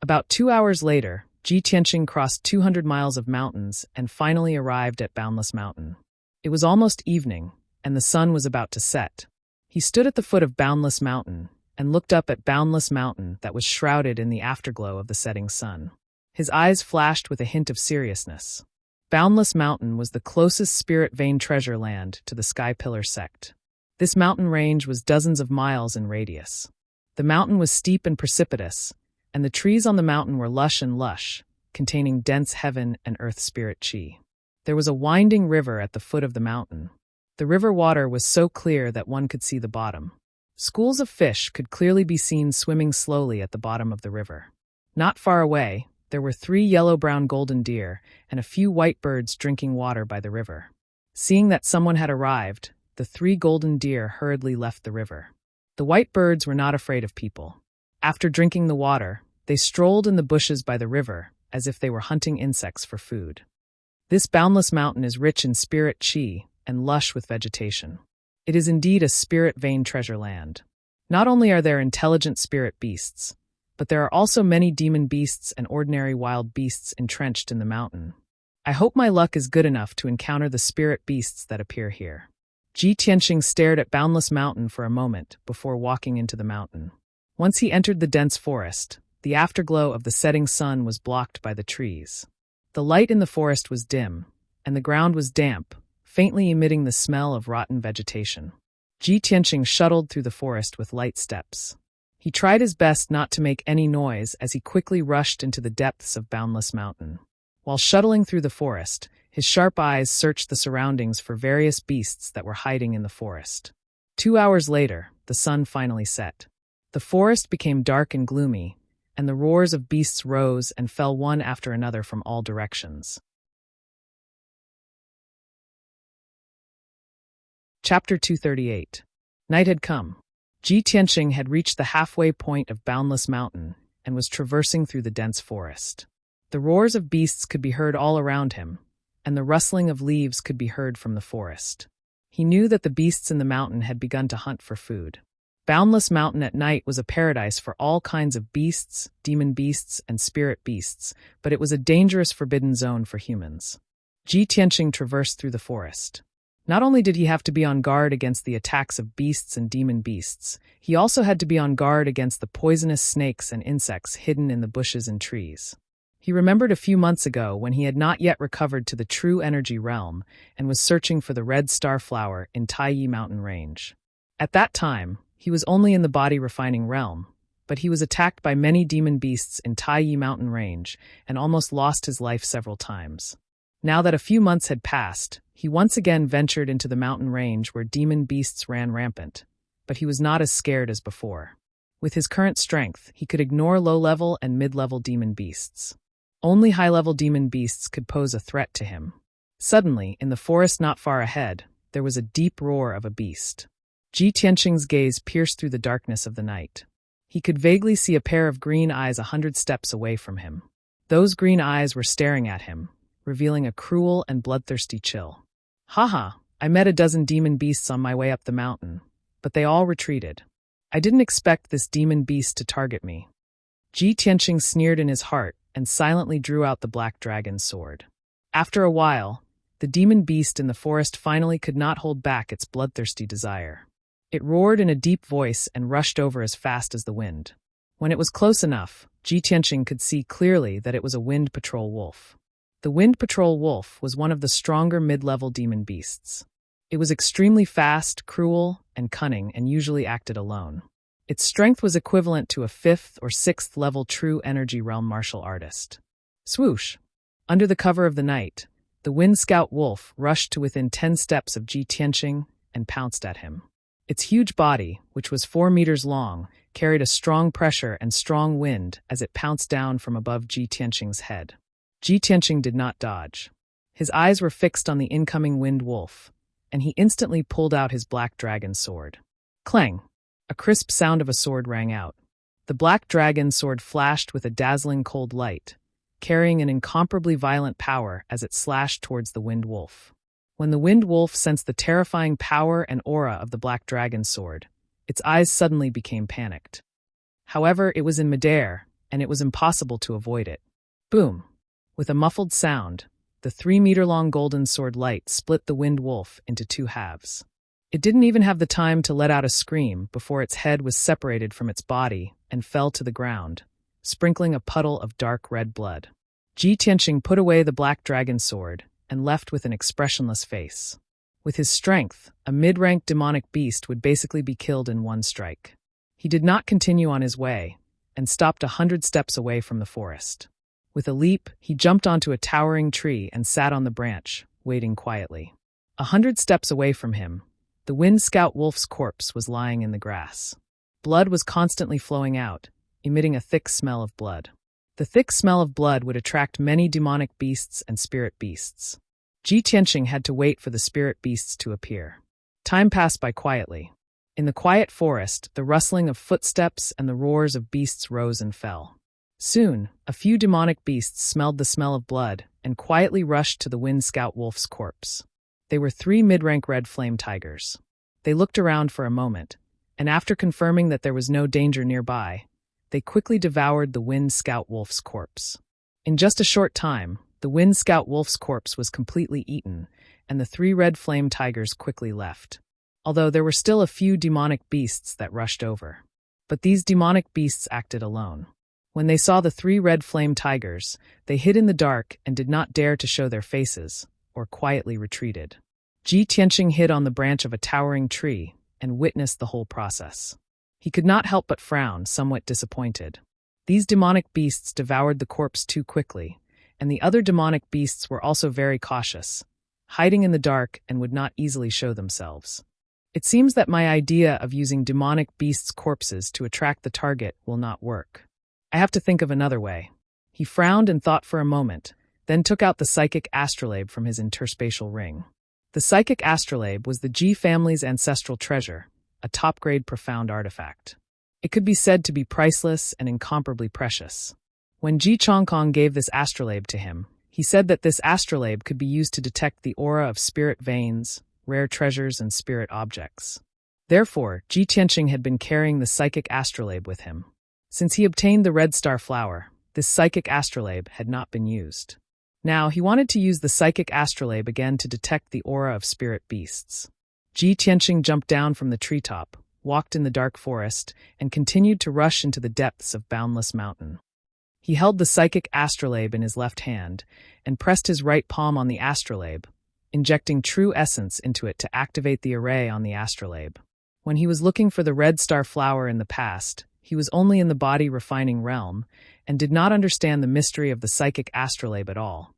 About 2 hours later, Ji Tianqing crossed 200 miles of mountains and finally arrived at Boundless Mountain. It was almost evening, and the sun was about to set. He stood at the foot of Boundless Mountain and looked up at Boundless Mountain that was shrouded in the afterglow of the setting sun. His eyes flashed with a hint of seriousness. Boundless Mountain was the closest spirit vein treasure land to the Sky Pillar sect. This mountain range was dozens of miles in radius. The mountain was steep and precipitous, and the trees on the mountain were lush and lush, containing dense heaven and earth spirit chi. There was a winding river at the foot of the mountain. The river water was so clear that one could see the bottom. Schools of fish could clearly be seen swimming slowly at the bottom of the river. Not far away, there were 3 yellow-brown golden deer and a few white birds drinking water by the river. Seeing that someone had arrived, the 3 golden deer hurriedly left the river. The white birds were not afraid of people. After drinking the water, they strolled in the bushes by the river as if they were hunting insects for food. This Boundless Mountain is rich in spirit chi and lush with vegetation. It is indeed a spirit vein treasure land. Not only are there intelligent spirit beasts, but there are also many demon beasts and ordinary wild beasts entrenched in the mountain. I hope my luck is good enough to encounter the spirit beasts that appear here. Ji Tianqing stared at Boundless Mountain for a moment before walking into the mountain. Once he entered the dense forest, the afterglow of the setting sun was blocked by the trees. The light in the forest was dim, and the ground was damp, faintly emitting the smell of rotten vegetation. Ji Tianqing shuttled through the forest with light steps. He tried his best not to make any noise as he quickly rushed into the depths of Boundless Mountain. While shuttling through the forest, his sharp eyes searched the surroundings for various beasts that were hiding in the forest. 2 hours later, the sun finally set. The forest became dark and gloomy, and the roars of beasts rose and fell one after another from all directions. Chapter 238. Night had come. Ji Tianqing had reached the halfway point of Boundless Mountain and was traversing through the dense forest. The roars of beasts could be heard all around him, and the rustling of leaves could be heard from the forest. He knew that the beasts in the mountain had begun to hunt for food. Boundless Mountain at night was a paradise for all kinds of beasts, demon beasts, and spirit beasts, but it was a dangerous forbidden zone for humans. Ji Tianqing traversed through the forest. Not only did he have to be on guard against the attacks of beasts and demon beasts, he also had to be on guard against the poisonous snakes and insects hidden in the bushes and trees. He remembered a few months ago when he had not yet recovered to the true energy realm and was searching for the red star flower in Taiyi Mountain Range. At that time, he was only in the body refining realm, but he was attacked by many demon beasts in Taiyi Mountain Range and almost lost his life several times. Now that a few months had passed, he once again ventured into the mountain range where demon beasts ran rampant, but he was not as scared as before. With his current strength, he could ignore low-level and mid-level demon beasts. Only high-level demon beasts could pose a threat to him. Suddenly, in the forest not far ahead, there was a deep roar of a beast. Ji Tianqing's gaze pierced through the darkness of the night. He could vaguely see a pair of green eyes 100 steps away from him. Those green eyes were staring at him, revealing a cruel and bloodthirsty chill. Haha, I met a dozen demon beasts on my way up the mountain, but they all retreated. I didn't expect this demon beast to target me. Ji Tianqing sneered in his heart and silently drew out the black dragon's sword. After a while, the demon beast in the forest finally could not hold back its bloodthirsty desire. It roared in a deep voice and rushed over as fast as the wind. When it was close enough, Ji Tianqing could see clearly that it was a wind patrol wolf. The wind patrol wolf was one of the stronger mid-level demon beasts. It was extremely fast, cruel, and cunning, and usually acted alone. Its strength was equivalent to a 5th or 6th level true energy realm martial artist. Swoosh! Under the cover of the night, the Wind Scout wolf rushed to within 10 steps of Ji Tianqing and pounced at him. Its huge body, which was 4 meters long, carried a strong pressure and strong wind as it pounced down from above Ji Tianqing's head. Ji Tianqing did not dodge. His eyes were fixed on the incoming wind wolf, and he instantly pulled out his black dragon sword. Clang! A crisp sound of a sword rang out. The black dragon sword flashed with a dazzling cold light, carrying an incomparably violent power as it slashed towards the wind wolf. When the wind wolf sensed the terrifying power and aura of the black dragon sword, its eyes suddenly became panicked. However, it was in midair, and it was impossible to avoid it. Boom! With a muffled sound, the 3-meter-long golden sword light split the wind wolf into 2 halves. It didn't even have the time to let out a scream before its head was separated from its body and fell to the ground, sprinkling a puddle of dark red blood. Ji Tianqing put away the black dragon sword and left with an expressionless face. With his strength, a mid-rank demonic beast would basically be killed in one strike. He did not continue on his way and stopped 100 steps away from the forest. With a leap, he jumped onto a towering tree and sat on the branch, waiting quietly. 100 steps away from him, the Wind Scout wolf's corpse was lying in the grass. Blood was constantly flowing out, emitting a thick smell of blood. The thick smell of blood would attract many demonic beasts and spirit beasts. Ji Tianqing had to wait for the spirit beasts to appear. Time passed by quietly. In the quiet forest, the rustling of footsteps and the roars of beasts rose and fell. Soon, a few demonic beasts smelled the smell of blood and quietly rushed to the Wind Scout wolf's corpse. They were 3 mid-rank red flame tigers. They looked around for a moment, and after confirming that there was no danger nearby, they quickly devoured the Wind Scout wolf's corpse. In just a short time, the Wind Scout wolf's corpse was completely eaten, and the 3 red flame tigers quickly left. Although there were still a few demonic beasts that rushed over. But these demonic beasts acted alone. When they saw the 3 red flame tigers, they hid in the dark and did not dare to show their faces, or quietly retreated. Ji Tianqing hid on the branch of a towering tree and witnessed the whole process. He could not help but frown, somewhat disappointed. These demonic beasts devoured the corpse too quickly, and the other demonic beasts were also very cautious, hiding in the dark and would not easily show themselves. It seems that my idea of using demonic beasts' corpses to attract the target will not work. I have to think of another way. He frowned and thought for a moment, then took out the psychic astrolabe from his interspatial ring. The psychic astrolabe was the Ji family's ancestral treasure, a top-grade profound artifact. It could be said to be priceless and incomparably precious. When Ji Chongkong gave this astrolabe to him, he said that this astrolabe could be used to detect the aura of spirit veins, rare treasures, and spirit objects. Therefore, Ji Tianqing had been carrying the psychic astrolabe with him. Since he obtained the red star flower, this psychic astrolabe had not been used. Now, he wanted to use the psychic astrolabe again to detect the aura of spirit beasts. Ji Tianqing jumped down from the treetop, walked in the dark forest, and continued to rush into the depths of Boundless Mountain. He held the psychic astrolabe in his left hand and pressed his right palm on the astrolabe, injecting true essence into it to activate the array on the astrolabe. When he was looking for the red star flower in the past, he was only in the body refining realm and did not understand the mystery of the psychic astrolabe at all.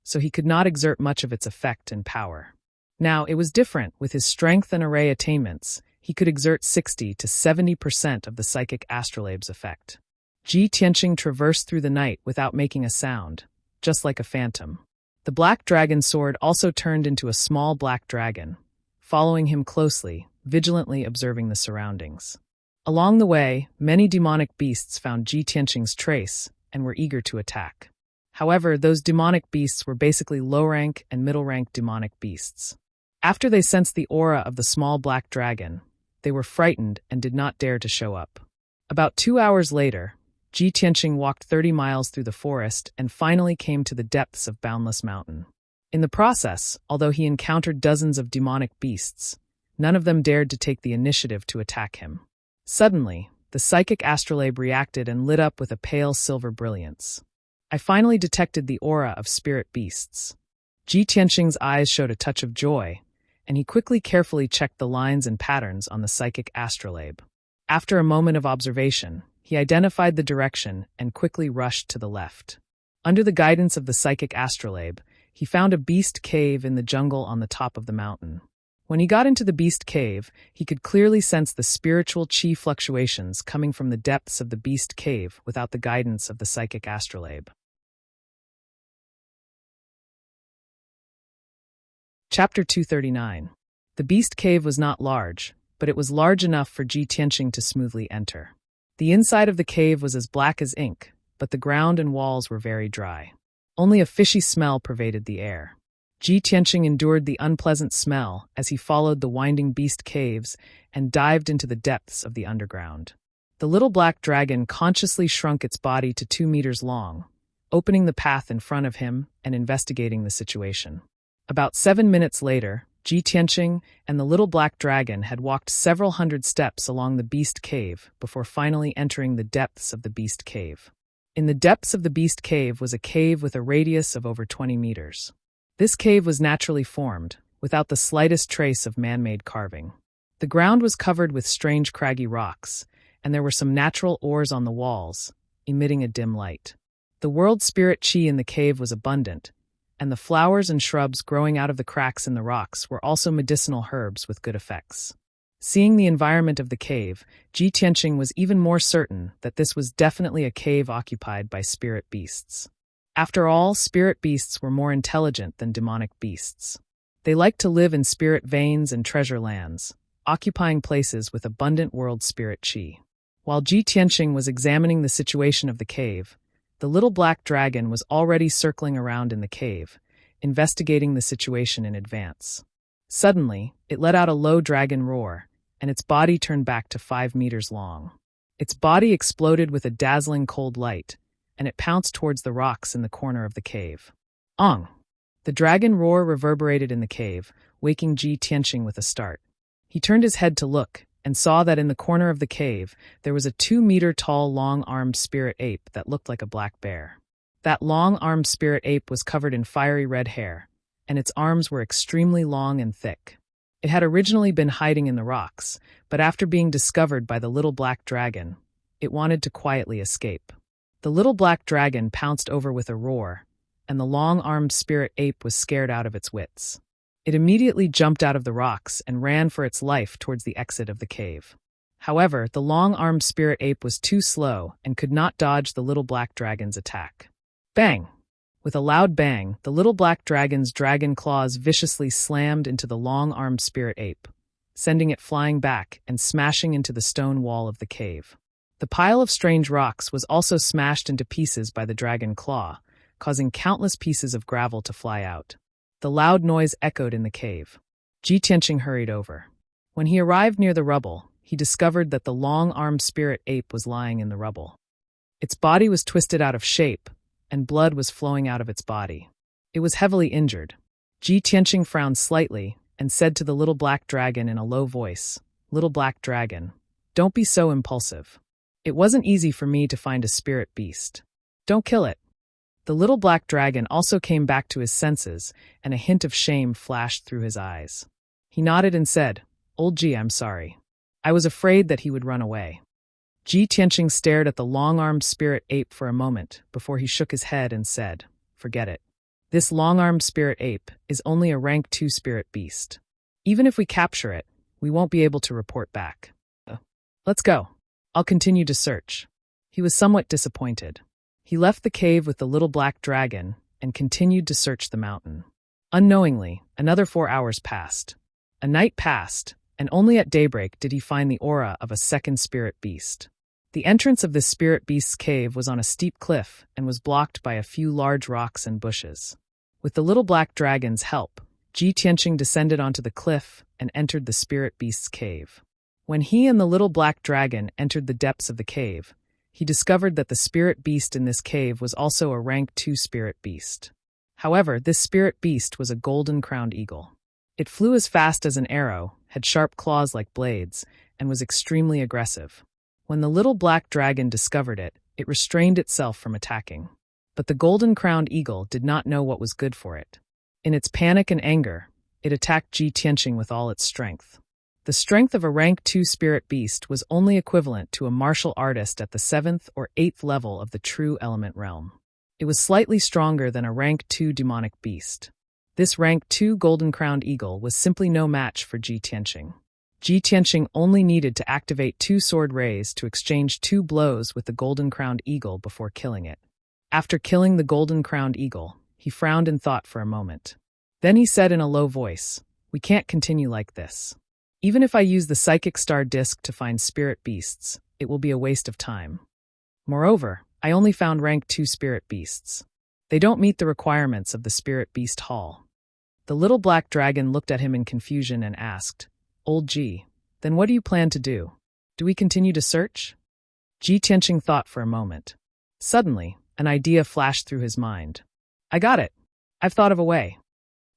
so he could not exert much of its effect and power. Now, it was different. With his strength and array attainments, he could exert 60 to 70% of the psychic astrolabe's effect. Ji Tianqing traversed through the night without making a sound, just like a phantom. The black dragon sword also turned into a small black dragon, following him closely, vigilantly observing the surroundings. Along the way, many demonic beasts found Ji Tianqing's trace and were eager to attack. However, those demonic beasts were basically low-rank and middle-rank demonic beasts. After they sensed the aura of the small black dragon, they were frightened and did not dare to show up. About 2 hours later, Ji Tianqing walked 30 miles through the forest and finally came to the depths of Boundless Mountain. In the process, although he encountered dozens of demonic beasts, none of them dared to take the initiative to attack him. Suddenly, the psychic astrolabe reacted and lit up with a pale silver brilliance. I finally detected the aura of spirit beasts. Ji Tianqing's eyes showed a touch of joy, and he quickly carefully checked the lines and patterns on the psychic astrolabe. After a moment of observation, he identified the direction and quickly rushed to the left. Under the guidance of the psychic astrolabe, he found a beast cave in the jungle on the top of the mountain. When he got into the beast cave, he could clearly sense the spiritual chi fluctuations coming from the depths of the beast cave without the guidance of the psychic astrolabe. Chapter 239. The beast cave was not large, but it was large enough for Ji Tianqing to smoothly enter. The inside of the cave was as black as ink, but the ground and walls were very dry. Only a fishy smell pervaded the air. Ji Tianqing endured the unpleasant smell as he followed the winding beast caves and dived into the depths of the underground. The little black dragon consciously shrunk its body to 2 meters long, opening the path in front of him and investigating the situation. About 7 minutes later, Ji Tianqing and the little black dragon had walked several hundred steps along the beast cave before finally entering the depths of the beast cave. In the depths of the beast cave was a cave with a radius of over 20 meters. This cave was naturally formed, without the slightest trace of man-made carving. The ground was covered with strange craggy rocks, and there were some natural ores on the walls, emitting a dim light. The world spirit chi in the cave was abundant, and the flowers and shrubs growing out of the cracks in the rocks were also medicinal herbs with good effects. Seeing the environment of the cave, Ji Tianqing was even more certain that this was definitely a cave occupied by spirit beasts. After all, spirit beasts were more intelligent than demonic beasts. They liked to live in spirit veins and treasure lands, occupying places with abundant world spirit chi. While Ji Tianqing was examining the situation of the cave, the little black dragon was already circling around in the cave, investigating the situation in advance. Suddenly, it let out a low dragon roar, and its body turned back to 5 meters long. Its body exploded with a dazzling cold light, and it pounced towards the rocks in the corner of the cave. Ong! The dragon roar reverberated in the cave, waking Ji Tianqing with a start. He turned his head to look, and saw that in the corner of the cave there was a 2-meter-tall long-armed spirit ape that looked like a black bear. That long-armed spirit ape was covered in fiery red hair, and its arms were extremely long and thick. It had originally been hiding in the rocks, but after being discovered by the little black dragon, it wanted to quietly escape. The little black dragon pounced over with a roar, and the long-armed spirit ape was scared out of its wits. It immediately jumped out of the rocks and ran for its life towards the exit of the cave. However, the long-armed spirit ape was too slow and could not dodge the little black dragon's attack. Bang! With a loud bang, the little black dragon's dragon claws viciously slammed into the long-armed spirit ape, sending it flying back and smashing into the stone wall of the cave. The pile of strange rocks was also smashed into pieces by the dragon claw, causing countless pieces of gravel to fly out. The loud noise echoed in the cave. Ji Tianqing hurried over. When he arrived near the rubble, he discovered that the long-armed spirit ape was lying in the rubble. Its body was twisted out of shape, and blood was flowing out of its body. It was heavily injured. Ji Tianqing frowned slightly and said to the little black dragon in a low voice, "Little black dragon, don't be so impulsive. It wasn't easy for me to find a spirit beast. Don't kill it." The little black dragon also came back to his senses, and a hint of shame flashed through his eyes. He nodded and said, "Old Ji, I'm sorry. I was afraid that he would run away." Ji Tianqing stared at the long-armed spirit ape for a moment before he shook his head and said, "Forget it. This long-armed spirit ape is only a rank 2 spirit beast. Even if we capture it, we won't be able to report back. Let's go. I'll continue to search. He was somewhat disappointed. He left the cave with the little black dragon and continued to search the mountain. Unknowingly, another 4 hours passed. A night passed, and only at daybreak did he find the aura of a second spirit beast. The entrance of this spirit beast's cave was on a steep cliff and was blocked by a few large rocks and bushes. With the little black dragon's help, Ji Tianqing descended onto the cliff and entered the spirit beast's cave. When he and the little black dragon entered the depths of the cave, he discovered that the spirit beast in this cave was also a rank 2 spirit beast. However, this spirit beast was a golden-crowned eagle. It flew as fast as an arrow, had sharp claws like blades, and was extremely aggressive. When the little black dragon discovered it, it restrained itself from attacking. But the golden-crowned eagle did not know what was good for it. In its panic and anger, it attacked Ji Tianqing with all its strength. The strength of a rank 2 spirit beast was only equivalent to a martial artist at the 7th or 8th level of the true element realm. It was slightly stronger than a rank 2 demonic beast. This rank 2 golden-crowned eagle was simply no match for Ji Tianqing. Ji Tianqing only needed to activate 2 sword rays to exchange 2 blows with the golden-crowned eagle before killing it. After killing the golden-crowned eagle, he frowned in thought for a moment. Then he said in a low voice, "We can't continue like this. Even if I use the psychic star disc to find spirit beasts, it will be a waste of time. Moreover, I only found rank 2 spirit beasts. They don't meet the requirements of the spirit beast hall." The little black dragon looked at him in confusion and asked, "Old Ji, then what do you plan to do? Do we continue to search?" Ji Tianqing thought for a moment. Suddenly, an idea flashed through his mind. "I got it. I've thought of a way.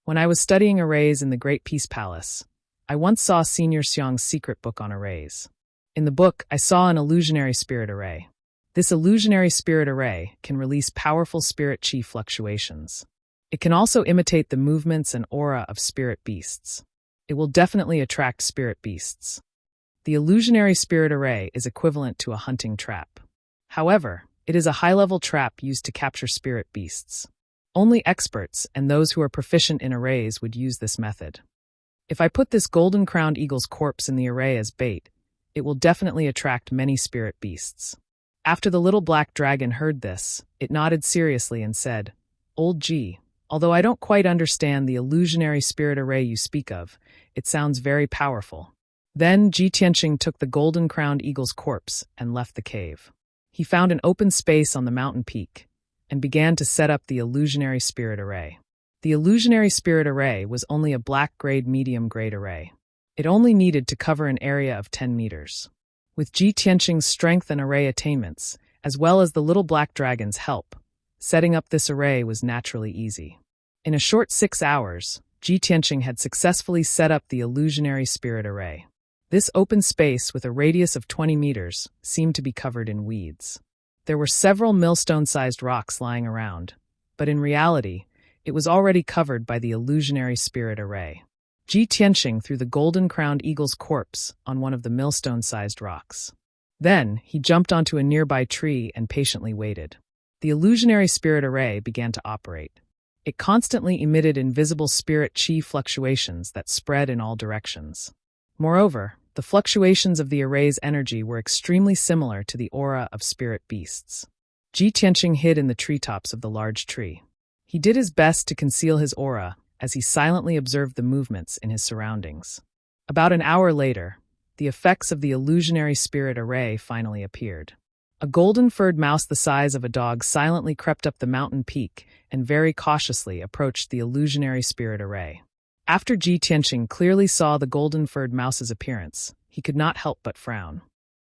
When I was studying arrays in the Great Peace Palace, I once saw Senior Xiang's secret book on arrays. In the book, I saw an illusionary spirit array. This illusionary spirit array can release powerful spirit chi fluctuations. It can also imitate the movements and aura of spirit beasts. It will definitely attract spirit beasts. The illusionary spirit array is equivalent to a hunting trap. However, it is a high-level trap used to capture spirit beasts. Only experts and those who are proficient in arrays would use this method. If I put this golden-crowned eagle's corpse in the array as bait, it will definitely attract many spirit beasts." After the little black dragon heard this, it nodded seriously and said, "Old Ji, although I don't quite understand the illusionary spirit array you speak of, it sounds very powerful." Then Ji Tianqing took the golden-crowned eagle's corpse and left the cave. He found an open space on the mountain peak and began to set up the illusionary spirit array. The illusionary spirit array was only a black-grade medium-grade array. It only needed to cover an area of 10 meters. With Ji Tianqing's strength and array attainments, as well as the little black dragon's help, setting up this array was naturally easy. In a short 6 hours, Ji Tianqing had successfully set up the illusionary spirit array. This open space with a radius of 20 meters seemed to be covered in weeds. There were several millstone-sized rocks lying around, but in reality, it was already covered by the illusionary spirit array. Ji Tianqing threw the golden-crowned eagle's corpse on one of the millstone-sized rocks. Then, he jumped onto a nearby tree and patiently waited. The illusionary spirit array began to operate. It constantly emitted invisible spirit chi fluctuations that spread in all directions. Moreover, the fluctuations of the array's energy were extremely similar to the aura of spirit beasts. Ji Tianqing hid in the treetops of the large tree. He did his best to conceal his aura as he silently observed the movements in his surroundings. About an hour later, the effects of the illusionary spirit array finally appeared. A golden-furred mouse the size of a dog silently crept up the mountain peak and very cautiously approached the illusionary spirit array. After Ji Tianqing clearly saw the golden-furred mouse's appearance, he could not help but frown.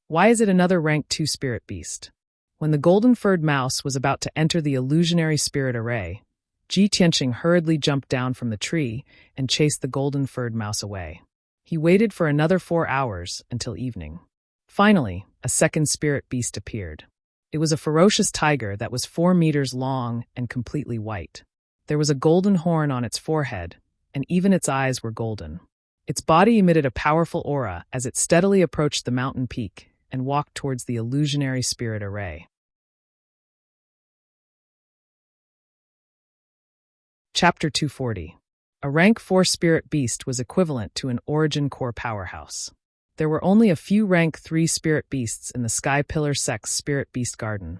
Why is it another rank 2 spirit beast? When the golden-furred mouse was about to enter the illusionary spirit array, Ji Tianqing hurriedly jumped down from the tree and chased the golden-furred mouse away. He waited for another 4 hours until evening. Finally, a second spirit beast appeared. It was a ferocious tiger that was 4 meters long and completely white. There was a golden horn on its forehead, and even its eyes were golden. Its body emitted a powerful aura as it steadily approached the mountain peak and walked towards the illusionary spirit array. Chapter 240. A rank 4 spirit beast was equivalent to an origin core powerhouse. There were only a few rank 3 spirit beasts in the Sky Pillar Sect's Spirit Beast Garden,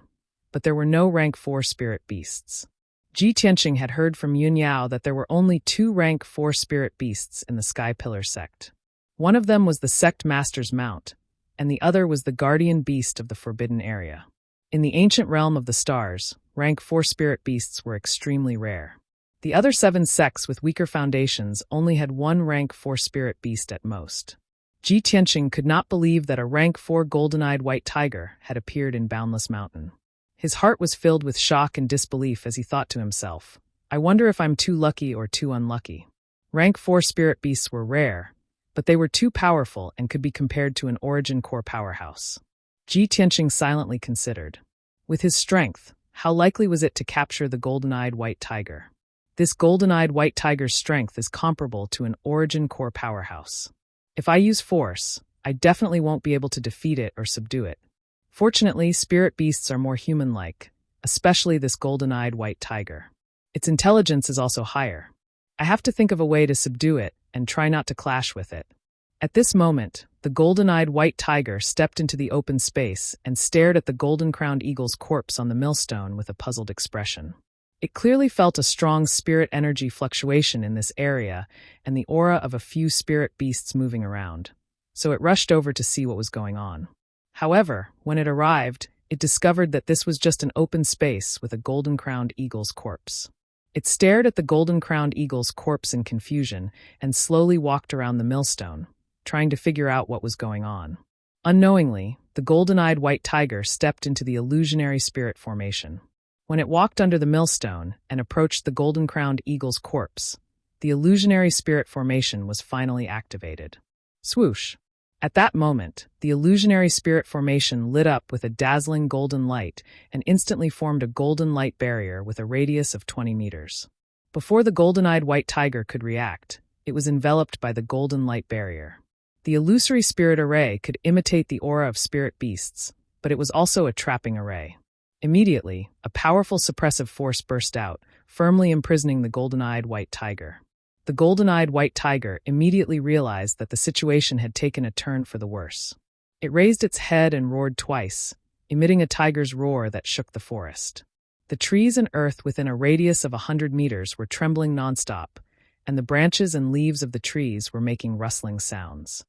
but there were no rank 4 spirit beasts. Ji Tianqing had heard from Yun Yao that there were only 2 rank 4 spirit beasts in the Sky Pillar Sect. One of them was the Sect Master's Mount, and the other was the Guardian Beast of the Forbidden Area. In the ancient realm of the stars, rank 4 spirit beasts were extremely rare. The other 7 sects with weaker foundations only had 1 rank 4 spirit beast at most. Ji Tianqing could not believe that a rank 4 golden-eyed white tiger had appeared in Boundless Mountain. His heart was filled with shock and disbelief as he thought to himself, I wonder if I'm too lucky or too unlucky. Rank 4 spirit beasts were rare, but they were too powerful and could be compared to an origin core powerhouse. Ji Tianqing silently considered. With his strength, how likely was it to capture the golden-eyed white tiger? This golden-eyed white tiger's strength is comparable to an origin core powerhouse. If I use force, I definitely won't be able to defeat it or subdue it. Fortunately, spirit beasts are more human-like, especially this golden-eyed white tiger. Its intelligence is also higher. I have to think of a way to subdue it and try not to clash with it. At this moment, the golden-eyed white tiger stepped into the open space and stared at the golden-crowned eagle's corpse on the millstone with a puzzled expression. It clearly felt a strong spirit energy fluctuation in this area and the aura of a few spirit beasts moving around, so it rushed over to see what was going on. However, when it arrived, it discovered that this was just an open space with a golden-crowned eagle's corpse. It stared at the golden-crowned eagle's corpse in confusion and slowly walked around the millstone, trying to figure out what was going on. Unknowingly, the golden-eyed white tiger stepped into the illusionary spirit formation. When it walked under the millstone and approached the golden-crowned eagle's corpse, the illusionary spirit formation was finally activated. Swoosh! At that moment, the illusionary spirit formation lit up with a dazzling golden light and instantly formed a golden light barrier with a radius of 20 meters. Before the golden-eyed white tiger could react, it was enveloped by the golden light barrier. The illusory spirit array could imitate the aura of spirit beasts, but it was also a trapping array. Immediately, a powerful suppressive force burst out, firmly imprisoning the golden-eyed white tiger. The golden-eyed white tiger immediately realized that the situation had taken a turn for the worse. It raised its head and roared twice, emitting a tiger's roar that shook the forest. The trees and earth within a radius of 100 meters were trembling nonstop, and the branches and leaves of the trees were making rustling sounds.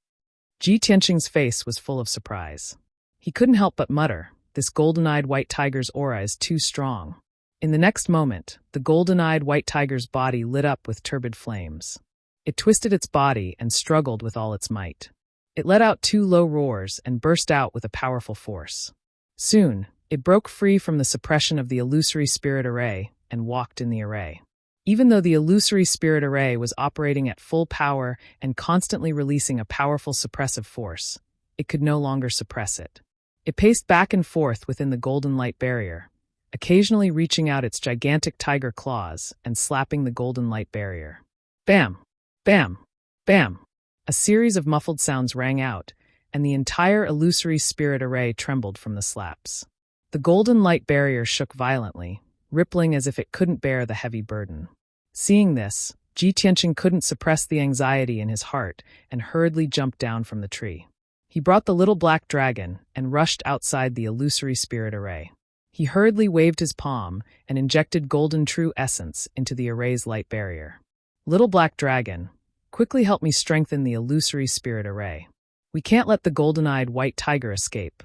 Ji Tianqing's face was full of surprise. He couldn't help but mutter, this golden-eyed white tiger's aura is too strong. In the next moment, the golden-eyed white tiger's body lit up with turbid flames. It twisted its body and struggled with all its might. It let out 2 low roars and burst out with a powerful force. Soon, it broke free from the suppression of the illusory spirit array and walked in the array. Even though the illusory spirit array was operating at full power and constantly releasing a powerful suppressive force, it could no longer suppress it. It paced back and forth within the golden light barrier, occasionally reaching out its gigantic tiger claws and slapping the golden light barrier. Bam! Bam! Bam! A series of muffled sounds rang out, and the entire illusory spirit array trembled from the slaps. The golden light barrier shook violently, rippling as if it couldn't bear the heavy burden. Seeing this, Ji Tianqing couldn't suppress the anxiety in his heart and hurriedly jumped down from the tree. He brought the little black dragon and rushed outside the illusory spirit array. He hurriedly waved his palm and injected golden true essence into the array's light barrier. Little black dragon, quickly help me strengthen the illusory spirit array. We can't let the golden-eyed white tiger escape.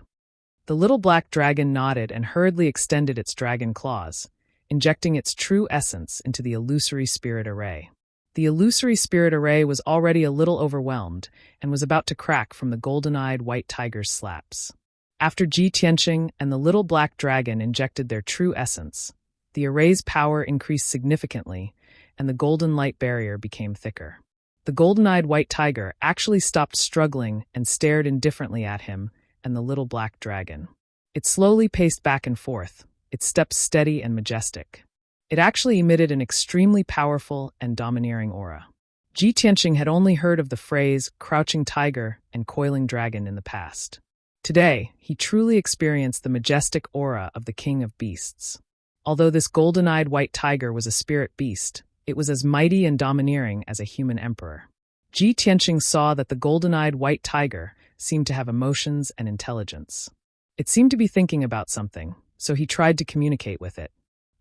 The little black dragon nodded and hurriedly extended its dragon claws, injecting its true essence into the illusory spirit array. The illusory spirit array was already a little overwhelmed and was about to crack from the golden-eyed white tiger's slaps. After Ji Tianqing and the little black dragon injected their true essence, the array's power increased significantly and the golden light barrier became thicker. The golden-eyed white tiger actually stopped struggling and stared indifferently at him and the little black dragon. It slowly paced back and forth, its steps steady and majestic. It actually emitted an extremely powerful and domineering aura. Ji Tianqing had only heard of the phrase crouching tiger and coiling dragon in the past. Today, he truly experienced the majestic aura of the king of beasts. Although this golden-eyed white tiger was a spirit beast, It was as mighty and domineering as a human emperor. Ji Tianqing saw that the golden-eyed white tiger seemed to have emotions and intelligence. It seemed to be thinking about something, so he tried to communicate with it.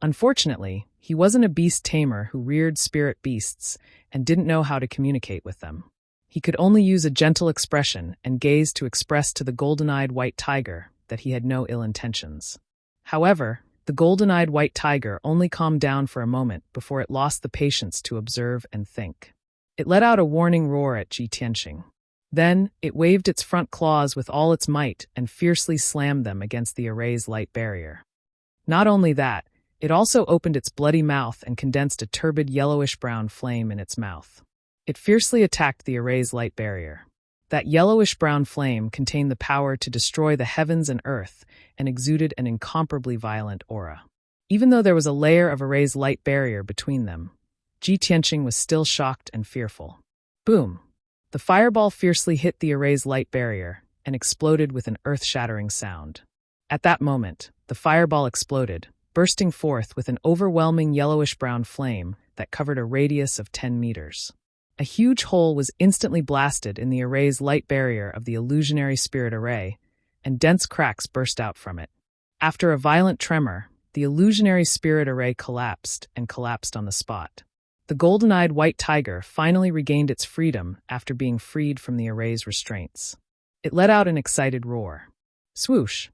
Unfortunately, he wasn't a beast tamer who reared spirit beasts and didn't know how to communicate with them. He could only use a gentle expression and gaze to express to the golden-eyed white tiger that he had no ill intentions. However, the golden-eyed white tiger only calmed down for a moment before it lost the patience to observe and think. It let out a warning roar at Ji Tianqing. Then, it waved its front claws with all its might and fiercely slammed them against the array's light barrier. Not only that, it also opened its bloody mouth and condensed a turbid yellowish-brown flame in its mouth. It fiercely attacked the array's light barrier. That yellowish-brown flame contained the power to destroy the heavens and earth and exuded an incomparably violent aura. Even though there was a layer of array's light barrier between them, Ji Tianqing was still shocked and fearful. Boom! The fireball fiercely hit the array's light barrier and exploded with an earth-shattering sound. At that moment, the fireball exploded, bursting forth with an overwhelming yellowish-brown flame that covered a radius of 10 meters. A huge hole was instantly blasted in the array's light barrier of the illusionary spirit array, and dense cracks burst out from it. After a violent tremor, the illusionary spirit array collapsed on the spot. The golden-eyed white tiger finally regained its freedom after being freed from the array's restraints. It let out an excited roar. Swoosh!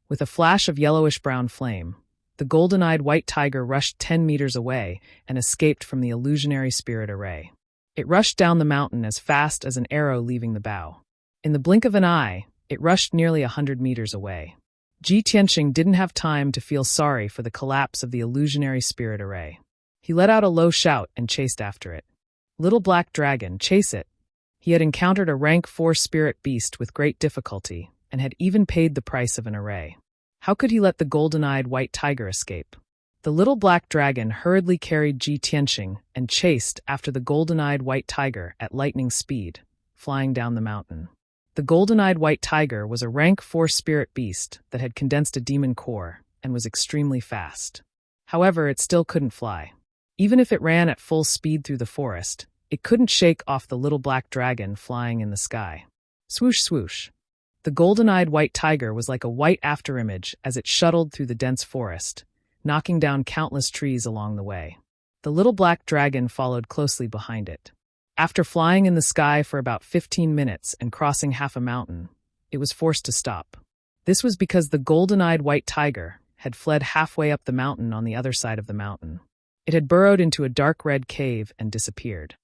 With a flash of yellowish-brown flame, the golden-eyed white tiger rushed 10 meters away and escaped from the illusionary spirit array. It rushed down the mountain as fast as an arrow leaving the bow. In the blink of an eye, it rushed nearly 100 meters away. Ji Tianqing didn't have time to feel sorry for the collapse of the illusionary spirit array. He let out a low shout and chased after it. Little black dragon, chase it! He had encountered a rank 4 spirit beast with great difficulty and had even paid the price of an array. How could he let the golden-eyed white tiger escape? The little black dragon hurriedly carried Ji Tianqing and chased after the golden-eyed white tiger at lightning speed, flying down the mountain. The golden-eyed white tiger was a rank 4 spirit beast that had condensed a demon core and was extremely fast. However, it still couldn't fly. Even if it ran at full speed through the forest, it couldn't shake off the little black dragon flying in the sky. Swoosh, swoosh. The golden-eyed white tiger was like a white afterimage as it shuttled through the dense forest, knocking down countless trees along the way. The little black dragon followed closely behind it. After flying in the sky for about 15 minutes and crossing half a mountain, it was forced to stop. This was because the golden-eyed white tiger had fled halfway up the mountain on the other side of the mountain. It had burrowed into a dark red cave and disappeared.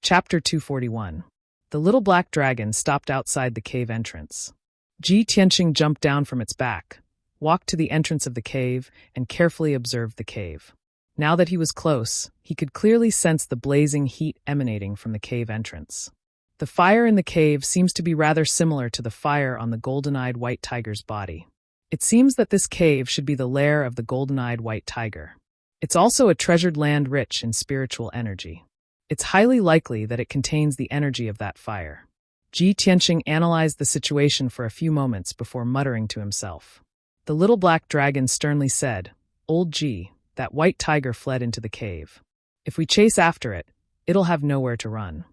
Chapter 241. The little black dragon stopped outside the cave entrance. Ji Tianqing jumped down from its back, walked to the entrance of the cave, and carefully observed the cave. Now that he was close, he could clearly sense the blazing heat emanating from the cave entrance. The fire in the cave seems to be rather similar to the fire on the golden-eyed white tiger's body. It seems that this cave should be the lair of the golden-eyed white tiger. It's also a treasured land rich in spiritual energy. It's highly likely that it contains the energy of that fire. Ji Tianqing analyzed the situation for a few moments before muttering to himself. The little black dragon sternly said, "Old Ji, that white tiger fled into the cave. If we chase after it, it'll have nowhere to run."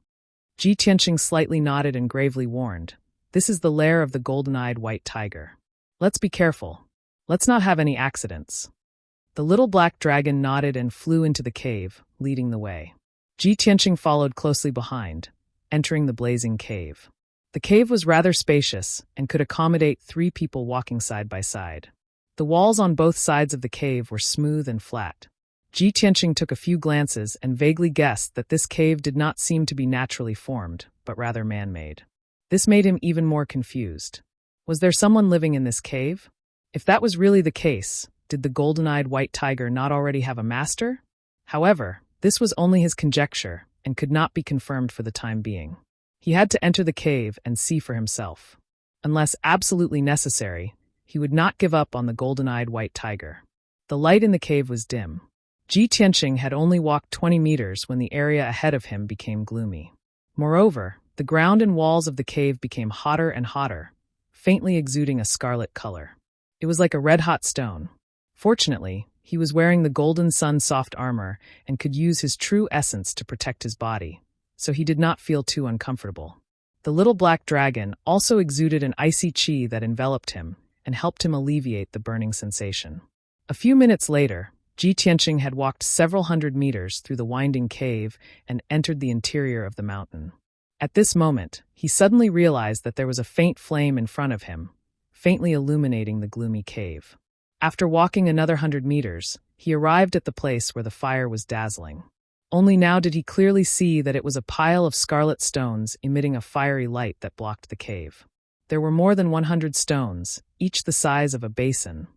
Ji Tianqing slightly nodded and gravely warned, "This is the lair of the golden-eyed white tiger. Let's be careful. Let's not have any accidents." The little black dragon nodded and flew into the cave, leading the way. Ji Tianqing followed closely behind, entering the blazing cave. The cave was rather spacious and could accommodate 3 people walking side by side. The walls on both sides of the cave were smooth and flat. Ji Tianqing took a few glances and vaguely guessed that this cave did not seem to be naturally formed, but rather man-made. This made him even more confused. Was there someone living in this cave? If that was really the case, did the golden-eyed white tiger not already have a master? However, this was only his conjecture and could not be confirmed for the time being. He had to enter the cave and see for himself. Unless absolutely necessary, he would not give up on the golden-eyed white tiger. The light in the cave was dim. Ji Tianqing had only walked 20 meters when the area ahead of him became gloomy. Moreover, the ground and walls of the cave became hotter and hotter, faintly exuding a scarlet color. It was like a red-hot stone. Fortunately, he was wearing the Golden Sun soft armor and could use his true essence to protect his body, so he did not feel too uncomfortable. The little black dragon also exuded an icy chi that enveloped him and helped him alleviate the burning sensation. A few minutes later, Ji Tianqing had walked several hundred meters through the winding cave and entered the interior of the mountain. At this moment, he suddenly realized that there was a faint flame in front of him, faintly illuminating the gloomy cave. After walking another 100 meters, he arrived at the place where the fire was dazzling. Only now did he clearly see that it was a pile of scarlet stones emitting a fiery light that blocked the cave. There were more than 100 stones, each the size of a basin.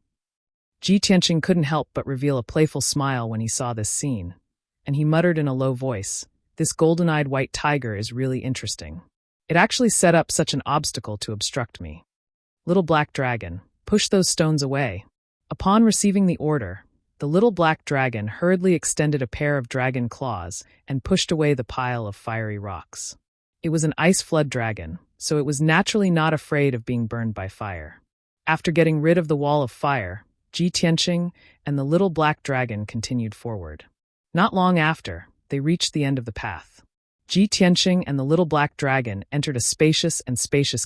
Ji Tianqing couldn't help but reveal a playful smile when he saw this scene, and he muttered in a low voice, "This golden-eyed white tiger is really interesting. It actually set up such an obstacle to obstruct me. Little black dragon, push those stones away." Upon receiving the order, the little black dragon hurriedly extended a pair of dragon claws and pushed away the pile of fiery rocks. It was an ice flood dragon, so it was naturally not afraid of being burned by fire. After getting rid of the wall of fire, Ji Tianqing and the little black dragon continued forward. Not long after, they reached the end of the path. Ji Tianqing and the little black dragon entered a spacious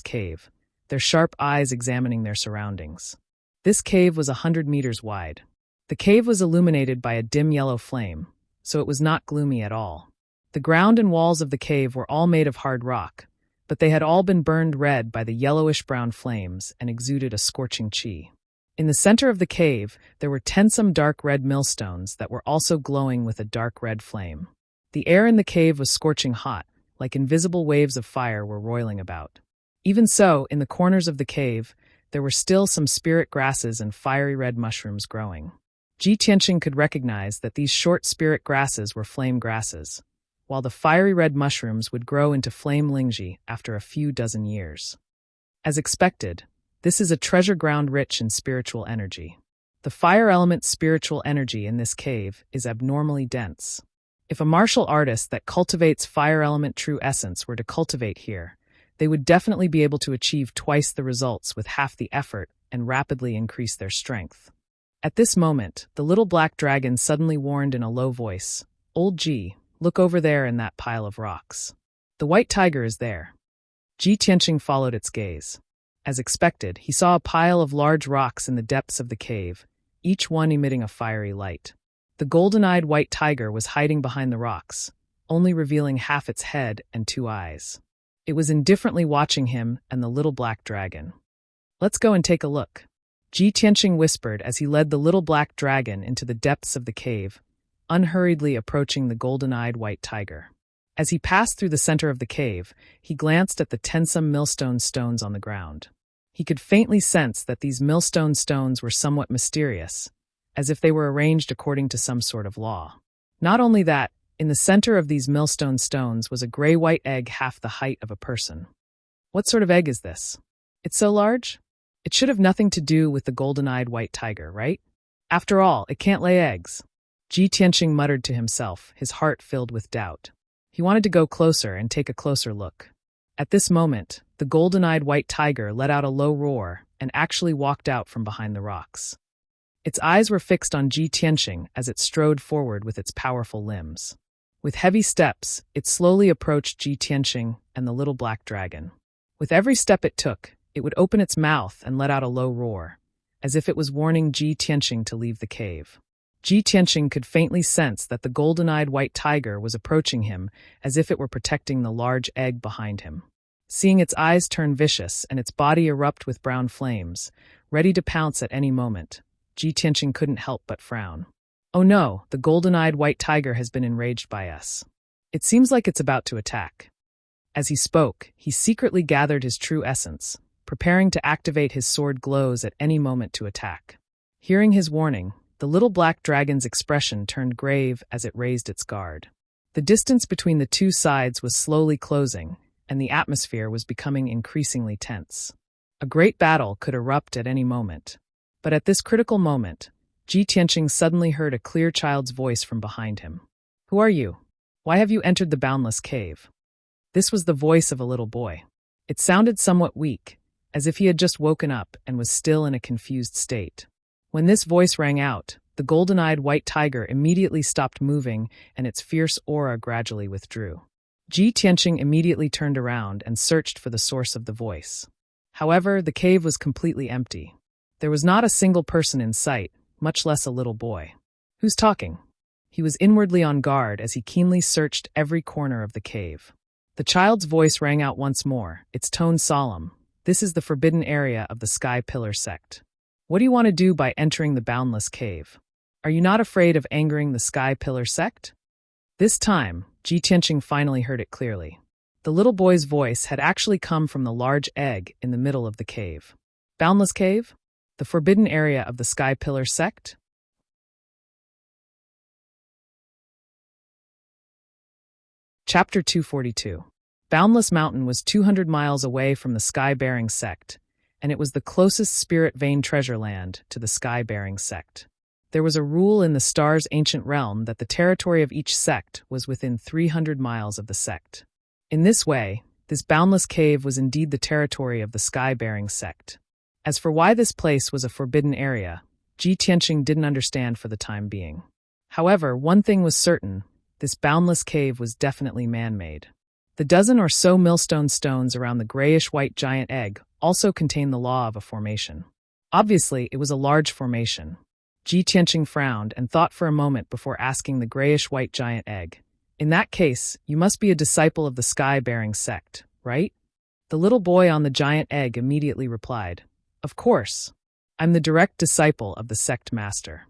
cave, their sharp eyes examining their surroundings. This cave was 100 meters wide. The cave was illuminated by a dim yellow flame, so it was not gloomy at all. The ground and walls of the cave were all made of hard rock, but they had all been burned red by the yellowish-brown flames and exuded a scorching chi. In the center of the cave, there were tensome dark red millstones that were also glowing with a dark red flame. The air in the cave was scorching hot, like invisible waves of fire were roiling about. Even so, in the corners of the cave, there were still some spirit grasses and fiery red mushrooms growing. Ji Tianqing could recognize that these short spirit grasses were flame grasses, while the fiery red mushrooms would grow into flame lingji after a few dozen years. As expected, this is a treasure ground rich in spiritual energy. The fire element's spiritual energy in this cave is abnormally dense. If a martial artist that cultivates fire element true essence were to cultivate here, they would definitely be able to achieve twice the results with half the effort and rapidly increase their strength. At this moment, the little black dragon suddenly warned in a low voice, "Old Ji, look over there in that pile of rocks. The white tiger is there." Ji Tianqing followed its gaze. As expected, he saw a pile of large rocks in the depths of the cave, each one emitting a fiery light. The golden-eyed white tiger was hiding behind the rocks, only revealing half its head and 2 eyes. It was indifferently watching him and the little black dragon. "Let's go and take a look," Ji Tianqing whispered as he led the little black dragon into the depths of the cave, unhurriedly approaching the golden-eyed white tiger. As he passed through the center of the cave, he glanced at the tensome millstone stones on the ground. He could faintly sense that these millstone stones were somewhat mysterious, as if they were arranged according to some sort of law. Not only that, in the center of these millstone stones was a gray-white egg half the height of a person. What sort of egg is this? It's so large? It should have nothing to do with the golden-eyed white tiger, right? After all, it can't lay eggs. Ji Tianqing muttered to himself, his heart filled with doubt. He wanted to go closer and take a closer look. At this moment, the golden-eyed white tiger let out a low roar and actually walked out from behind the rocks. Its eyes were fixed on Ji Tianqing as it strode forward with its powerful limbs. With heavy steps, it slowly approached Ji Tianqing and the little black dragon. With every step it took, it would open its mouth and let out a low roar, as if it was warning Ji Tianqing to leave the cave. Ji Tianqing could faintly sense that the golden-eyed white tiger was approaching him as if it were protecting the large egg behind him. Seeing its eyes turn vicious and its body erupt with brown flames, ready to pounce at any moment, Ji Tianqing couldn't help but frown. "Oh no, the golden-eyed white tiger has been enraged by us. It seems like it's about to attack." As he spoke, he secretly gathered his true essence, preparing to activate his sword glows at any moment to attack. Hearing his warning, the little black dragon's expression turned grave as it raised its guard. The distance between the two sides was slowly closing, and the atmosphere was becoming increasingly tense. A great battle could erupt at any moment. But at this critical moment, Ji Tianqing suddenly heard a clear child's voice from behind him. "Who are you? Why have you entered the boundless cave?" This was the voice of a little boy. It sounded somewhat weak, as if he had just woken up and was still in a confused state. When this voice rang out, the golden-eyed white tiger immediately stopped moving and its fierce aura gradually withdrew. Ji Tianqing immediately turned around and searched for the source of the voice. However, the cave was completely empty. There was not a single person in sight, much less a little boy. Who's talking? He was inwardly on guard as he keenly searched every corner of the cave. The child's voice rang out once more, its tone solemn. This is the forbidden area of the Sky Pillar sect. What do you want to do by entering the boundless cave? Are you not afraid of angering the Sky Pillar sect? This time, Ji Tianqing finally heard it clearly. The little boy's voice had actually come from the large egg in the middle of the cave. Boundless cave? The forbidden area of the Sky Pillar sect? Chapter 242. Boundless Mountain was 200 miles away from the Sky-bearing sect, and it was the closest spirit vein treasure land to the Sky-bearing sect. There was a rule in the star's ancient realm that the territory of each sect was within 300 miles of the sect. In this way, this boundless cave was indeed the territory of the Sky-bearing sect. As for why this place was a forbidden area, Ji Tianqing didn't understand for the time being. However, one thing was certain: this boundless cave was definitely man-made. The dozen or so millstone stones around the grayish-white giant egg also contained the law of a formation. Obviously, it was a large formation. Ji Tianqing frowned and thought for a moment before asking the grayish-white giant egg, "In that case, you must be a disciple of the Sky-bearing sect, right?" The little boy on the giant egg immediately replied, "Of course. I'm the direct disciple of the sect master."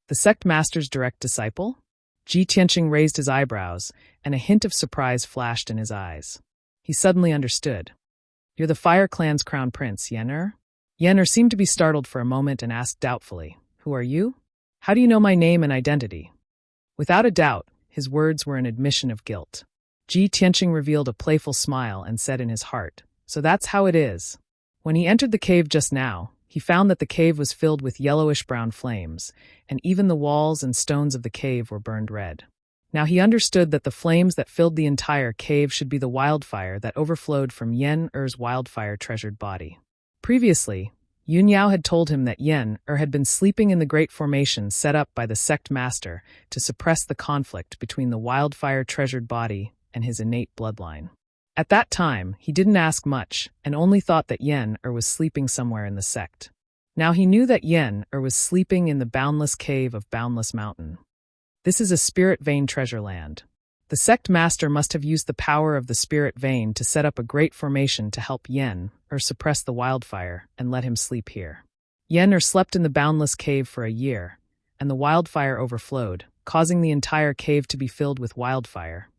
The sect master's direct disciple? Ji Tianqing raised his eyebrows, and a hint of surprise flashed in his eyes. He suddenly understood. "You're the Fire Clan's crown prince, Yen-er?" Yen-er seemed to be startled for a moment and asked doubtfully, "Who are you? How do you know my name and identity?" Without a doubt, his words were an admission of guilt. Ji Tianqing revealed a playful smile and said in his heart, "So that's how it is." When he entered the cave just now, he found that the cave was filled with yellowish-brown flames, and even the walls and stones of the cave were burned red. Now he understood that the flames that filled the entire cave should be the wildfire that overflowed from Yen-er's wildfire-treasured body. Previously, Yun Yao had told him that Yen-er had been sleeping in the great formation set up by the sect master to suppress the conflict between the wildfire-treasured body and his innate bloodline. At that time, he didn't ask much and only thought that Yen-er was sleeping somewhere in the sect. Now he knew that Yen-er was sleeping in the boundless cave of Boundless Mountain. This is a spirit vein treasure land. The sect master must have used the power of the spirit vein to set up a great formation to help Yen-er suppress the wildfire and let him sleep here. Yen-er slept in the boundless cave for a year, and the wildfire overflowed, causing the entire cave to be filled with wildfire.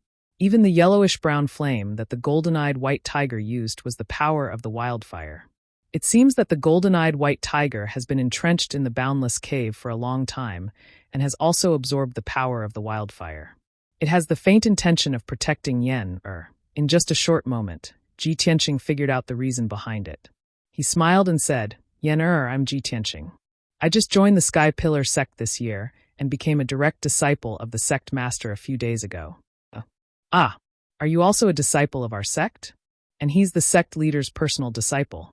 Even the yellowish-brown flame that the golden-eyed white tiger used was the power of the wildfire. It seems that the golden-eyed white tiger has been entrenched in the boundless cave for a long time and has also absorbed the power of the wildfire. It has the faint intention of protecting Yen-er. In just a short moment, Ji Tianqing figured out the reason behind it. He smiled and said, "Yen-er, I'm Ji Tianqing. I just joined the Sky Pillar sect this year and became a direct disciple of the sect master a few days ago." "Ah, are you also a disciple of our sect?" "And he's the sect leader's personal disciple."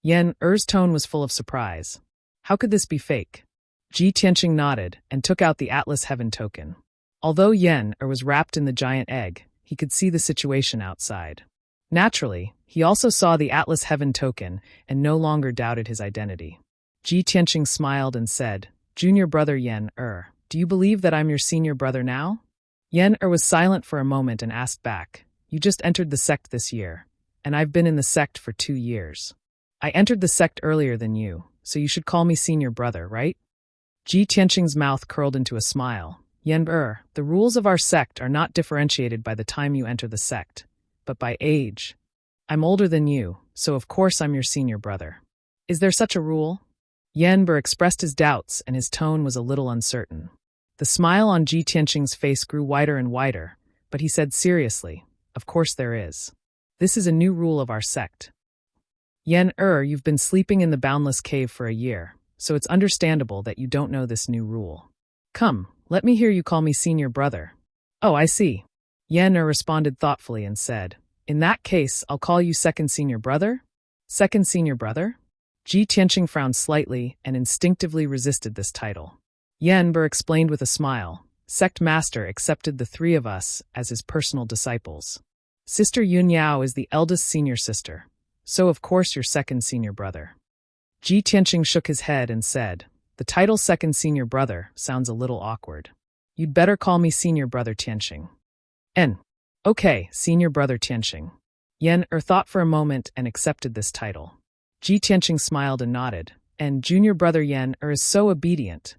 Yen-er's tone was full of surprise. How could this be fake? Ji Tianqing nodded and took out the Atlas Heaven token. Although Yen-er was wrapped in the giant egg, he could see the situation outside. Naturally, he also saw the Atlas Heaven token and no longer doubted his identity. Ji Tianqing smiled and said, "Junior brother Yen-er, do you believe that I'm your senior brother now?" Yen-er was silent for a moment and asked back, "You just entered the sect this year, and I've been in the sect for 2 years. I entered the sect earlier than you, so you should call me senior brother, right?" Ji Tianqing's mouth curled into a smile. "Yen-er, the rules of our sect are not differentiated by the time you enter the sect, but by age. I'm older than you, so of course I'm your senior brother. Is there such a rule?" Yen-er expressed his doubts and his tone was a little uncertain. The smile on Ji Tianqing's face grew wider and wider, but he said seriously, "Of course there is. This is a new rule of our sect. Yen-er, you've been sleeping in the boundless cave for a year, so it's understandable that you don't know this new rule. Come, let me hear you call me senior brother." "Oh, I see." Yen-er responded thoughtfully and said, "In that case, I'll call you second senior brother?" "Second senior brother?" Ji Tianqing frowned slightly and instinctively resisted this title. Yanber explained with a smile, "Sect Master accepted the three of us as his personal disciples. Sister Yun Yao is the eldest senior sister, so of course your second senior brother." Ji Tianqing shook his head and said, "The title second senior brother sounds a little awkward. You'd better call me senior brother Tianqing." Okay, senior brother Tianqing. Yan-er thought for a moment and accepted this title. Ji Tianqing smiled and nodded, and junior brother Yan-er is so obedient.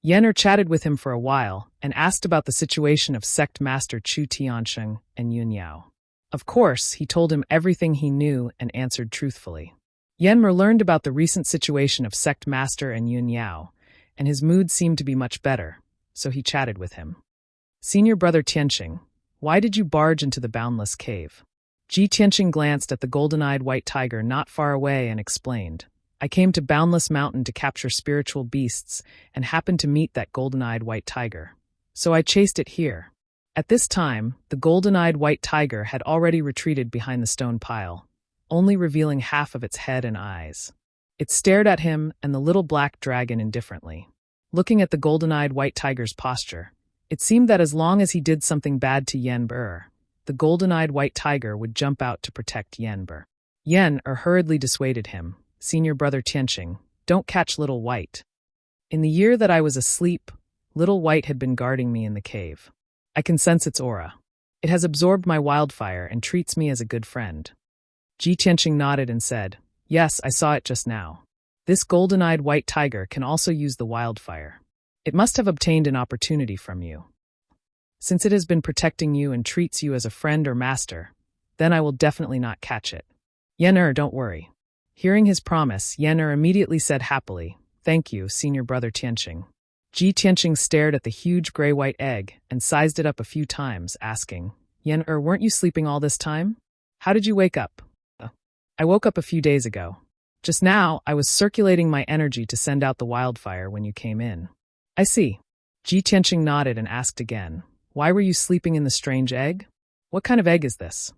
Yan-er chatted with him for a while and asked about the situation of sect master Chu Tiansheng and Yun Yao. Of course, he told him everything he knew and answered truthfully. Yanmer learned about the recent situation of sect master and Yun Yao, and his mood seemed to be much better, so he chatted with him. "Senior brother Tianqing, why did you barge into the boundless cave?" Ji Tianqing glanced at the golden-eyed white tiger not far away and explained, "I came to Boundless Mountain to capture spiritual beasts and happened to meet that golden-eyed white tiger. So I chased it here." At this time, the golden-eyed white tiger had already retreated behind the stone pile, only revealing half of its head and eyes. It stared at him and the little black dragon indifferently. Looking at the golden-eyed white tiger's posture, it seemed that as long as he did something bad to Yanber, the golden-eyed white tiger would jump out to protect Yanber. Yan-er hurriedly dissuaded him, "Senior brother Tianqing, don't catch Little White. In the year that I was asleep, Little White had been guarding me in the cave. I can sense its aura. It has absorbed my wildfire and treats me as a good friend." Ji Tianqing nodded and said, "Yes, I saw it just now. This golden-eyed white tiger can also use the wildfire. It must have obtained an opportunity from you. Since it has been protecting you and treats you as a friend or master, then I will definitely not catch it. Yan-er, don't worry." Hearing his promise, Yan-er immediately said happily, "Thank you, senior brother Tianqing." Ji Tianqing stared at the huge gray-white egg and sized it up a few times, asking, "Yan-er, weren't you sleeping all this time? How did you wake up?" "I woke up a few days ago. Just now, I was circulating my energy to send out the wildfire when you came in." "I see." Ji Tianqing nodded and asked again, "Why were you sleeping in the strange egg? What kind of egg is this?"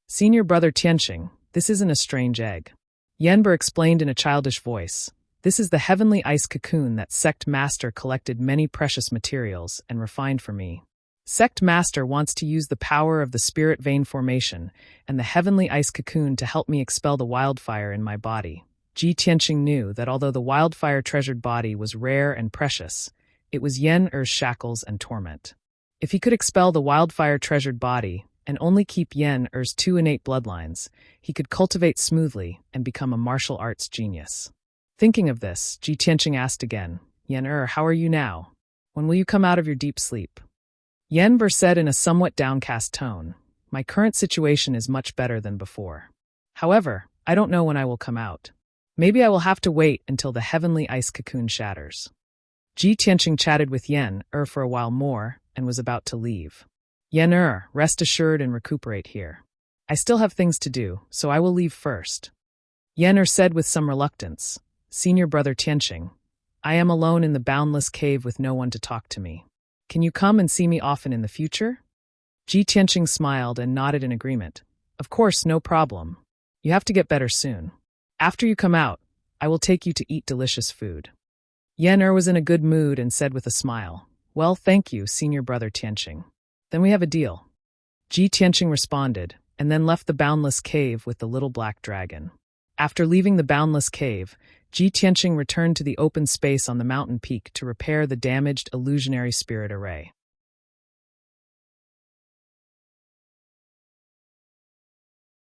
"Senior brother Tianqing, this isn't a strange egg." Yanber explained in a childish voice, "This is the heavenly ice cocoon that Sect Master collected many precious materials and refined for me. Sect Master wants to use the power of the spirit vein formation and the heavenly ice cocoon to help me expel the wildfire in my body." Ji Tianqing knew that although the wildfire-treasured body was rare and precious, it was Yan-er's shackles and torment. If he could expel the wildfire-treasured body and only keep Yan-er's two innate bloodlines, he could cultivate smoothly and become a martial arts genius. Thinking of this, Ji Tianqing asked again, "Yan-er, how are you now? When will you come out of your deep sleep?" Yanber said in a somewhat downcast tone, "My current situation is much better than before. However, I don't know when I will come out. Maybe I will have to wait until the heavenly ice cocoon shatters." Ji Tianqing chatted with Yan-er for a while more and was about to leave. "Yan-er, rest assured and recuperate here. I still have things to do, so I will leave first." Yan-er said with some reluctance, "Senior brother Tianqing, I am alone in the boundless cave with no one to talk to me. Can you come and see me often in the future?" Ji Tianqing smiled and nodded in agreement. "Of course, no problem. You have to get better soon. After you come out, I will take you to eat delicious food." Yan-er was in a good mood and said with a smile, "Well, thank you, senior brother Tianqing. Then we have a deal." Ji Tianqing responded, and then left the boundless cave with the little black dragon. After leaving the boundless cave, Ji Tianqing returned to the open space on the mountain peak to repair the damaged illusionary spirit array.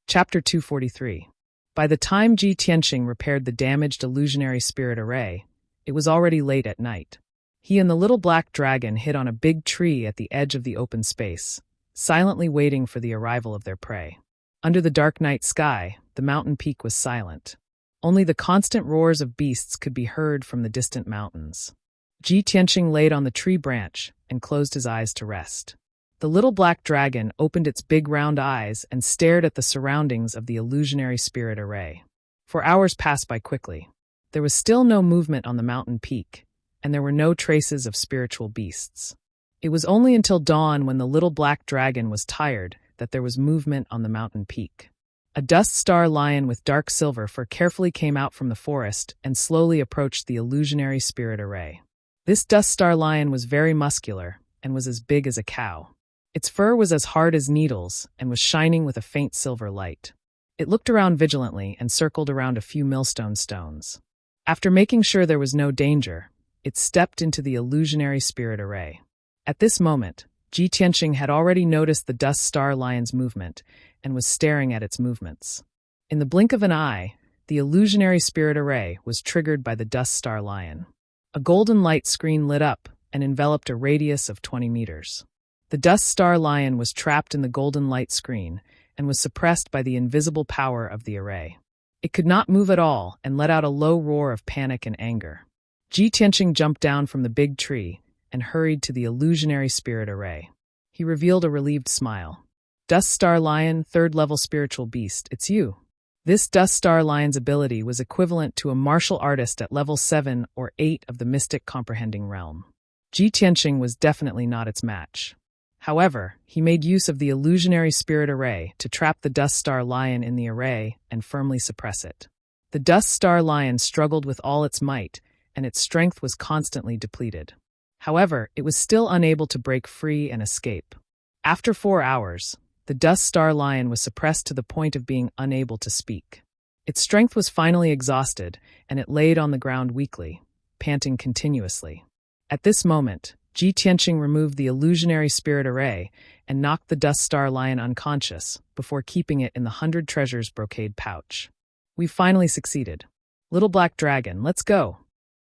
Chapter 243. By the time Ji Tianqing repaired the damaged illusionary spirit array, it was already late at night. He and the little black dragon hid on a big tree at the edge of the open space, silently waiting for the arrival of their prey. Under the dark night sky, the mountain peak was silent. Only the constant roars of beasts could be heard from the distant mountains. Ji Tianqing laid on the tree branch and closed his eyes to rest. The little black dragon opened its big round eyes and stared at the surroundings of the illusionary spirit array. For hours passed by quickly. There was still no movement on the mountain peak, and there were no traces of spiritual beasts. It was only until dawn when the little black dragon was tired that there was movement on the mountain peak. A dust star lion with dark silver fur carefully came out from the forest and slowly approached the illusionary spirit array. This dust star lion was very muscular and was as big as a cow. Its fur was as hard as needles and was shining with a faint silver light. It looked around vigilantly and circled around a few millstone stones. After making sure there was no danger, it stepped into the illusionary spirit array. At this moment, Ji Tianqing had already noticed the dust star lion's movement and was staring at its movements. In the blink of an eye, the illusionary spirit array was triggered by the dust star lion. A golden light screen lit up and enveloped a radius of 20 meters. The dust star lion was trapped in the golden light screen and was suppressed by the invisible power of the array. It could not move at all and let out a low roar of panic and anger. Ji Tianqing jumped down from the big tree and hurried to the illusionary spirit array. He revealed a relieved smile. Dust Star Lion, 3rd level spiritual beast, it's you. This Dust Star Lion's ability was equivalent to a martial artist at level 7 or 8 of the mystic comprehending realm. Ji Tianqing was definitely not its match. However, he made use of the illusionary spirit array to trap the Dust Star Lion in the array and firmly suppress it. The Dust Star Lion struggled with all its might, and its strength was constantly depleted. However, it was still unable to break free and escape. After 4 hours, the Dust Star Lion was suppressed to the point of being unable to speak. Its strength was finally exhausted, and it laid on the ground weakly, panting continuously. At this moment, Ji Tianqing removed the illusionary spirit array and knocked the Dust Star Lion unconscious before keeping it in the 100 treasures brocade pouch. We finally succeeded. Little Black Dragon, let's go.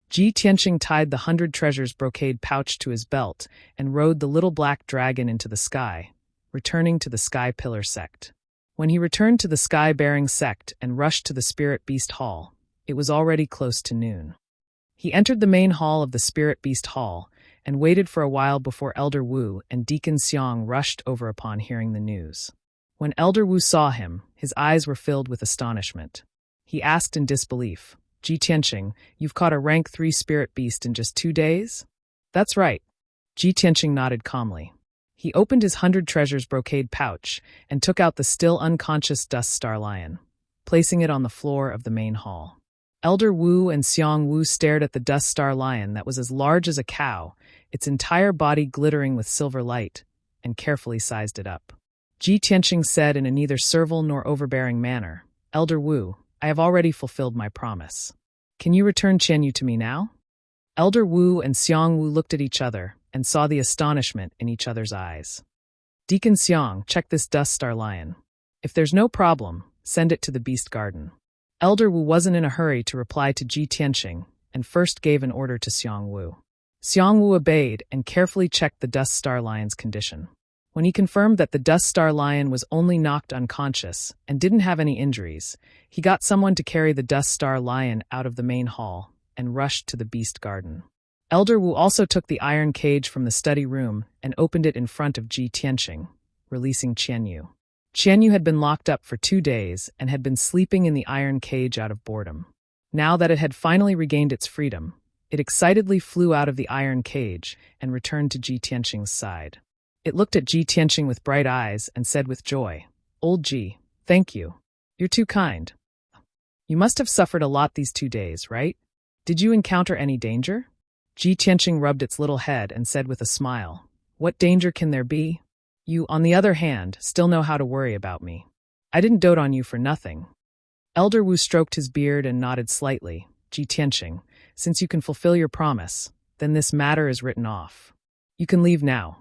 Ji Tianqing tied the 100 treasures brocade pouch to his belt and rode the little black dragon into the sky, returning to the Sky Pillar sect. When he returned to the Sky-bearing sect and rushed to the Spirit Beast Hall, it was already close to noon. He entered the main hall of the Spirit Beast Hall and waited for a while before Elder Wu and Deacon Xiang rushed over upon hearing the news. When Elder Wu saw him, his eyes were filled with astonishment. He asked in disbelief, Ji Tianqing, you've caught a rank 3 spirit beast in just 2 days? That's right. Ji Tianqing nodded calmly. He opened his 100 treasures brocade pouch and took out the still unconscious Dust Star Lion, placing it on the floor of the main hall. Elder Wu and Xiang Wu stared at the Dust Star Lion that was as large as a cow, its entire body glittering with silver light, and carefully sized it up. Ji Tianqing said in a neither servile nor overbearing manner, Elder Wu, I have already fulfilled my promise. Can you return Qianyu to me now? Elder Wu and Xiang Wu looked at each other and saw the astonishment in each other's eyes. Deacon Xiang, check this Dust Star Lion. If there's no problem, send it to the Beast Garden. Elder Wu wasn't in a hurry to reply to Ji Tianqing and first gave an order to Xiang Wu. Xiang Wu obeyed and carefully checked the Dust Star Lion's condition. When he confirmed that the Dust Star Lion was only knocked unconscious and didn't have any injuries, he got someone to carry the Dust Star Lion out of the main hall and rushed to the Beast Garden. Elder Wu also took the iron cage from the study room and opened it in front of Ji Tianqing, releasing Qianyu. Qianyu had been locked up for 2 days and had been sleeping in the iron cage out of boredom. Now that it had finally regained its freedom, it excitedly flew out of the iron cage and returned to Ji Tianqing's side. It looked at Ji Tianqing with bright eyes and said with joy, Old Ji, thank you. You're too kind. You must have suffered a lot these 2 days, right? Did you encounter any danger? Ji Tianqing rubbed its little head and said with a smile, What danger can there be? You, on the other hand, still know how to worry about me. I didn't dote on you for nothing. Elder Wu stroked his beard and nodded slightly. Ji Tianqing, since you can fulfill your promise, then this matter is written off. You can leave now.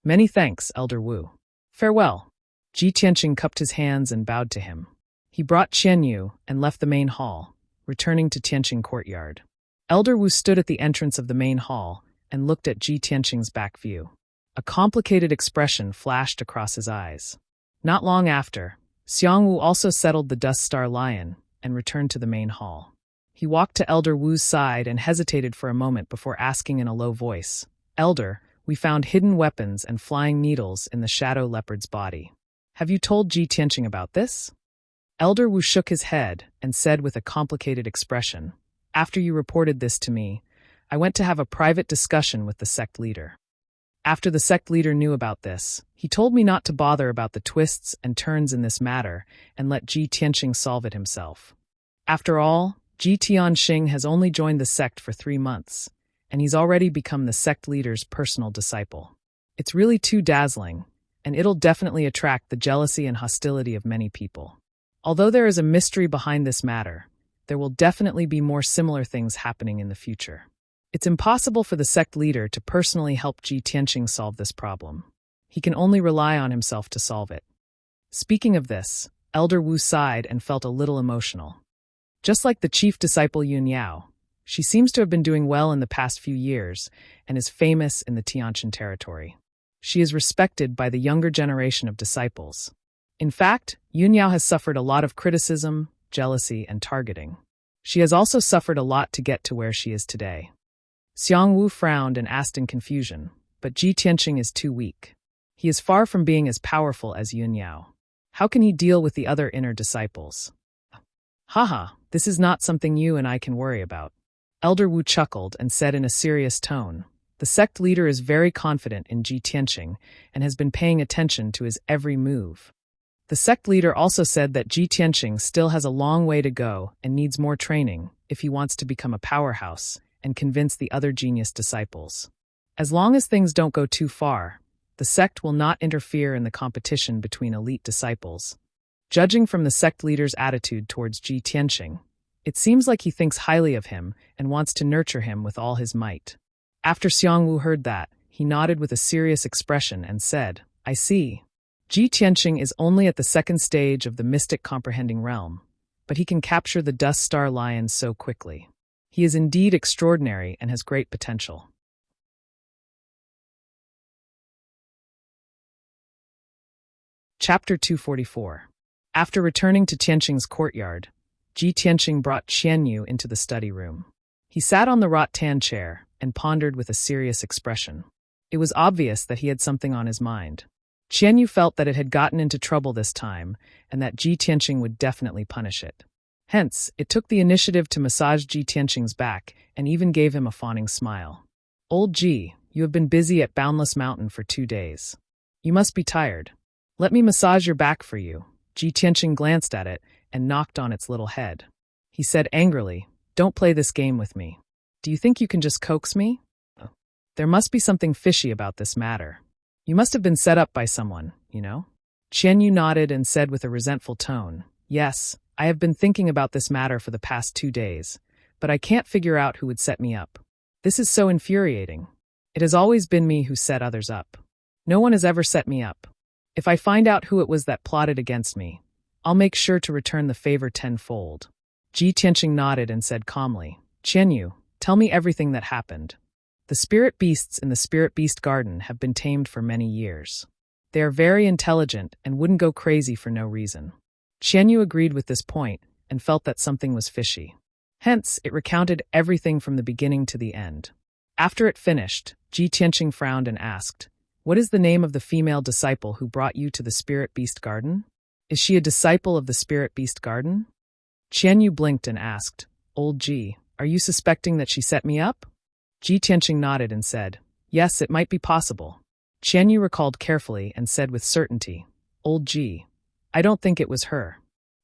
Many thanks, Elder Wu. Farewell. Ji Tianqing cupped his hands and bowed to him. He brought Qianyu and left the main hall, returning to Tianqing Courtyard. Elder Wu stood at the entrance of the main hall and looked at Ji Tianqing's back view. A complicated expression flashed across his eyes. Not long after, Xiang Wu also settled the Dust Star Lion and returned to the main hall. He walked to Elder Wu's side and hesitated for a moment before asking in a low voice, Elder, we found hidden weapons and flying needles in the shadow leopard's body. Have you told Ji Tianqing about this? Elder Wu shook his head and said with a complicated expression, After you reported this to me, I went to have a private discussion with the sect leader. After the sect leader knew about this, he told me not to bother about the twists and turns in this matter and let Ji Tianqing solve it himself. After all, Ji Tianqing has only joined the sect for 3 months, and he's already become the sect leader's personal disciple. It's really too dazzling, and it'll definitely attract the jealousy and hostility of many people. Although there is a mystery behind this matter, there will definitely be more similar things happening in the future. It's impossible for the sect leader to personally help Ji Tianqing solve this problem. He can only rely on himself to solve it. Speaking of this, Elder Wu sighed and felt a little emotional. Just like the chief disciple Yun Yao, she seems to have been doing well in the past few years and is famous in the Tianqian territory. She is respected by the younger generation of disciples. In fact, Yun Yao has suffered a lot of criticism, jealousy, and targeting. She has also suffered a lot to get to where she is today. Xiang Wu frowned and asked in confusion, but Ji Tianqing is too weak. He is far from being as powerful as Yun Yao. How can he deal with the other inner disciples? Haha, this is not something you and I can worry about. Elder Wu chuckled and said in a serious tone, the sect leader is very confident in Ji Tianqing and has been paying attention to his every move. The sect leader also said that Ji Tianqing still has a long way to go and needs more training if he wants to become a powerhouse and convince the other genius disciples. As long as things don't go too far, the sect will not interfere in the competition between elite disciples. Judging from the sect leader's attitude towards Ji Tianqing, it seems like he thinks highly of him and wants to nurture him with all his might. After Xiang Wu heard that, he nodded with a serious expression and said, I see. Ji Tianqing is only at the 2nd stage of the mystic comprehending realm, but he can capture the dust star lion so quickly. He is indeed extraordinary and has great potential. Chapter 244. After returning to Tianqing's courtyard, Ji Tianqing brought Qianyu into the study room. He sat on the rattan chair and pondered with a serious expression. It was obvious that he had something on his mind. Qianyu felt that it had gotten into trouble this time and that Ji Tianqing would definitely punish it. Hence, it took the initiative to massage Ji Tianqing's back and even gave him a fawning smile. Old Ji, you have been busy at Boundless Mountain for 2 days. You must be tired. Let me massage your back for you. Ji Tianqing glanced at it and knocked on its little head. He said angrily, Don't play this game with me. Do you think you can just coax me? There must be something fishy about this matter. You must have been set up by someone, you know? Qianyu nodded and said with a resentful tone, Yes, I have been thinking about this matter for the past 2 days, but I can't figure out who would set me up. This is so infuriating. It has always been me who set others up. No one has ever set me up. If I find out who it was that plotted against me, I'll make sure to return the favor tenfold. Ji Tianqing nodded and said calmly, Qianyu, tell me everything that happened. The spirit beasts in the spirit beast garden have been tamed for many years. They are very intelligent and wouldn't go crazy for no reason. Qianyu agreed with this point and felt that something was fishy. Hence, it recounted everything from the beginning to the end. After it finished, Ji Tianqing frowned and asked, What is the name of the female disciple who brought you to the spirit beast garden? Is she a disciple of the spirit beast garden? Qianyu blinked and asked, Old Ji, are you suspecting that she set me up? Ji Tianqing nodded and said, Yes, it might be possible. Qianyu recalled carefully and said with certainty, Old Ji, I don't think it was her.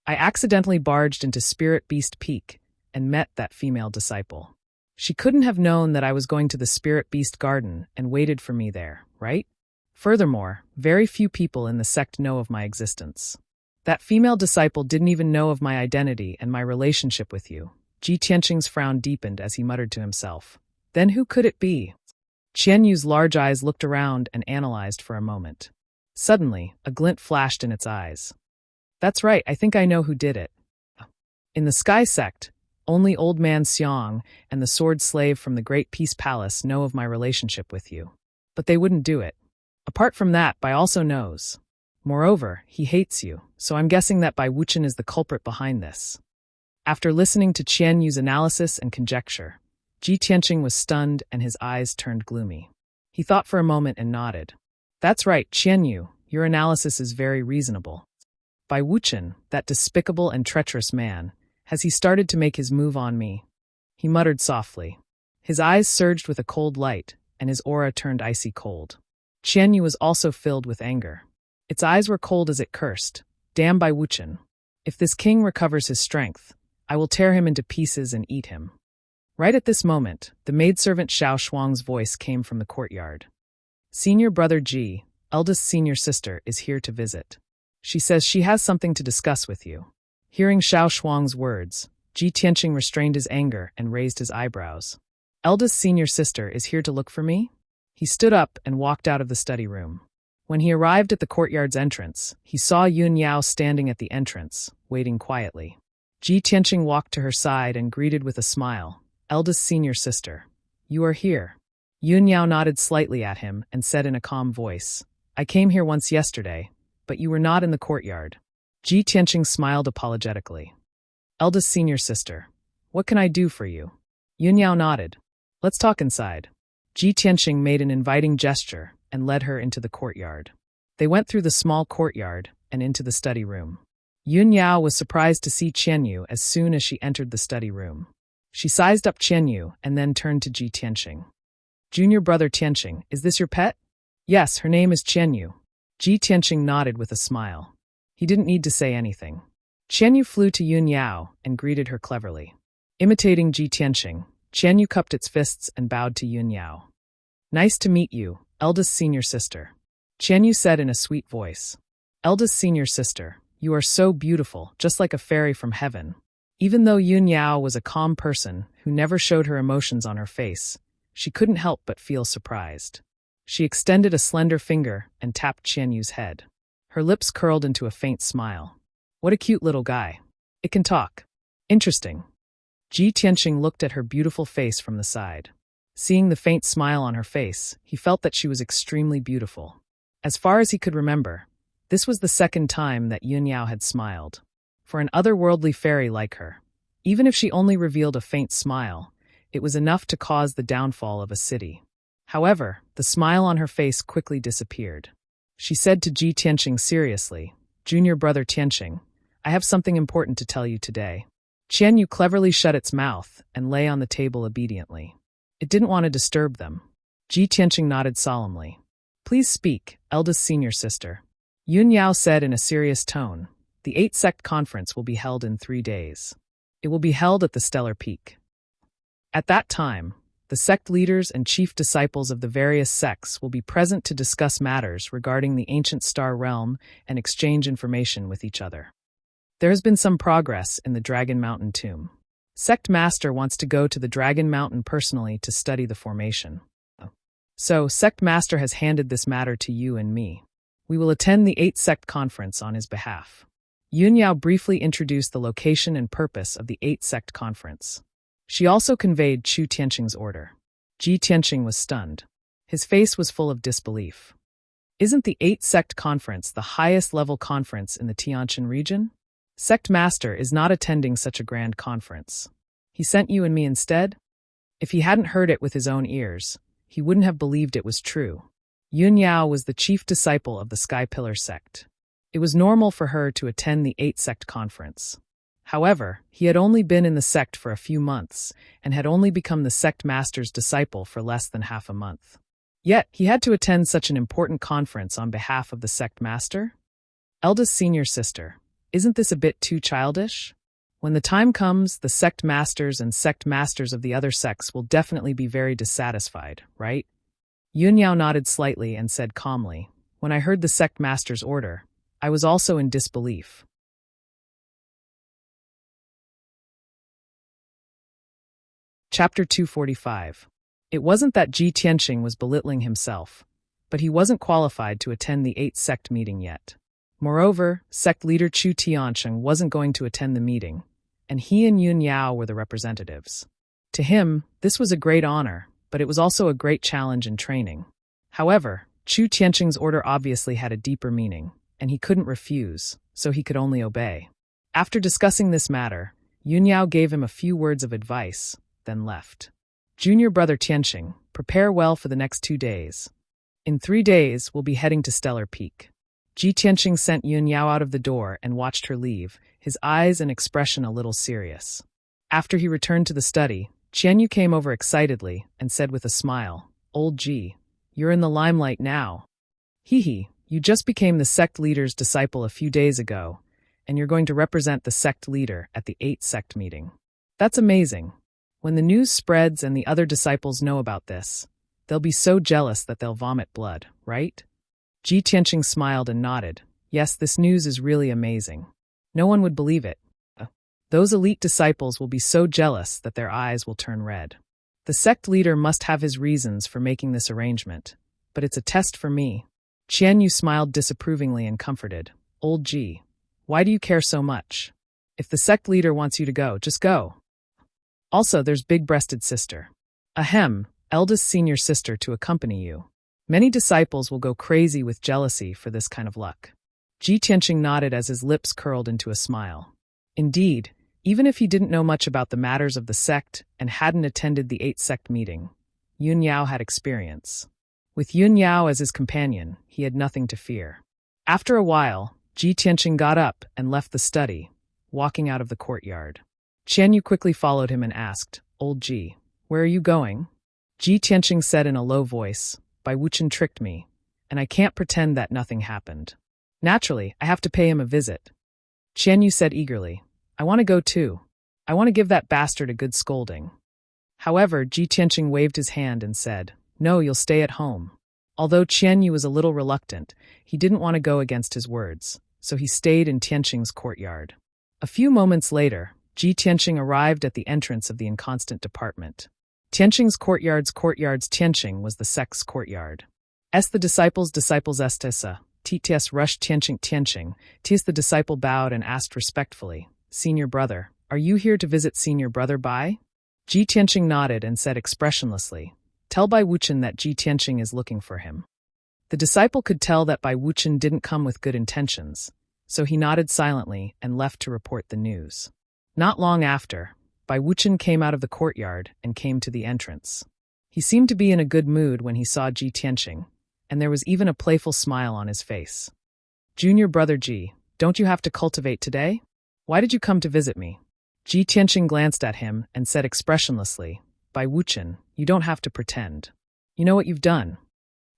I accidentally barged into Spirit Beast Peak and met that female disciple. She couldn't have known that I was going to the Spirit Beast Garden and waited for me there, right? Furthermore, very few people in the sect know of my existence. That female disciple didn't even know of my identity and my relationship with you. Ji Tianqing's frown deepened as he muttered to himself. Then who could it be? Qianyu's large eyes looked around and analyzed for a moment. Suddenly, a glint flashed in its eyes. That's right, I think I know who did it. In the Sky Sect, only Old Man Xiang and the sword slave from the Great Peace Palace know of my relationship with you. But they wouldn't do it. Apart from that, Bai also knows. Moreover, he hates you, so I'm guessing that Bai Wuchen is the culprit behind this. After listening to Qianyu's analysis and conjecture, Ji Tianqing was stunned and his eyes turned gloomy. He thought for a moment and nodded. That's right, Qianyu, your analysis is very reasonable. Bai Wuchen, that despicable and treacherous man, has he started to make his move on me? He muttered softly. His eyes surged with a cold light, and his aura turned icy cold. Qianyu was also filled with anger. Its eyes were cold as it cursed, "Damn Bai Wuchen. If this king recovers his strength, I will tear him into pieces and eat him." Right at this moment, the maidservant Xiao Shuang's voice came from the courtyard. "Senior brother Ji, eldest senior sister, is here to visit. She says she has something to discuss with you." Hearing Xiao Shuang's words, Ji Tianqing restrained his anger and raised his eyebrows. "Eldest senior sister is here to look for me?" He stood up and walked out of the study room. When he arrived at the courtyard's entrance, he saw Yun Yao standing at the entrance, waiting quietly. Ji Tianqing walked to her side and greeted with a smile, "Eldest senior sister, you are here." Yun Yao nodded slightly at him and said in a calm voice, "I came here once yesterday, but you were not in the courtyard." Ji Tianqing smiled apologetically. "Eldest senior sister, what can I do for you?" Yun Yao nodded. "Let's talk inside." Ji Tianqing made an inviting gesture and led her into the courtyard. They went through the small courtyard and into the study room. Yun Yao was surprised to see Qianyu as soon as she entered the study room. She sized up Qianyu and then turned to Ji Tianqing. "Junior brother Tianqing, is this your pet?" "Yes, her name is Qianyu." Ji Tianqing nodded with a smile. He didn't need to say anything. Qianyu flew to Yun Yao and greeted her cleverly. Imitating Ji Tianqing, Qianyu cupped its fists and bowed to Yun Yao. "Nice to meet you, eldest senior sister," Qianyu said in a sweet voice. "Eldest senior sister, you are so beautiful, just like a fairy from heaven." Even though Yun Yao was a calm person who never showed her emotions on her face, she couldn't help but feel surprised. She extended a slender finger and tapped Qianyu's head. Her lips curled into a faint smile. "What a cute little guy. It can talk. Interesting." Ji Tianqing looked at her beautiful face from the side. Seeing the faint smile on her face, he felt that she was extremely beautiful. As far as he could remember, this was the second time that Yun Yao had smiled. For an otherworldly fairy like her, even if she only revealed a faint smile, it was enough to cause the downfall of a city. However, the smile on her face quickly disappeared. She said to Ji Tianqing seriously, "Junior brother Tianqing, I have something important to tell you today." Qianyu cleverly shut its mouth and lay on the table obediently. It didn't want to disturb them. Ji Tianqing nodded solemnly. "Please speak, eldest senior sister." Yun Yao said in a serious tone, "The 8 sect conference will be held in 3 days. It will be held at the Stellar Peak. At that time, the sect leaders and chief disciples of the various sects will be present to discuss matters regarding the ancient star realm and exchange information with each other. There has been some progress in the Dragon Mountain tomb. Sect Master wants to go to the Dragon Mountain personally to study the formation. So, Sect Master has handed this matter to you and me. We will attend the 8 sect conference on his behalf." Yun Yao briefly introduced the location and purpose of the 8 sect conference. She also conveyed Chu Tianqing's order. Ji Tianqing was stunned. His face was full of disbelief. "Isn't the 8 sect conference the highest level conference in the Tianjin region? Sect Master is not attending such a grand conference. He sent you and me instead?" If he hadn't heard it with his own ears, he wouldn't have believed it was true. Yun Yao was the chief disciple of the Sky Pillar sect. It was normal for her to attend the 8 sect conference. However, he had only been in the sect for a few months and had only become the sect master's disciple for less than half a month. Yet, he had to attend such an important conference on behalf of the sect master? Eldest senior sister, isn't this a bit too childish? When the time comes, the sect masters and sect masters of the other sects will definitely be very dissatisfied, right? Yun Yao nodded slightly and said calmly, "When I heard the sect master's order, I was also in disbelief." Chapter 245. It wasn't that Ji Tianqing was belittling himself, but he wasn't qualified to attend the 8 sect meeting yet. Moreover, sect leader Chu Tianqing wasn't going to attend the meeting, and he and Yun Yao were the representatives. To him, this was a great honor, but it was also a great challenge and training. However, Chu Tianqing's order obviously had a deeper meaning, and he couldn't refuse, so he could only obey. After discussing this matter, Yun Yao gave him a few words of advice, then left. "Junior brother Tianqing, prepare well for the next 2 days. In 3 days, we'll be heading to Stellar Peak." Ji Tianqing sent Yun Yao out of the door and watched her leave, his eyes and expression a little serious. After he returned to the study, Qianyu came over excitedly and said with a smile, "Old Ji, you're in the limelight now." Hee, you just became the sect leader's disciple a few days ago, and you're going to represent the sect leader at the 8th sect meeting. That's amazing. When the news spreads and the other disciples know about this, they'll be so jealous that they'll vomit blood, right? Ji Tianqing smiled and nodded. Yes, this news is really amazing. No one would believe it. Those elite disciples will be so jealous that their eyes will turn red. The sect leader must have his reasons for making this arrangement, but it's a test for me. Qian Yu smiled disapprovingly and comforted. Old Ji, why do you care so much? If the sect leader wants you to go, just go. Also, there's big-breasted sister. Ahem, eldest senior sister to accompany you. Many disciples will go crazy with jealousy for this kind of luck. Ji Tianqing nodded as his lips curled into a smile. Indeed, even if he didn't know much about the matters of the sect and hadn't attended the 8th sect meeting, Yun Yao had experience. With Yun Yao as his companion, he had nothing to fear. After a while, Ji Tianqing got up and left the study, walking out of the courtyard. Qian Yu quickly followed him and asked, Old Ji, where are you going? Ji Tianqing said in a low voice, Bai Wuchen tricked me, and I can't pretend that nothing happened. Naturally, I have to pay him a visit. Qian Yu said eagerly, I want to go too. I want to give that bastard a good scolding. However, Ji Tianqing waved his hand and said, No, you'll stay at home. Although Qian Yu was a little reluctant, he didn't want to go against his words, so he stayed in Tianqing's courtyard. A few moments later, Ji Tianqing arrived at the entrance of the inconstant department. Tianqing's courtyard's Tianqing was the sect's courtyard. The disciples estesa. Ts rushed Tianqing. Ts the disciple bowed and asked respectfully, Senior brother, are you here to visit senior brother Bai? Ji Tianqing nodded and said expressionlessly, Tell Bai Wuchen that Ji Tianqing is looking for him. The disciple could tell that Bai Wuchen didn't come with good intentions, so he nodded silently and left to report the news. Not long after, Bai Wuchen came out of the courtyard and came to the entrance. He seemed to be in a good mood when he saw Ji Tianqing, and there was even a playful smile on his face. Junior brother Ji, don't you have to cultivate today? Why did you come to visit me? Ji Tianqing glanced at him and said expressionlessly, Bai Wuchen, you don't have to pretend. You know what you've done.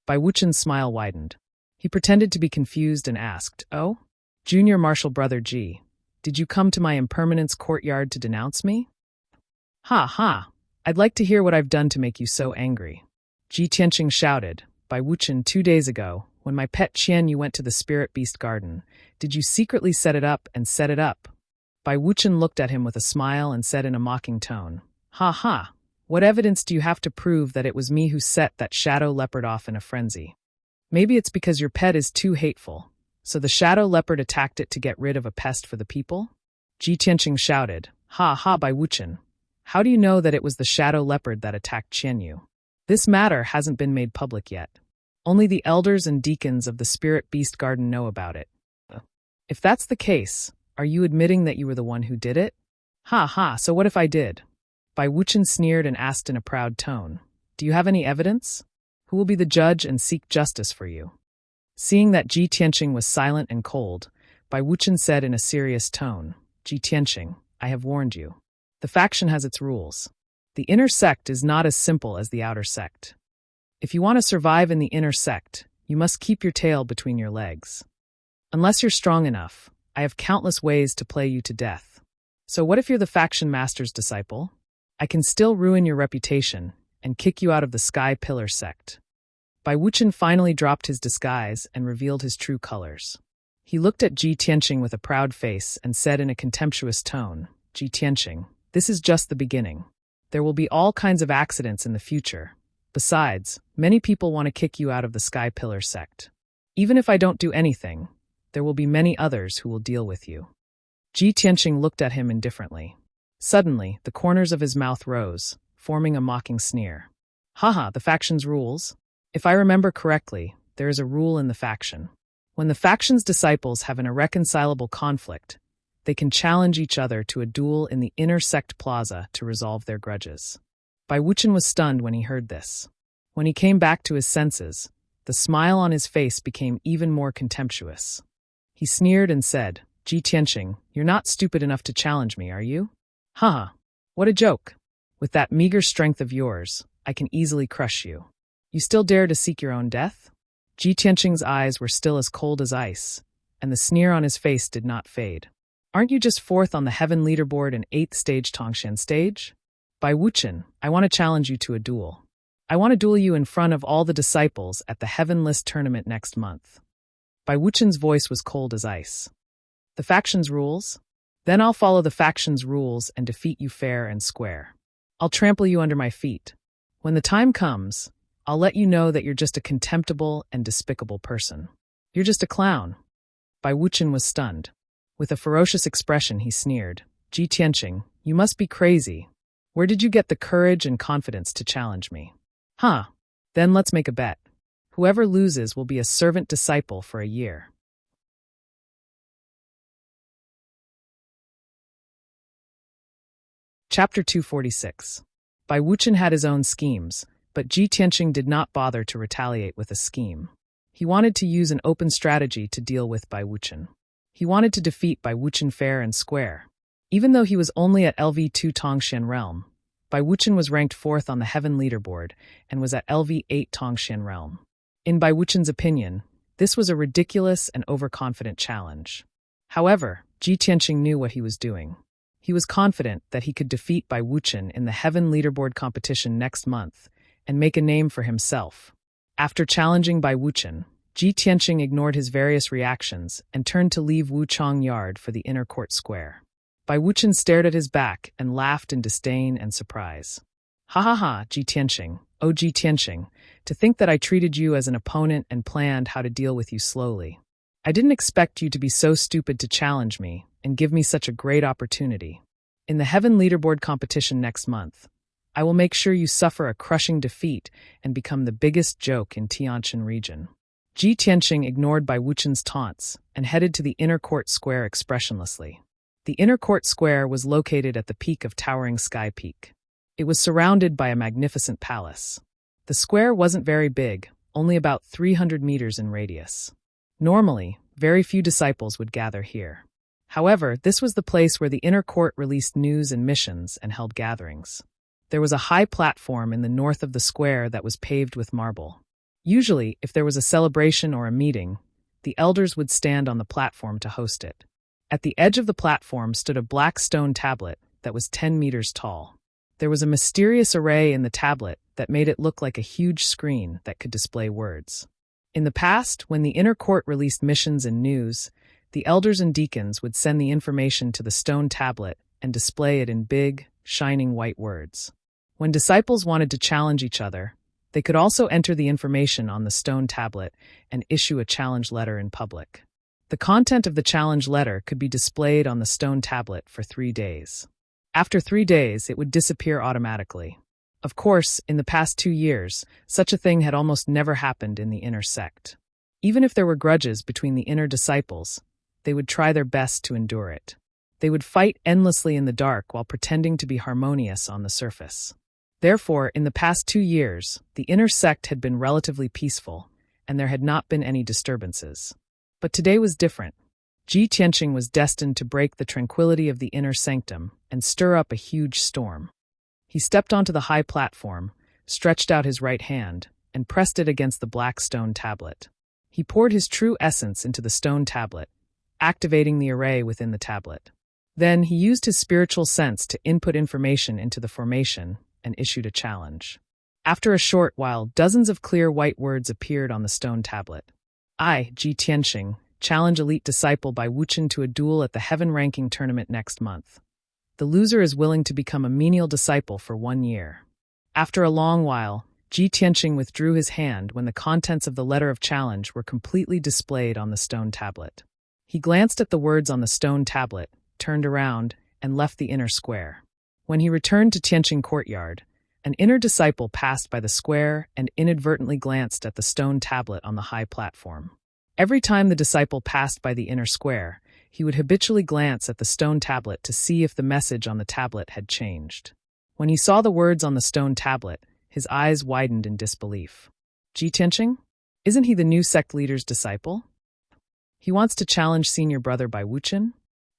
Bai Wuchen's smile widened. He pretended to be confused and asked, Oh? Junior martial brother Ji, did you come to my impermanence courtyard to denounce me? Ha ha, I'd like to hear what I've done to make you so angry. Ji Tianqing shouted, Bai Wuchen, 2 days ago, when my pet Qian Yu went to the spirit beast garden, did you secretly set it up? Bai Wuchen looked at him with a smile and said in a mocking tone, Ha ha, what evidence do you have to prove that it was me who set that shadow leopard off in a frenzy? Maybe it's because your pet is too hateful, so the shadow leopard attacked it to get rid of a pest for the people? Ji Tianqing shouted, Ha ha, Bai Wuchen, how do you know that it was the shadow leopard that attacked Qian Yu? This matter hasn't been made public yet. Only the elders and deacons of the spirit beast garden know about it. If that's the case, are you admitting that you were the one who did it? Ha ha, so what if I did? Bai Wuchen sneered and asked in a proud tone, Do you have any evidence? Who will be the judge and seek justice for you? Seeing that Ji Tianqing was silent and cold, Bai Wuchen said in a serious tone, Ji Tianqing, I have warned you. The faction has its rules. The inner sect is not as simple as the outer sect. If you want to survive in the inner sect, you must keep your tail between your legs. Unless you're strong enough, I have countless ways to play you to death. So what if you're the faction master's disciple? I can still ruin your reputation and kick you out of the Sky Pillar sect. Bai Wuchen finally dropped his disguise and revealed his true colors. He looked at Ji Tianqing with a proud face and said in a contemptuous tone, Ji Tianqing, this is just the beginning. There will be all kinds of accidents in the future. Besides, many people want to kick you out of the Sky Pillar sect. Even if I don't do anything, there will be many others who will deal with you. Ji Tianqing looked at him indifferently. Suddenly, the corners of his mouth rose, forming a mocking sneer. Haha, the faction's rules? If I remember correctly, there is a rule in the faction. When the faction's disciples have an irreconcilable conflict, they can challenge each other to a duel in the inner sect plaza to resolve their grudges. Bai Wuchen was stunned when he heard this. When he came back to his senses, the smile on his face became even more contemptuous. He sneered and said, Ji Tianqing, you're not stupid enough to challenge me, are you? Haha, what a joke. With that meager strength of yours, I can easily crush you. You still dare to seek your own death? Ji Tianqing's eyes were still as cold as ice, and the sneer on his face did not fade. Aren't you just 4th on the heaven leaderboard and 8th stage Tongshan stage? Bai Wuchen, I want to challenge you to a duel. I want to duel you in front of all the disciples at the Heaven List tournament next month. Bai Wuchen's voice was cold as ice. The faction's rules? Then I'll follow the faction's rules and defeat you fair and square. I'll trample you under my feet. When the time comes, I'll let you know that you're just a contemptible and despicable person. You're just a clown. Bai Wuchen was stunned. With a ferocious expression, he sneered, Ji Tianqing, you must be crazy. Where did you get the courage and confidence to challenge me? Huh. Then let's make a bet. Whoever loses will be a servant disciple for a year. Chapter 246. Bai Wuchen had his own schemes, but Ji Tianqing did not bother to retaliate with a scheme. He wanted to use an open strategy to deal with Bai Wuchen. He wanted to defeat Bai Wuchen fair and square. Even though he was only at LV2 Tongshan realm, Bai Wuchen was ranked 4th on the heaven leaderboard and was at LV8 Tongshan realm. In Bai Wuchen's opinion, this was a ridiculous and overconfident challenge. However, Ji Tianqing knew what he was doing. He was confident that he could defeat Bai Wuchen in the heaven leaderboard competition next month and make a name for himself. After challenging Bai Wuchen, Ji Tianqing ignored his various reactions and turned to leave Wuchang Yard for the inner court square. Bai Wuchen stared at his back and laughed in disdain and surprise. Ha ha ha, Ji Tianqing, oh Ji Tianqing, to think that I treated you as an opponent and planned how to deal with you slowly. I didn't expect you to be so stupid to challenge me and give me such a great opportunity. In the Heaven Leaderboard competition next month, I will make sure you suffer a crushing defeat and become the biggest joke in Tianshan region. Ji Tianqing ignored Bai Wuchen's taunts and headed to the inner court square expressionlessly. The inner court square was located at the peak of towering Sky Peak. It was surrounded by a magnificent palace. The square wasn't very big, only about 300 meters in radius. Normally, very few disciples would gather here. However, this was the place where the inner court released news and missions and held gatherings. There was a high platform in the north of the square that was paved with marble. Usually, if there was a celebration or a meeting, the elders would stand on the platform to host it. At the edge of the platform stood a black stone tablet that was 10 meters tall. There was a mysterious array in the tablet that made it look like a huge screen that could display words. In the past, when the inner court released missions and news, the elders and deacons would send the information to the stone tablet and display it in big, shining white words. When disciples wanted to challenge each other, they could also enter the information on the stone tablet and issue a challenge letter in public. The content of the challenge letter could be displayed on the stone tablet for 3 days. After 3 days, it would disappear automatically. Of course, in the past 2 years, such a thing had almost never happened in the inner sect. Even if there were grudges between the inner disciples, they would try their best to endure it. They would fight endlessly in the dark while pretending to be harmonious on the surface. Therefore, in the past 2 years, the inner sect had been relatively peaceful, and there had not been any disturbances. But today was different. Ji Tianqing was destined to break the tranquility of the inner sanctum and stir up a huge storm. He stepped onto the high platform, stretched out his right hand, and pressed it against the black stone tablet. He poured his true essence into the stone tablet, activating the array within the tablet. Then he used his spiritual sense to input information into the formation and issued a challenge. After a short while, dozens of clear white words appeared on the stone tablet. I, Ji Tianqing, challenge elite disciple Bai Wuchen to a duel at the Heaven Ranking tournament next month. The loser is willing to become a menial disciple for 1 year. After a long while, Ji Tianqing withdrew his hand when the contents of the letter of challenge were completely displayed on the stone tablet. He glanced at the words on the stone tablet, turned around, and left the inner square. When he returned to Tianqing Courtyard, an inner disciple passed by the square and inadvertently glanced at the stone tablet on the high platform. Every time the disciple passed by the inner square, he would habitually glance at the stone tablet to see if the message on the tablet had changed. When he saw the words on the stone tablet, his eyes widened in disbelief. Ji Tianqing? Isn't he the new sect leader's disciple? He wants to challenge senior brother Bai Wuchen?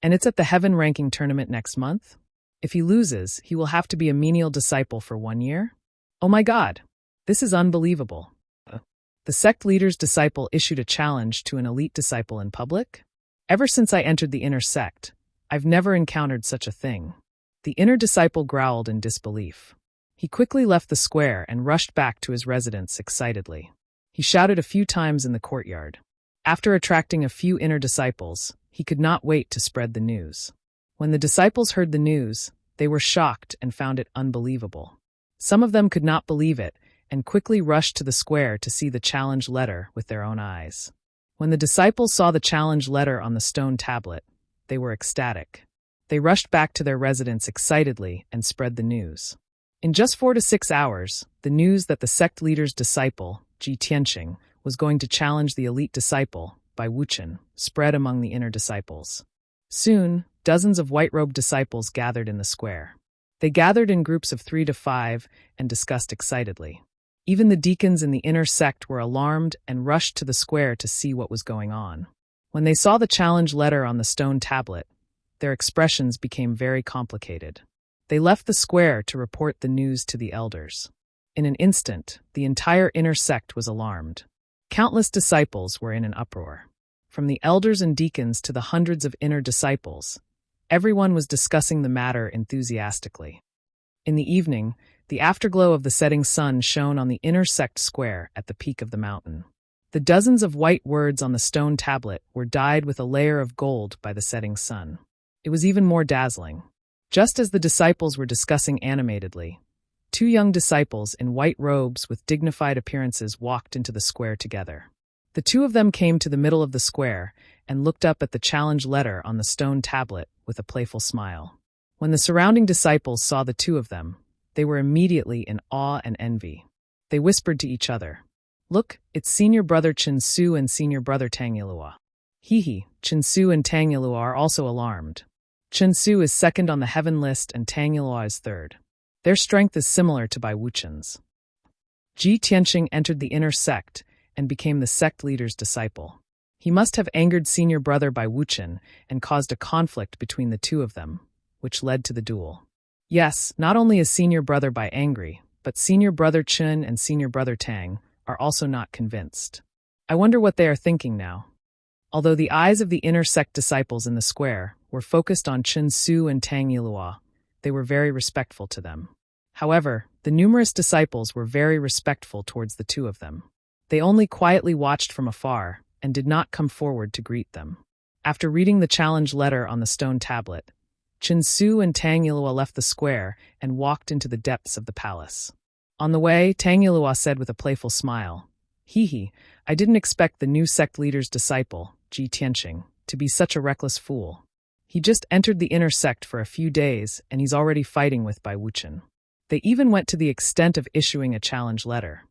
And it's at the Heaven Ranking tournament next month? If he loses, he will have to be a menial disciple for 1 year? Oh my God! This is unbelievable. The sect leader's disciple issued a challenge to an elite disciple in public? Ever since I entered the inner sect, I've never encountered such a thing. The inner disciple growled in disbelief. He quickly left the square and rushed back to his residence excitedly. He shouted a few times in the courtyard. After attracting a few inner disciples, he could not wait to spread the news. When the disciples heard the news, they were shocked and found it unbelievable. Some of them could not believe it and quickly rushed to the square to see the challenge letter with their own eyes. When the disciples saw the challenge letter on the stone tablet, they were ecstatic. They rushed back to their residence excitedly and spread the news. In just 4 to 6 hours, the news that the sect leader's disciple, Ji Tianqing, was going to challenge the elite disciple, Bai Wuchen, spread among the inner disciples. Soon, dozens of white-robed disciples gathered in the square. They gathered in groups of 3 to 5 and discussed excitedly. Even the deacons in the inner sect were alarmed and rushed to the square to see what was going on. When they saw the challenge letter on the stone tablet, their expressions became very complicated. They left the square to report the news to the elders. In an instant, the entire inner sect was alarmed. Countless disciples were in an uproar. From the elders and deacons to the hundreds of inner disciples, everyone was discussing the matter enthusiastically. In the evening, the afterglow of the setting sun shone on the inner sect square at the peak of the mountain. The dozens of white words on the stone tablet were dyed with a layer of gold by the setting sun. It was even more dazzling. Just as the disciples were discussing animatedly, 2 young disciples in white robes with dignified appearances walked into the square together. The 2 of them came to the middle of the square and looked up at the challenge letter on the stone tablet with a playful smile. When the surrounding disciples saw the 2 of them, they were immediately in awe and envy. They whispered to each other, "Look, it's senior brother Chen Su and senior brother Tang Yilua." Hee, Chen Su and Tang Yilua are also alarmed. Chen Su is second on the heaven list and Tang Yilua is third. Their strength is similar to Bai Wuchen's. Ji Tianqing entered the inner sect and became the sect leader's disciple. He must have angered senior brother Bai Wuchen and caused a conflict between the 2 of them, which led to the duel. Yes, not only is senior brother Bai angry, but senior brother Chen and senior brother Tang are also not convinced. I wonder what they are thinking now. Although the eyes of the inner sect disciples in the square were focused on Chen Su and Tang Yilua, they were very respectful to them. However, the numerous disciples were very respectful towards the 2 of them. They only quietly watched from afar and did not come forward to greet them. After reading the challenge letter on the stone tablet, Chen Su and Tang Yilua left the square and walked into the depths of the palace. On the way, Tang Yilua said with a playful smile, "Hee, I didn't expect the new sect leader's disciple, Ji Tianqing, to be such a reckless fool. He just entered the inner sect for a few days and he's already fighting with Bai Wuchen." They even went to the extent of issuing a challenge letter.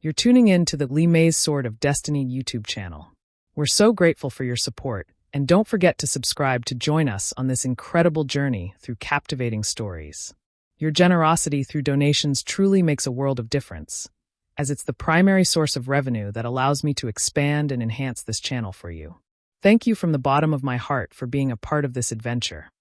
You're tuning in to the Li Mei's Sword of Destiny YouTube channel. We're so grateful for your support, and don't forget to subscribe to join us on this incredible journey through captivating stories. Your generosity through donations truly makes a world of difference, as it's the primary source of revenue that allows me to expand and enhance this channel for you. Thank you from the bottom of my heart for being a part of this adventure.